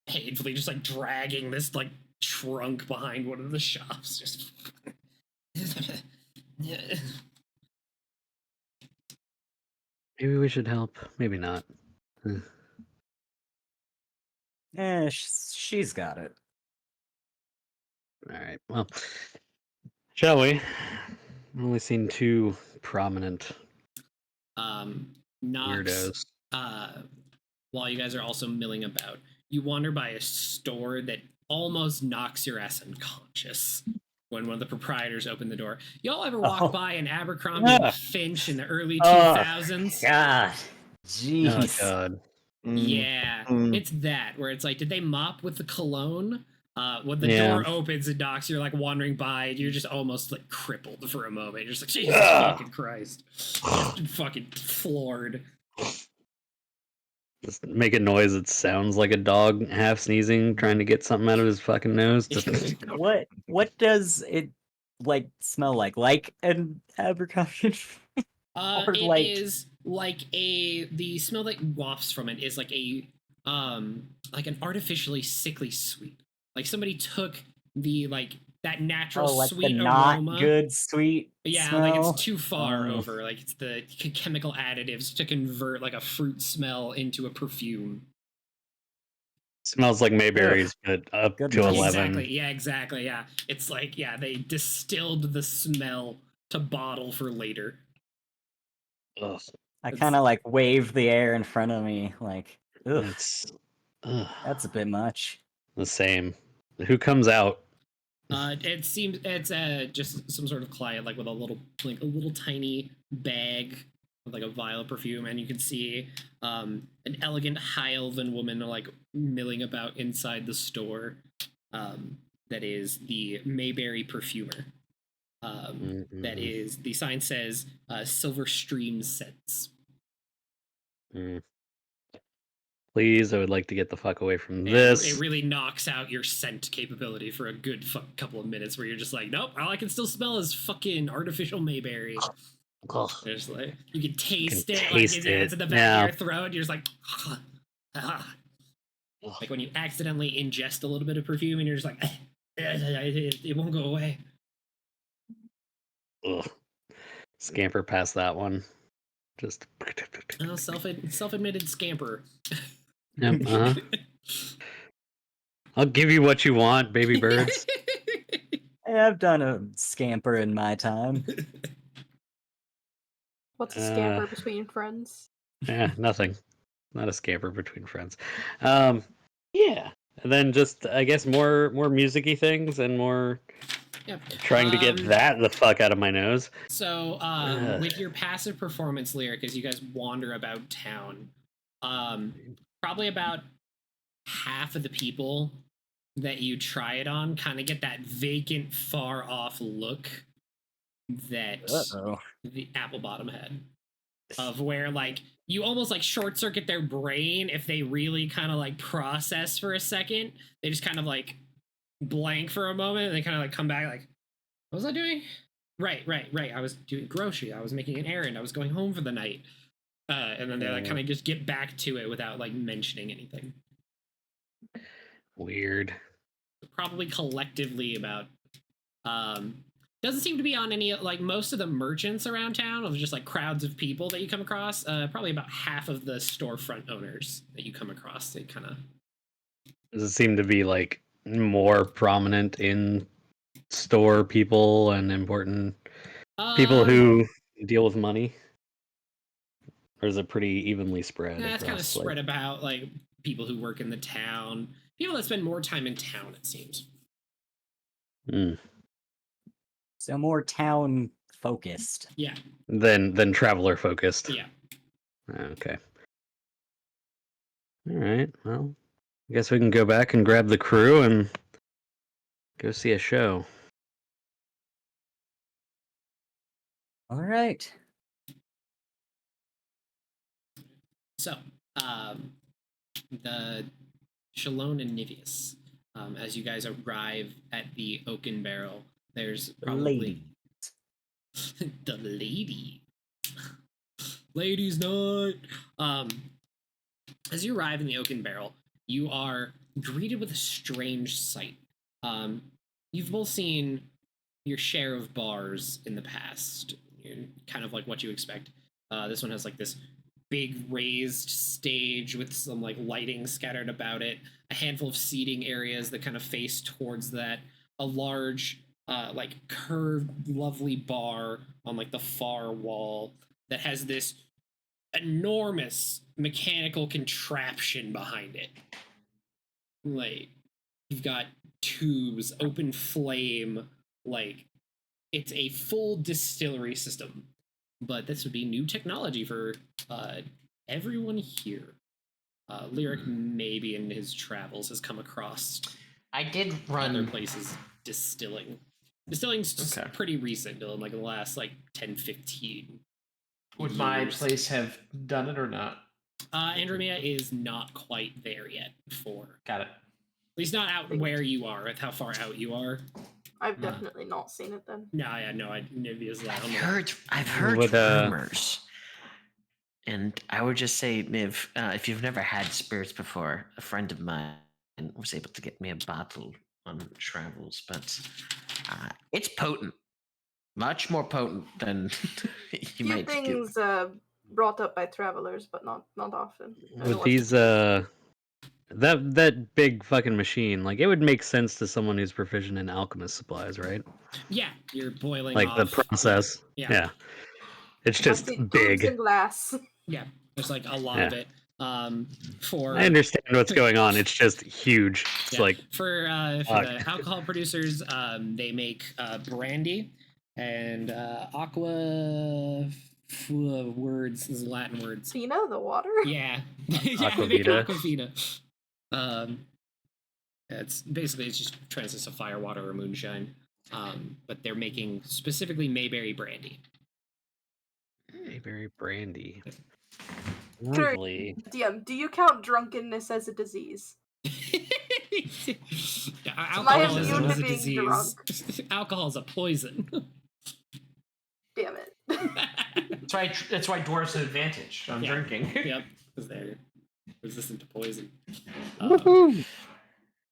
painfully just like dragging this like trunk behind one of the shops. Just maybe we should help. Maybe not. She's got it. All right. Well, shall we? I've only seen two prominent Knox, weirdos. while you guys are also milling about, you wander by a store that almost knocks your ass unconscious when one of the proprietors opened the door. Y'all ever walk by an Abercrombie and Finch in the early 2000s? God. Oh Jeez. God. Yeah, it's that where it's like, did they mop with the cologne? When the Yeah. door opens and knocks, you're like wandering by, and you're just almost like crippled for a moment. You're just like, Jesus fucking Christ, just fucking floored. Just make a noise that sounds like a dog half sneezing, trying to get something out of his fucking nose. Just What does it like smell like? Like an Abercrombie? Or It like is like the smell that wafts from it is like like an artificially sickly sweet. Like somebody took the like that natural like sweet the aroma. not good sweet Yeah, smell? like it's too far over. Like it's the chemical additives to convert like a fruit smell into a perfume. smells like Mayberries, but up Good to night. 11. Exactly. Yeah, exactly. Yeah. It's like, yeah, they distilled the smell to bottle for later. Ugh, I kind of like wave the air in front of me, like, ugh, it's that's a bit much. the same. Who comes out? It seems it's just some sort of client, like with a little tiny bag with like a vial of perfume, and you can see an elegant high elven woman like milling about inside the store. That is the Mayberry perfumer. That is the sign says Silver Stream Scents. Please, I would like to get the fuck away from And this. it really knocks out your scent capability for a good couple of minutes, where you're just like, nope, all I can still smell is fucking artificial Mayberry. There's like you can taste it, like it's in the back of your throat. You're just like, like when you accidentally ingest a little bit of perfume, and you're just like, it won't go away. Ugh. Scamper past that one. Just Self-admitted scamper. Yep, I'll give you what you want, baby birds. Hey, I've done a scamper in my time. What's a scamper between friends? Yeah, nothing. Not a scamper between friends. Yeah. And then just I guess more music-y things and more trying to get that the fuck out of my nose. So with your passive performance lyric, as you guys wander about town, probably about half of the people that you try it on kind of get that vacant, far off look that the apple bottom had. Of where like you almost like short circuit their brain if they really kind of like process for a second. They just kind of like blank for a moment and they kind of like come back like, what was I doing? Right. I was doing grocery. I was making an errand. I was going home for the night. And then they like kind of just get back to it without like mentioning anything. Weird. Probably collectively about doesn't seem to be on any like most of the merchants around town of just like crowds of people that you come across. Probably about half of the storefront owners that you come across. They kind of Does it seem to be like more prominent in store people and important people who deal with money? Or is it pretty evenly spread? It's kind of across, spread about like people who work in the town, people that spend more time in town. It seems. So more town focused. Yeah. Than traveler focused. Yeah. Okay. All right. Well, I guess we can go back and grab the crew and go see a show. All right. So, the Shalone and Nivius, as you guys arrive at the Oaken Barrel, there's probably the lady. Ladies' night. As you arrive in the Oaken Barrel, you are greeted with a strange sight. You've both seen your share of bars in the past, kind of like what you expect. This one has like this big raised stage with some like lighting scattered about it, a handful of seating areas that kind of face towards that, a large like curved lovely bar on like the far wall that has this enormous mechanical contraption behind it. Like you've got tubes, open flame, like it's a full distillery system. But this would be new technology for everyone here. Lyric maybe in his travels has come across I did other run. places distilling. Distilling's just pretty recent, like in the last like 10, 15 Would my years. place have done it or not? Andromeda is not quite there yet for. Got it. At least not out where you are, with how far out you are. I've definitely not seen it then. No, Nivia's like, I've heard rumors. And I would just say, Niv, if you've never had spirits before, a friend of mine was able to get me a bottle on travels, but it's potent. Much more potent than you might get. Things brought up by travelers, but not often. With these that big fucking machine, like it would make sense to someone who's proficient in alchemist supplies, right? Yeah, you're boiling like off. the process. Yeah. It's just big. And glass. Yeah, there's like a lot of it. For I understand what's going on. It's just huge. It's like for the alcohol producers, they make brandy and aqua. Words is Latin words. Fina, the water. Yeah, yeah, they make aquafina. It's just transients of fire, water, or moonshine. But they're making specifically Mayberry brandy. Mayberry brandy. Lovely. DM, do you count drunkenness as a disease? Alcoholism is a disease. Alcohol is a poison. Damn it. That's why dwarves have advantage on drinking. Yep, because they're resistant to poison.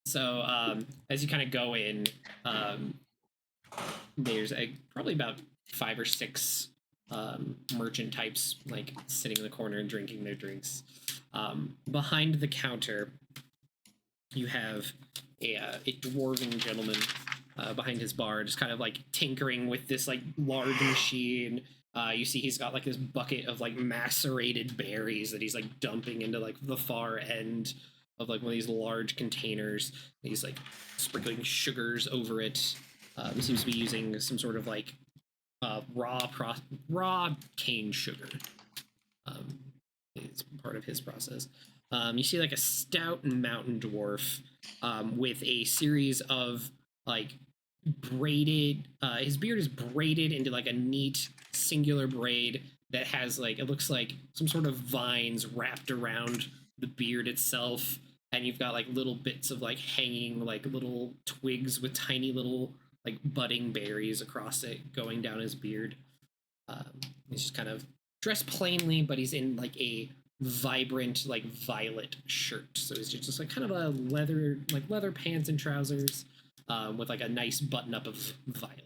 So as you kind of go in, there's probably about 5 or 6 merchant types like sitting in the corner and drinking their drinks. Behind the counter, you have a dwarven gentleman behind his bar, just kind of like tinkering with this like large machine. You see he's got like this bucket of like macerated berries that he's like dumping into like the far end of like one of these large containers. He's like sprinkling sugars over it. He seems to be using some sort of like raw cane sugar. It's part of his process. You see like a stout mountain dwarf with a series of like braided. His beard is braided into like a neat singular braid that has like, it looks like some sort of vines wrapped around the beard itself, and you've got like little bits of like hanging like little twigs with tiny little like budding berries across it going down his beard. He's just kind of dressed plainly, but he's in like a vibrant like violet shirt. So he's just like kind of a leather pants and trousers with like a nice button up of violet.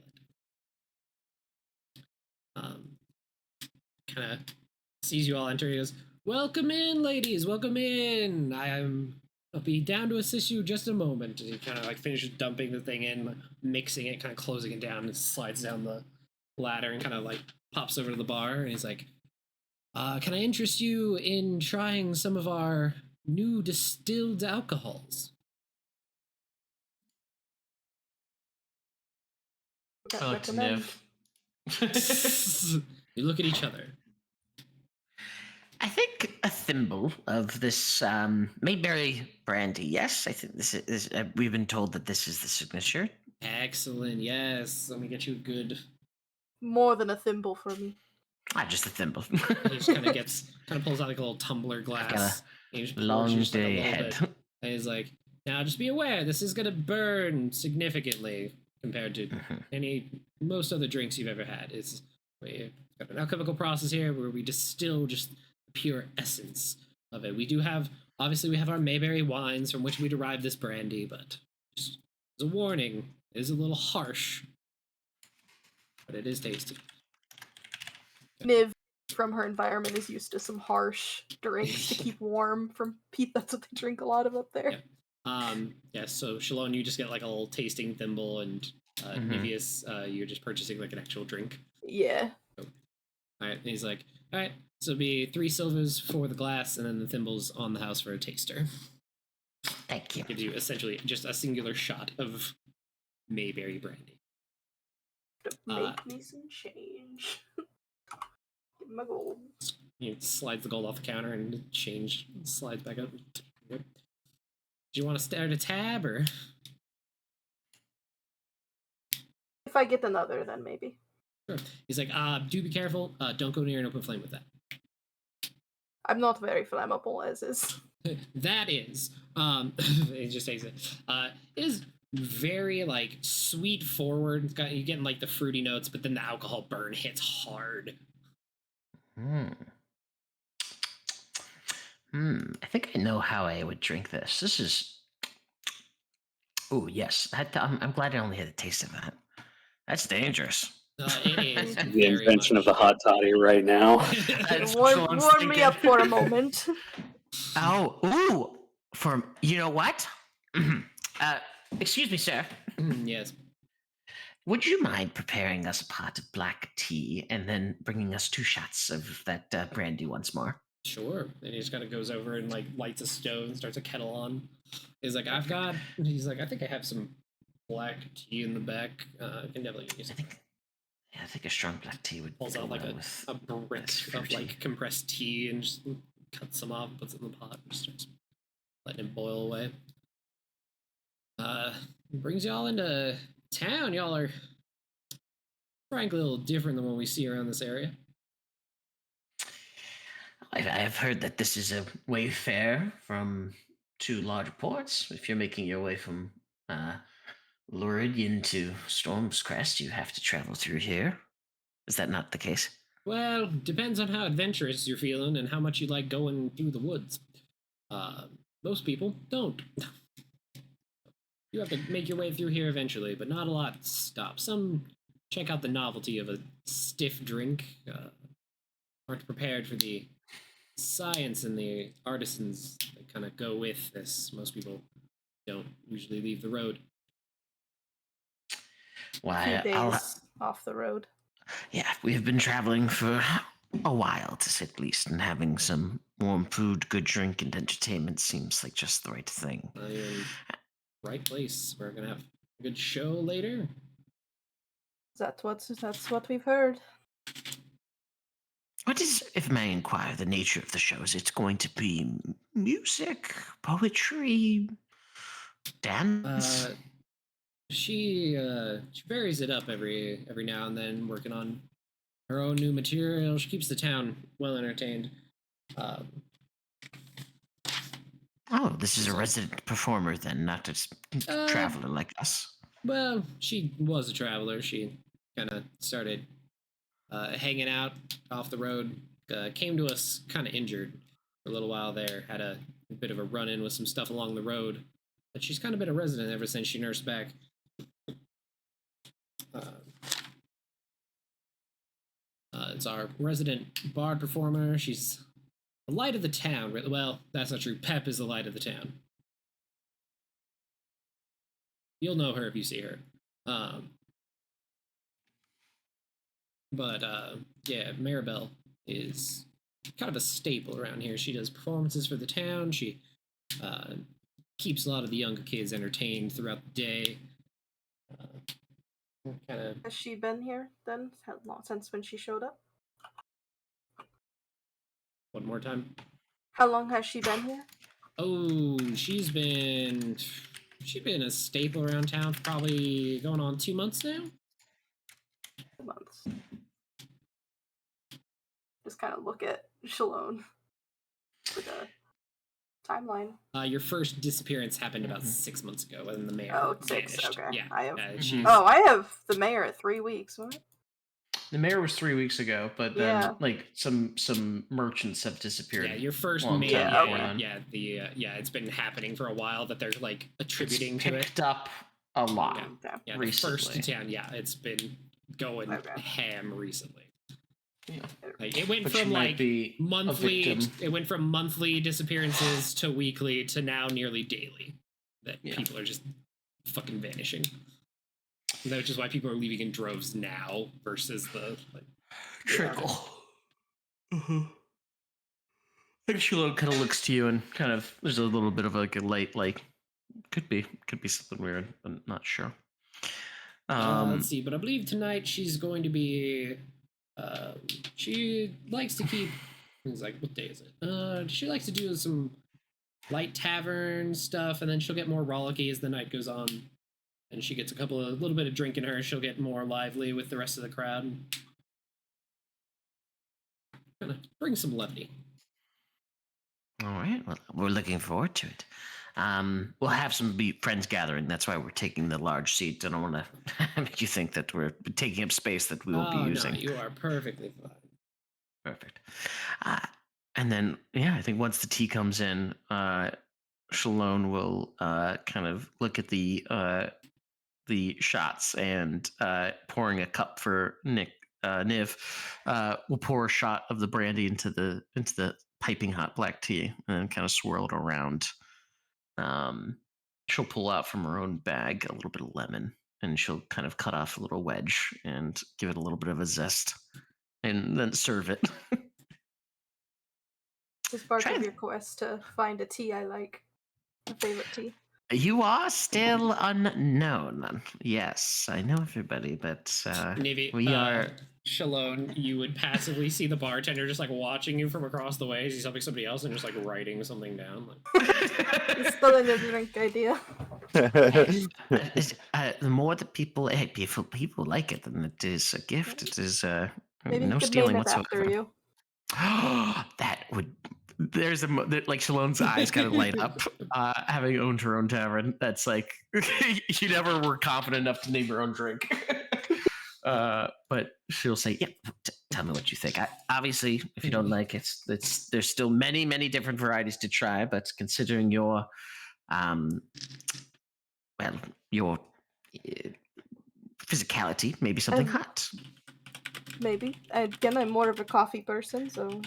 Kind of sees you all enter. He goes, "Welcome in, ladies. Welcome in. I'll be down to assist you just a moment." And he kind of like finishes dumping the thing in, mixing it, kind of closing it down, and slides down the ladder and kind of like pops over to the bar. And he's like, "Can I interest you in trying some of our new distilled alcohols?" I like to sniff. You look at each other. I think a thimble of this Mayberry brandy. Yes, I think this is. We've been told that this is the signature. Excellent. Yes. Let me get you a good. More than a thimble for me. Just a thimble. He just kind of pulls out like a little tumbler glass. And he just pours long you just, like, a day little ahead. bit. And he's like, "Now just be aware, this is gonna burn significantly compared to most other drinks you've ever had. We've got an alchemical process here where we distill just the pure essence of it. We have our Mayberry wines from which we derive this brandy, but just as a warning, it is a little harsh, but it is tasty." Niv, from her environment, is used to some harsh drinks to keep warm from Pete. That's what they drink a lot of up there. So Shalon, you just get like a little tasting thimble, and Nivius, you're just purchasing like an actual drink. Yeah. All right, and he's like, "All right, so it'll be 3 silvers for the glass, and then the thimble's on the house for a taster." Thank you. Gives you essentially just a singular shot of Mayberry brandy. To make me some change. Give me my gold. He slides the gold off the counter, and the change slides back up. Yep. Do you want to start a tab, or? If I get another, then maybe. Sure. He's like, do be careful. Don't go near an open flame with that. I'm not very flammable, as is. That is. He just takes it. It is very like sweet forward. You're getting like the fruity notes, but then the alcohol burn hits hard. I think I know how I would drink this. This is. Oh yes, I'm glad I only had a taste of that. That's dangerous. It is The invention of the hot toddy right now. Warm me up for a moment. You know what? Excuse me, sir. Yes. Would you mind preparing us a pot of black tea and then bringing us 2 shots of that brandy once more? Sure. And he just kind of goes over and like lights a stove and starts a kettle on. He's like, I think I have some black tea in the back. I can definitely use it. I think a strong black tea would pulls go out like well a with brick this of fruity. like compressed tea and just cuts some off, puts it in the pot, and just starts letting it boil away. Brings y'all into town. Y'all are frankly a little different than what we see around this area. I've heard that this is a wayfare from 2 large ports. If you're making your way from Luridian to Storm's Crest, you have to travel through here. Is that not the case? Well, depends on how adventurous you're feeling and how much you like going through the woods. Most people don't. You have to make your way through here eventually, but not a lot stop. Some check out the novelty of a stiff drink, aren't prepared for the science and the artisans that kind of go with this. Most people don't usually leave the road. Why, 2 days off the road. Yeah, we've been traveling for a while, to say the least, and having some warm food, good drink, and entertainment seems like just the right thing. Right place. We're gonna have a good show later. That's what we've heard. What is, if may inquire, the nature of the show? Is it going to be music, poetry, dance? She varies it up every now and then, working on her own new material. She keeps the town well entertained. Oh, this is a resident performer then, not a traveler like us. Well, she was a traveler. She kind of started hanging out off the road. Came to us kind of injured for a little while there. Had a bit of a run-in with some stuff along the road. But she's kind of been a resident ever since she nursed back. It's our resident bard performer. She's the light of the town. Well, that's not true. Pep is the light of the town. You'll know her if you see her. But yeah, Maribel is kind of a staple around here. She does performances for the town. She keeps a lot of the younger kids entertained throughout the day. Has she been here then? Since when she showed up? One more time. How long has she been here? Oh, she's been a staple around town for probably going on 2 months now. 2 months. Just kind of look at Shalone with a timeline. Your first disappearance happened about 6 months ago when the mayor vanished. Okay. Yeah. I have. I have the mayor at 3 weeks. What? The mayor was 3 weeks ago, but then like some merchants have disappeared. Yeah, your first long mayor. time before then. It's been happening for a while that they're like attributing It's to it. picked up a lot. Yeah, recently. the first to town. Yeah, it's been going ham recently. Yeah. Like it went But from she might like be a monthly. victim. It went from monthly disappearances to weekly to now nearly daily. That people are just fucking vanishing. Which is why people are leaving in droves now versus the like trickle. I think Shiloh kind of looks to you and kind of there's a little bit of like a light, like could be something weird, but not sure. Let's see, but I believe tonight she's going to be. She likes to keep. It's like, what day is it? She likes to do some light tavern stuff, and then she'll get more rollicky as the night goes on, and she gets a little bit of drink in her. She'll get more lively with the rest of the crowd. Kind of bring some levity. All right. Well, we're looking forward to it. We'll have some friends gathering. That's why we're taking the large seat. I don't want to make you think that we're taking up space that we won't be using. No, you are perfectly fine. Perfect. And then, I think once the tea comes in, Shalone will kind of look at the shots and pouring a cup for Niv. Will pour a shot of the brandy into the piping hot black tea and then kind of swirl it around. She'll pull out from her own bag a little bit of lemon and she'll kind of cut off a little wedge and give it a little bit of a zest and then serve it. Is part of your quest to find a tea I like, a favorite tea? You are still unknown. Yes, I know everybody, but Navy, we are. Shalone, you would passively see the bartender just like watching you from across the way as he's helping somebody else and just like writing something down. It's still in the drink idea. The more that people like it, then it is a gift. It is Maybe no you could stealing name it whatsoever. after you. That would. There's like Shalone's eyes kind of light up. Having owned her own tavern, that's like you never were confident enough to name your own drink. But she'll say, "Yep, tell me what you think." Obviously, if you don't like it, there's still many different varieties to try. But considering your, your physicality, maybe something hot. Maybe. Again, I'm more of a coffee person, so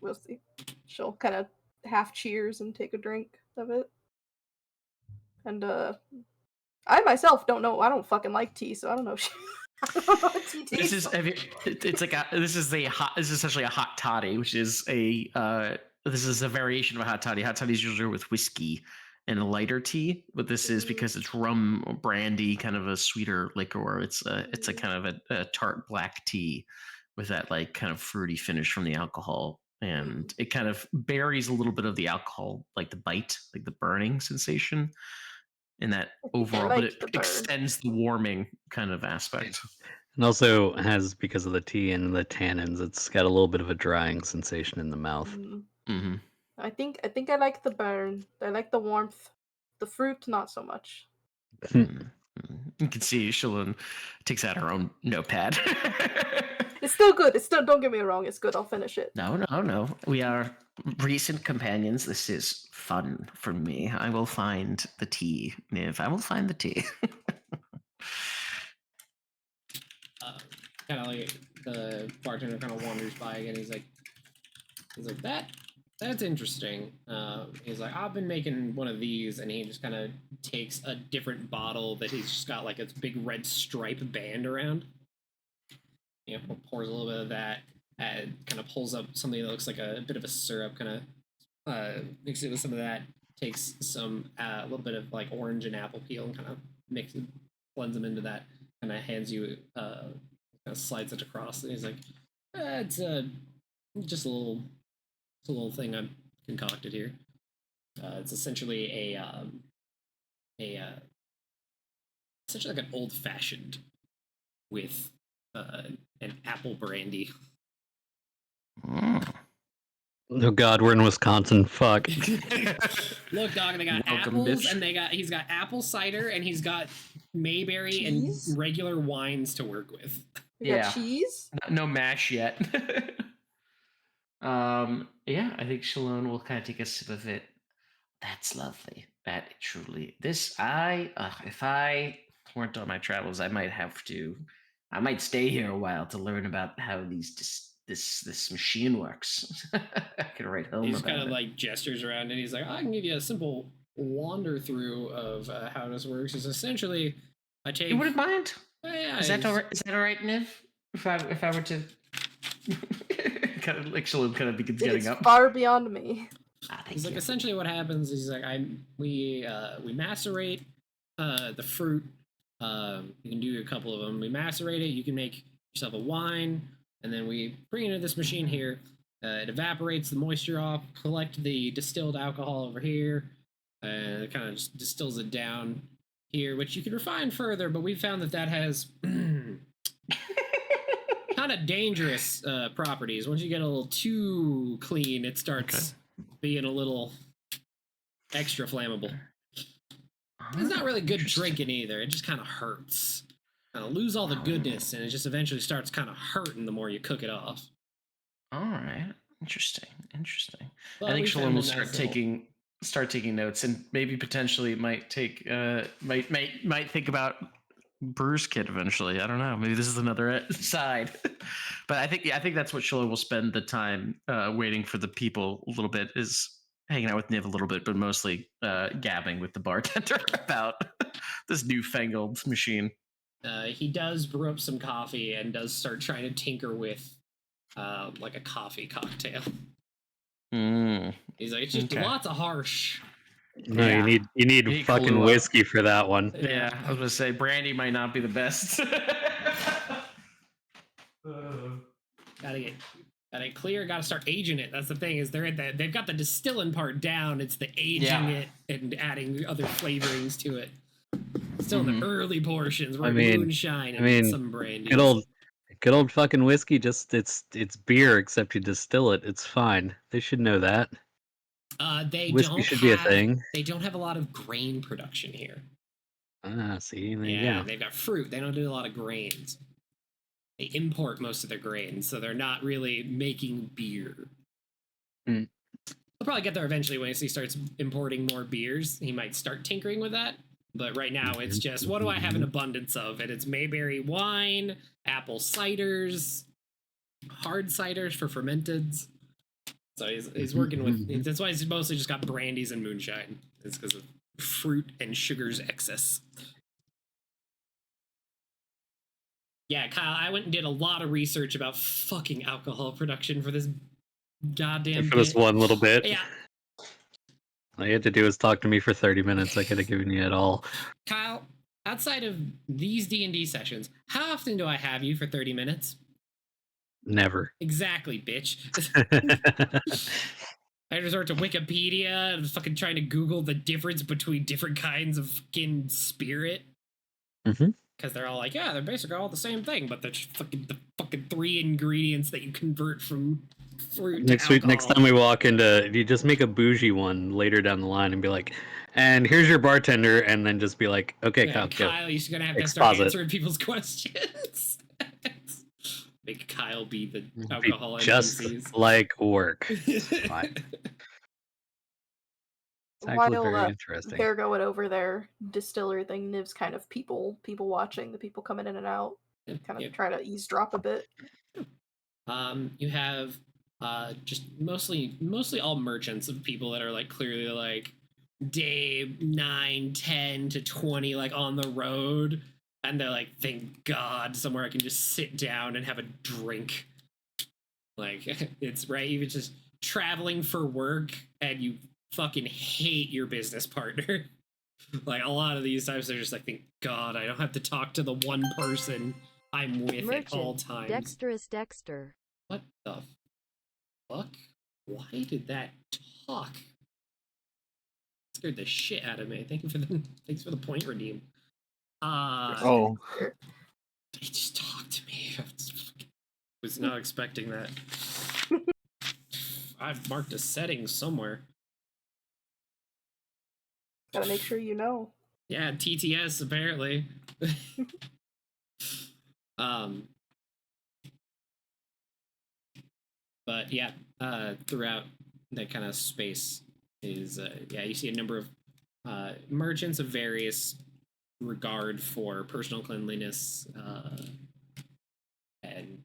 we'll see. She'll kind of half cheers and take a drink of it. And I myself don't know. I don't fucking like tea, so I don't know. I don't know what tea tastes like. This is essentially a hot toddy, which is this is a variation of a hot toddy. Hot toddy is usually with whiskey and a lighter tea, but this is because it's rum or brandy, kind of a sweeter liquor. It's a kind of a tart black tea with that like kind of fruity finish from the alcohol, and Mm. it kind of buries a little bit of the alcohol, like the bite, like the burning sensation, in that I think I overall, but like it the burn. extends the warming kind of aspect. And also has, because of the tea and the tannins, it's got a little bit of a drying sensation in the mouth. Mm. Mm-hmm. I think I like the burn. I like the warmth. The fruit, not so much. You can see Shalon takes out her own notepad. It's still good. It's still, don't get me wrong, it's good. I'll finish it. No. We are recent companions. This is fun for me. I will find the tea, Niv. I will find the tea. Kind of like the bartender kind of wanders by again. He's like that's interesting. He's like, I've been making one of these, and he just kind of takes a different bottle that he's just got like a big red stripe band around. You know, pours a little bit of that, and kind of pulls up something that looks like a bit of a syrup, kind of mixes it with some of that. Takes some a little bit of like orange and apple peel, and kind of blends them into that. Kind of hands you, kind of slides it across, and he's like, it's just a little thing I've concocted here. It's essentially essentially like an old fashioned with an apple brandy. Oh God, we're in Wisconsin. Fuck. Look, dog, they got Welcome, apples, bitch. and he's got apple cider, and he's got Mayberry Cheese? and regular wines to work with. We Yeah. got cheese? No mash yet. Yeah, I think Shalon will kind of take a sip of it. That's lovely. That truly. If I weren't on my travels, I might stay here a while to learn about how this machine works. I could write home He just about kind of it. like gestures around, and he's like, I can give you a simple wander through of how this works. It's essentially, I take. You wouldn't mind? Yeah, Is that all right? Is that all right, Niv? If I were to kind of like Shalom kind of begins getting It's up. far beyond me. Thank He's like, you. essentially what happens is like we macerate the fruit. You can do a couple of them. We macerate it. You can make yourself a wine, and then we bring it into this machine here. It evaporates the moisture off, collect the distilled alcohol over here, and it kind of just distills it down here, which you can refine further. But we found that has kind of dangerous properties. Once you get a little too clean, it starts being a little extra flammable. It's not really good drinking either. It just kind of hurts. Kind of lose all the goodness, and it just eventually starts kind of hurting the more you cook it off. All right, interesting. But I think we Shalom found will a start nice little- taking notes, and maybe potentially might take might think about Brewer's Kit eventually. I don't know. Maybe this is another side. But I think that's what Shalom will spend the time waiting for the people a little bit, is hanging out with Niv a little bit, but mostly gabbing with the bartender about this newfangled machine. He does brew up some coffee and does start trying to tinker with like a coffee cocktail. He's like, it's just lots of harsh. No, Yeah. you need You need fucking Kahlua. whiskey for that one. Yeah, I was gonna say brandy might not be the best. Gotta clear. Gotta start aging it. That's the thing, is they've got the distilling part down. It's the aging it and adding other flavorings to it. Still in the early portions, where moonshine and some brandy. Good old fucking whiskey. Just it's beer, except you distill it. It's fine. They should know that. Whiskey should be a thing. They don't have a lot of grain production here. See, there you Yeah, go. they've got fruit. They don't do a lot of grains. They import most of their grains, so they're not really making beer. Mm. They'll probably get there eventually when he starts importing more beers. He might start tinkering with that. But right now, it's just, what do I have an abundance of? And it's Mayberry wine, apple ciders, hard ciders for fermenteds. So he's working with, that's why he's mostly just got brandies and moonshine. It's because of fruit and sugar's excess. Yeah, Kyle, I went and did a lot of research about fucking alcohol production for this goddamn For this one little bit. Yeah. All you had to do was talk to me for 30 minutes. I could have given you it all. Kyle, outside of these D&D sessions, how often do I have you for 30 minutes? Never. Exactly, bitch. I resort to Wikipedia and fucking trying to Google the difference between different kinds of fucking spirit. Mhm. Because they're all like, yeah, they're basically all the same thing, but they're just the fucking 3 ingredients that you convert from fruit to alcohol. Next time we walk into, if you just make a bougie one later down the line and be like, and here's your bartender, and then just be like, okay, Yeah, Kyle, Kyle, you're gonna have to start Exposit. answering people's questions. Make Kyle be the go. alcohol Just NPCs. like work. It's fine. It's actually While very interesting. they're going over their distillery thing, Niv's kind of people watching the people coming in and out, kind of try to eavesdrop a bit. You have just mostly all merchants of people that are like clearly like day 9, 10 to 20 like on the road, and they're like, thank God somewhere I can just sit down and have a drink. Like it's right, you're just traveling for work and you fucking hate your business partner. Like a lot of these times they're just like, thank God I don't have to talk to the one person I'm with at all Merchant, times. Dexterous Dexter. What the fuck? Why did that talk? Scared the shit out of me. Thanks for the point redeem. Oh, He just talked to me. I was not expecting that. I've marked a setting somewhere. Gotta make sure you know. Yeah, TTS apparently. But yeah, throughout that kind of space is you see a number of merchants of various regard for personal cleanliness, and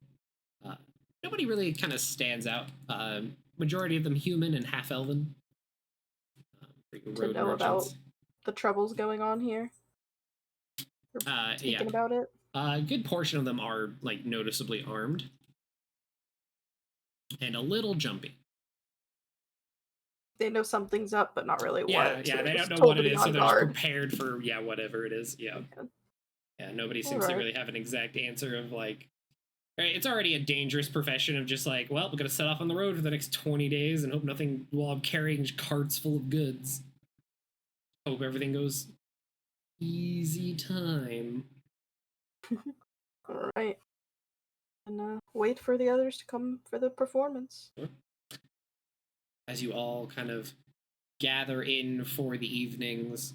nobody really kind of stands out. Majority of them human and half elven. To know about the troubles going on here. Speaking about it. A good portion of them are like noticeably armed and a little jumpy. They know something's up, but not really what. Yeah, they don't know told what to it be is, on so they're just guard. prepared for whatever it is. Yeah. Okay. Yeah, nobody seems to really have an exact answer of like, right, it's already a dangerous profession of just like, well, we're gonna set off on the road for the next 20 days and hope nothing while I'm carrying carts full of goods. Hope everything goes easy time. All right. And wait for the others to come for the performance. As you all kind of gather in for the evening's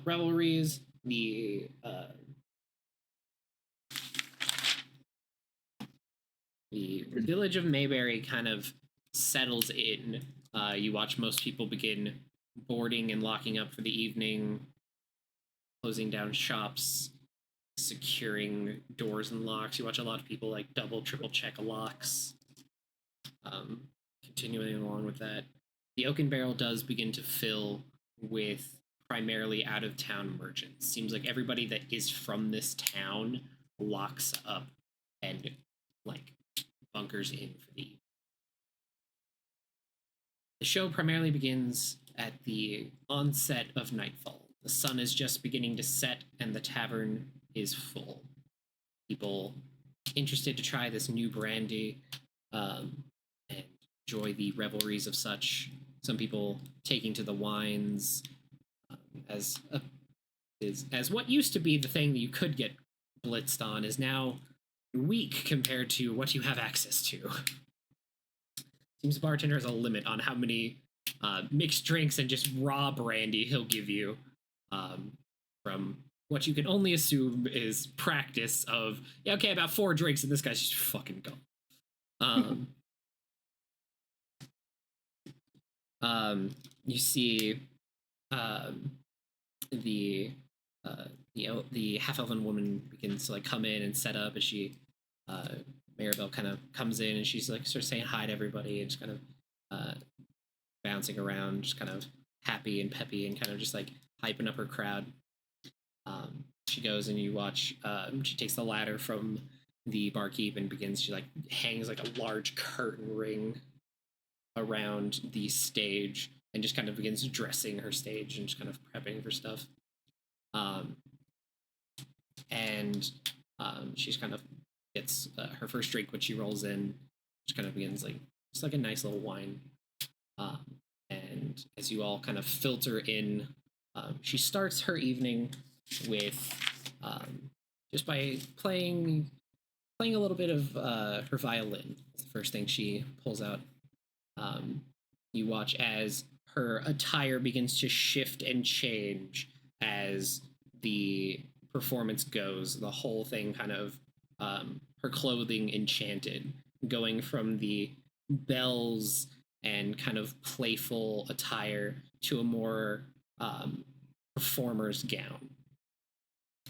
revelries, the village of Mayberry kind of settles in. You watch most people begin boarding and locking up for the evening, closing down shops, securing doors and locks. You watch a lot of people like double, triple check locks. Continuing along with that, the Oaken Barrel does begin to fill with primarily out-of-town merchants. Seems like everybody that is from this town locks up and like bunkers in for the evening. The show primarily begins at the onset of nightfall. The sun is just beginning to set and the tavern is full. People interested to try this new brandy and enjoy the revelries of such. Some people taking to the wines as what used to be the thing that you could get blitzed on is now weak compared to what you have access to. Seems the bartender has a limit on how many mixed drinks and just raw brandy he'll give you, from what you can only assume is practice of, yeah, okay, about 4 drinks and this guy's just fucking gone. You see the half-elven woman begins to like come in and set up as she Maribel kind of comes in and she's like sort of saying hi to everybody and just kind of bouncing around, just kind of happy and peppy and kind of just like hyping up her crowd. She goes and you watch, she takes the ladder from the barkeep and she like hangs like a large curtain ring around the stage and just kind of begins dressing her stage and just kind of prepping for stuff. She's kind of gets her first drink when she rolls in, which kind of begins like just like a nice little wine. And as you all kind of filter in, she starts her evening with just by playing a little bit of her violin. It's the first thing she pulls out. You watch as her attire begins to shift and change as the performance goes. The whole thing kind of her clothing enchanted, going from the bells and kind of playful attire to a more performer's gown,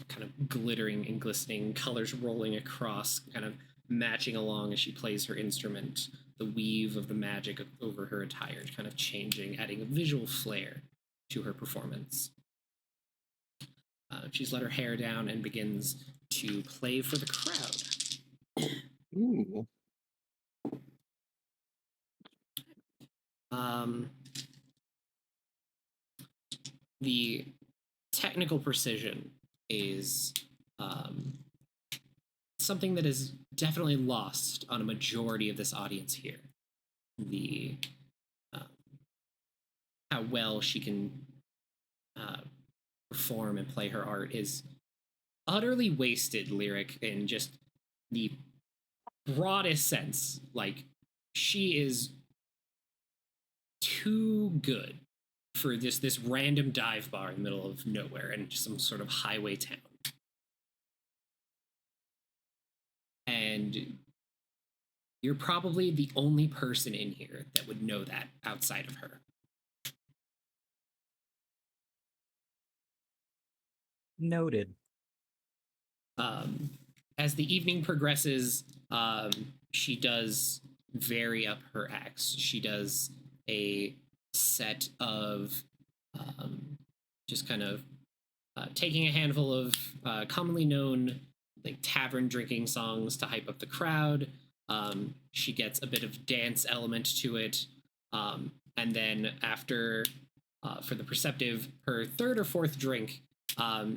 kind of glittering and glistening, colors rolling across, kind of matching along as she plays her instrument. The weave of the magic over her attire kind of changing, adding a visual flair to her performance. She's let her hair down and begins to play for the crowd. Ooh. The technical precision is something that is definitely lost on a majority of this audience here. The how well she can perform and play her art is utterly wasted lyric in just the broadest sense. Like, she is too good for this random dive bar in the middle of nowhere and some sort of highway town. And you're probably the only person in here that would know that outside of her. Noted. As the evening progresses, she does vary up her acts. She does a set of just kind of taking a handful of commonly known like tavern drinking songs to hype up the crowd. She gets a bit of dance element to it, and then after for the perceptive, her third or fourth drink,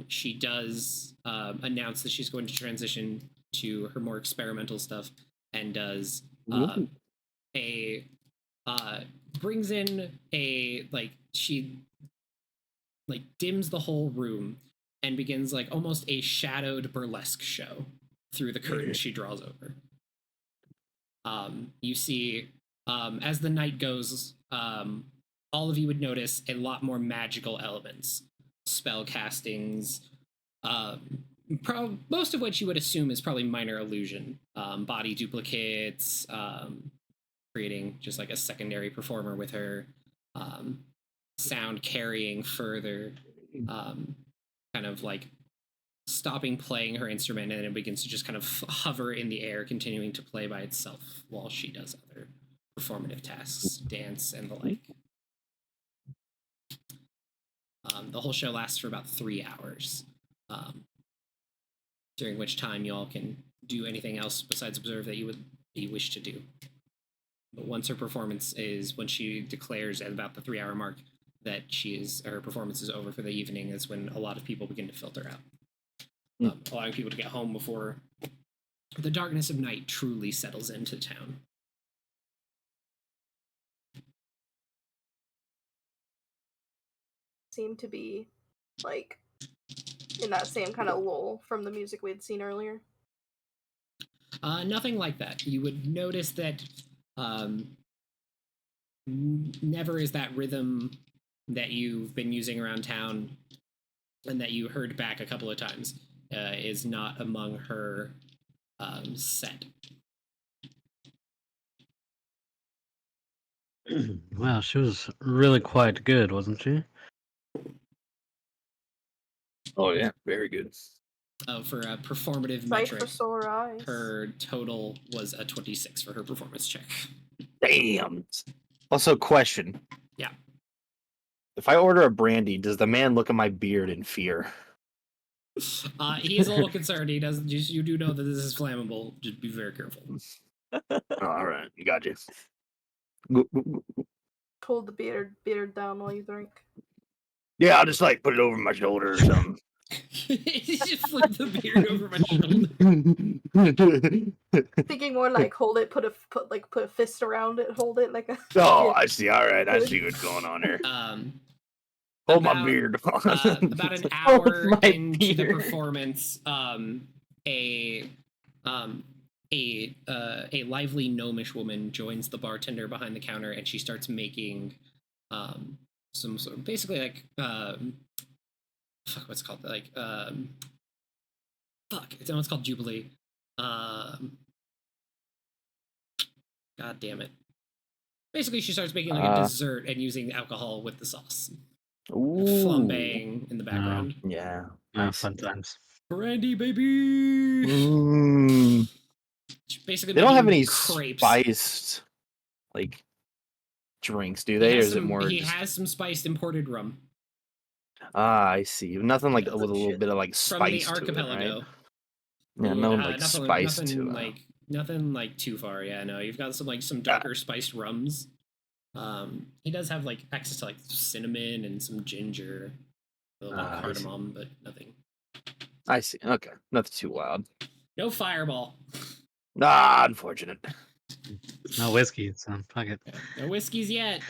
she does announce that she's going to transition to her more experimental stuff and does a brings in a like she like dims the whole room and begins like almost a shadowed burlesque show through the curtains she draws over. You see as the night goes, all of you would notice a lot more magical elements, spell castings, most of which you would assume is probably minor illusion, body duplicates, creating just like a secondary performer with her, sound carrying further, kind of like stopping playing her instrument, and it begins to just kind of hover in the air, continuing to play by itself while she does other performative tasks, dance and the like. The whole show lasts for about 3 hours, during which time y'all can do anything else besides observe that you wish to do. But once her performance is, when she declares at about the 3 hour mark that her performance is over for the evening, is when a lot of people begin to filter out, allowing people to get home before the darkness of night truly settles into town. Seem to be like in that same kind of lull from the music we had seen earlier. Nothing like that. You would notice that never is that rhythm that you've been using around town and that you heard back a couple of times is not among her set. Wow, she was really quite good, wasn't she? Oh yeah, very good. For a performative Sight metric, for sore eyes. her total was a 26 for her performance check. Damn. Also, question. Yeah. If I order a brandy, does the man look at my beard in fear? He is a little concerned. He doesn't. You do know that this is flammable. Just be very careful. Oh, all right, got you. Hold the beard down while you drink. Yeah, I'll just like put it over my shoulder or something. Just flip the beard over my shoulder. Thinking more like hold it, put a fist around it, hold it like a. Oh, Yeah. I see. All right, I see what's going on here. Hold my About- beard. About an Hold hour my into the beard. performance, a lively gnomish woman joins the bartender behind the counter, and she starts making some sort of basically like what's it called, like it's called Jubilee. God damn it. Basically, she starts making like a dessert and using alcohol with the sauce. Ooh. Flambeing in the background. Yeah. Fun times. Brandy, baby! Basically, They don't have making any crepes. spiced like drinks, do He they? Or has is it some- more He just... has some spiced imported rum I see. Nothing like Yeah. with a little bit of like from the spice to it, archipelago. right? Yeah, no like nothing, spice nothing to it. like nothing like too far. Yeah, no, you've got some darker spiced rums. He does have like access to like cinnamon and some ginger, a little bit of I see. cardamom, but nothing. I see. Okay, nothing too wild. No fireball. Unfortunate. No whiskey, so fuck it. Yeah, no whiskeys yet.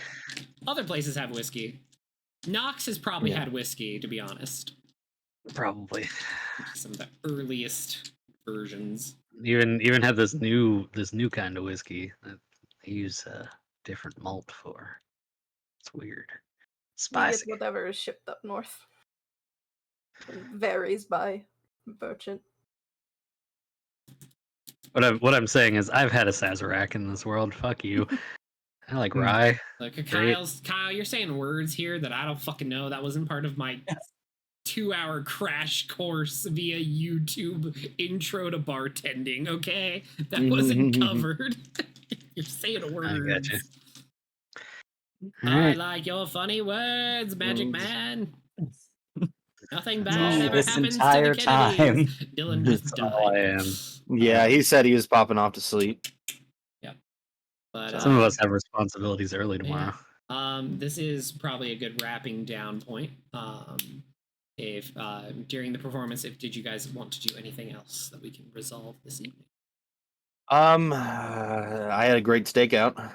Other places have whiskey. Knox has probably Yeah. had whiskey, to be honest. Probably. Some of the earliest versions. Even have this new kind of whiskey that they use different malt for. It's weird. We get Spicy. whatever is shipped up north. It varies by merchant. What I'm saying is I've had a Sazerac in this world. Fuck you. I like rye. Like Great. Kyle, you're saying words here that I don't fucking know. That wasn't part of my 2-hour crash course via YouTube intro to bartending, okay? That wasn't covered. You're saying words. I gotcha. All I right. like your funny words, Magic Man. Nothing That's bad all. ever This happens entire to the Kennedys. time. Dylan just That's all I died. am. Yeah, he said he was popping off to sleep. But Some of us have responsibilities early tomorrow. this is probably a good wrapping down point. If during the performance, did you guys want to do anything else that we can resolve this evening? I had a great stakeout.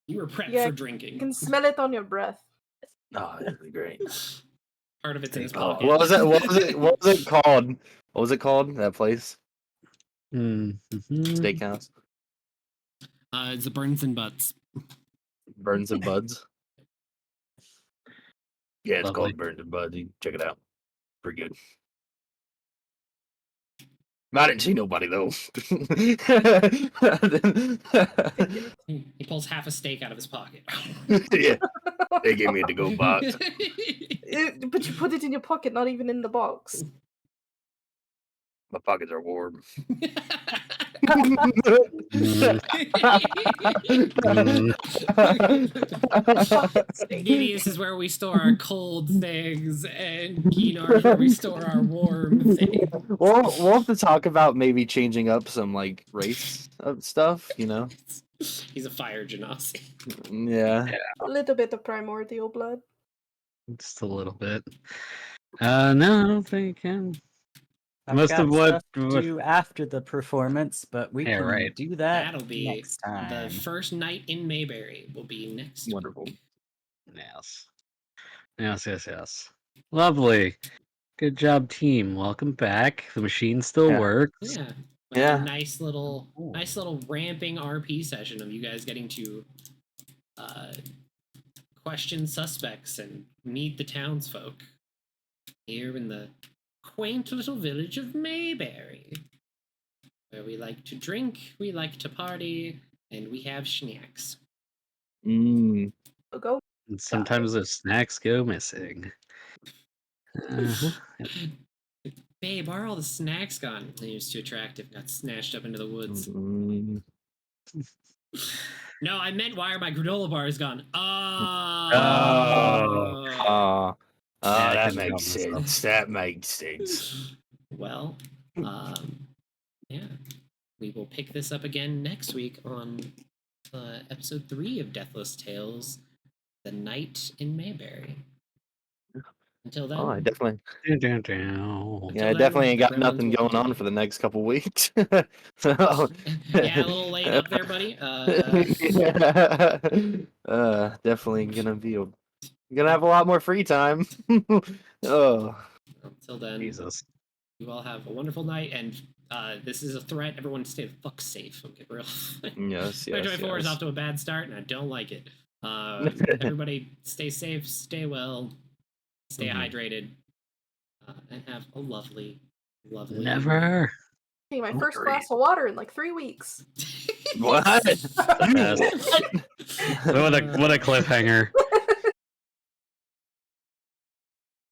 You were prepped Yeah, for You drinking. can smell it on your breath. Oh, that was great. Part of it's in his Oh, pocket. what was it? What was it? What was it called? What was it called? That place? Steakhouse. It's the Burns and Butts. Burns and Buds. Yeah, it's Lovely. called Burns and Buds. You can check it out. Pretty good. I didn't see nobody though. He pulls half a steak out of his pocket. Yeah, they gave me a to-go box. But you put it in your pocket, not even in the box. My pockets are warm. Gideus is where we store our cold things, and Keenar is where we store our warm things. We'll have to talk about maybe changing up some like race of stuff, you know? He's a fire genasi. Yeah. A little bit of primordial blood. Just a little bit. No, I don't think you can. I've Most got of what- stuff to do after the performance, but we Yeah, can right. do that That'll be next time. the first night in Mayberry. Will be next. Wonderful. Yes. Lovely. Good job, team. Welcome back. The machine still Yeah. works. Yeah. Yeah. A nice little ramping RP session of you guys getting to question suspects and meet the townsfolk here in the quaint little village of Mayberry, where we like to drink, we like to party, and we have snacks. So go. And sometimes the snacks go missing. Babe, why are all the snacks gone? He was too attractive, got snatched up into the woods. No, I meant why are my granola bars gone? That couldn't makes help myself. sense. That makes sense. Well, yeah. We will pick this up again next week on episode 3 of Deathless Tales, The Night in Mayberry. Until then, Oh, I definitely. until Yeah, I then, definitely ain't the got gremlins nothing will going on continue. for the next couple weeks. So, Yeah, a little late up there, buddy. yeah. Definitely gonna have a lot more free time. Oh, Until then, Jesus. you all have a wonderful night, and this is a threat. Everyone stay the fuck safe. Okay, real. yes, 2024 is off yes. to a bad start, and I don't like it. Everybody stay safe, stay well, stay Mhm. hydrated, and have a lovely, lovely Never. Hey, my Oh, first great. glass of water in like 3 weeks. What? Yes. What? What a cliffhanger.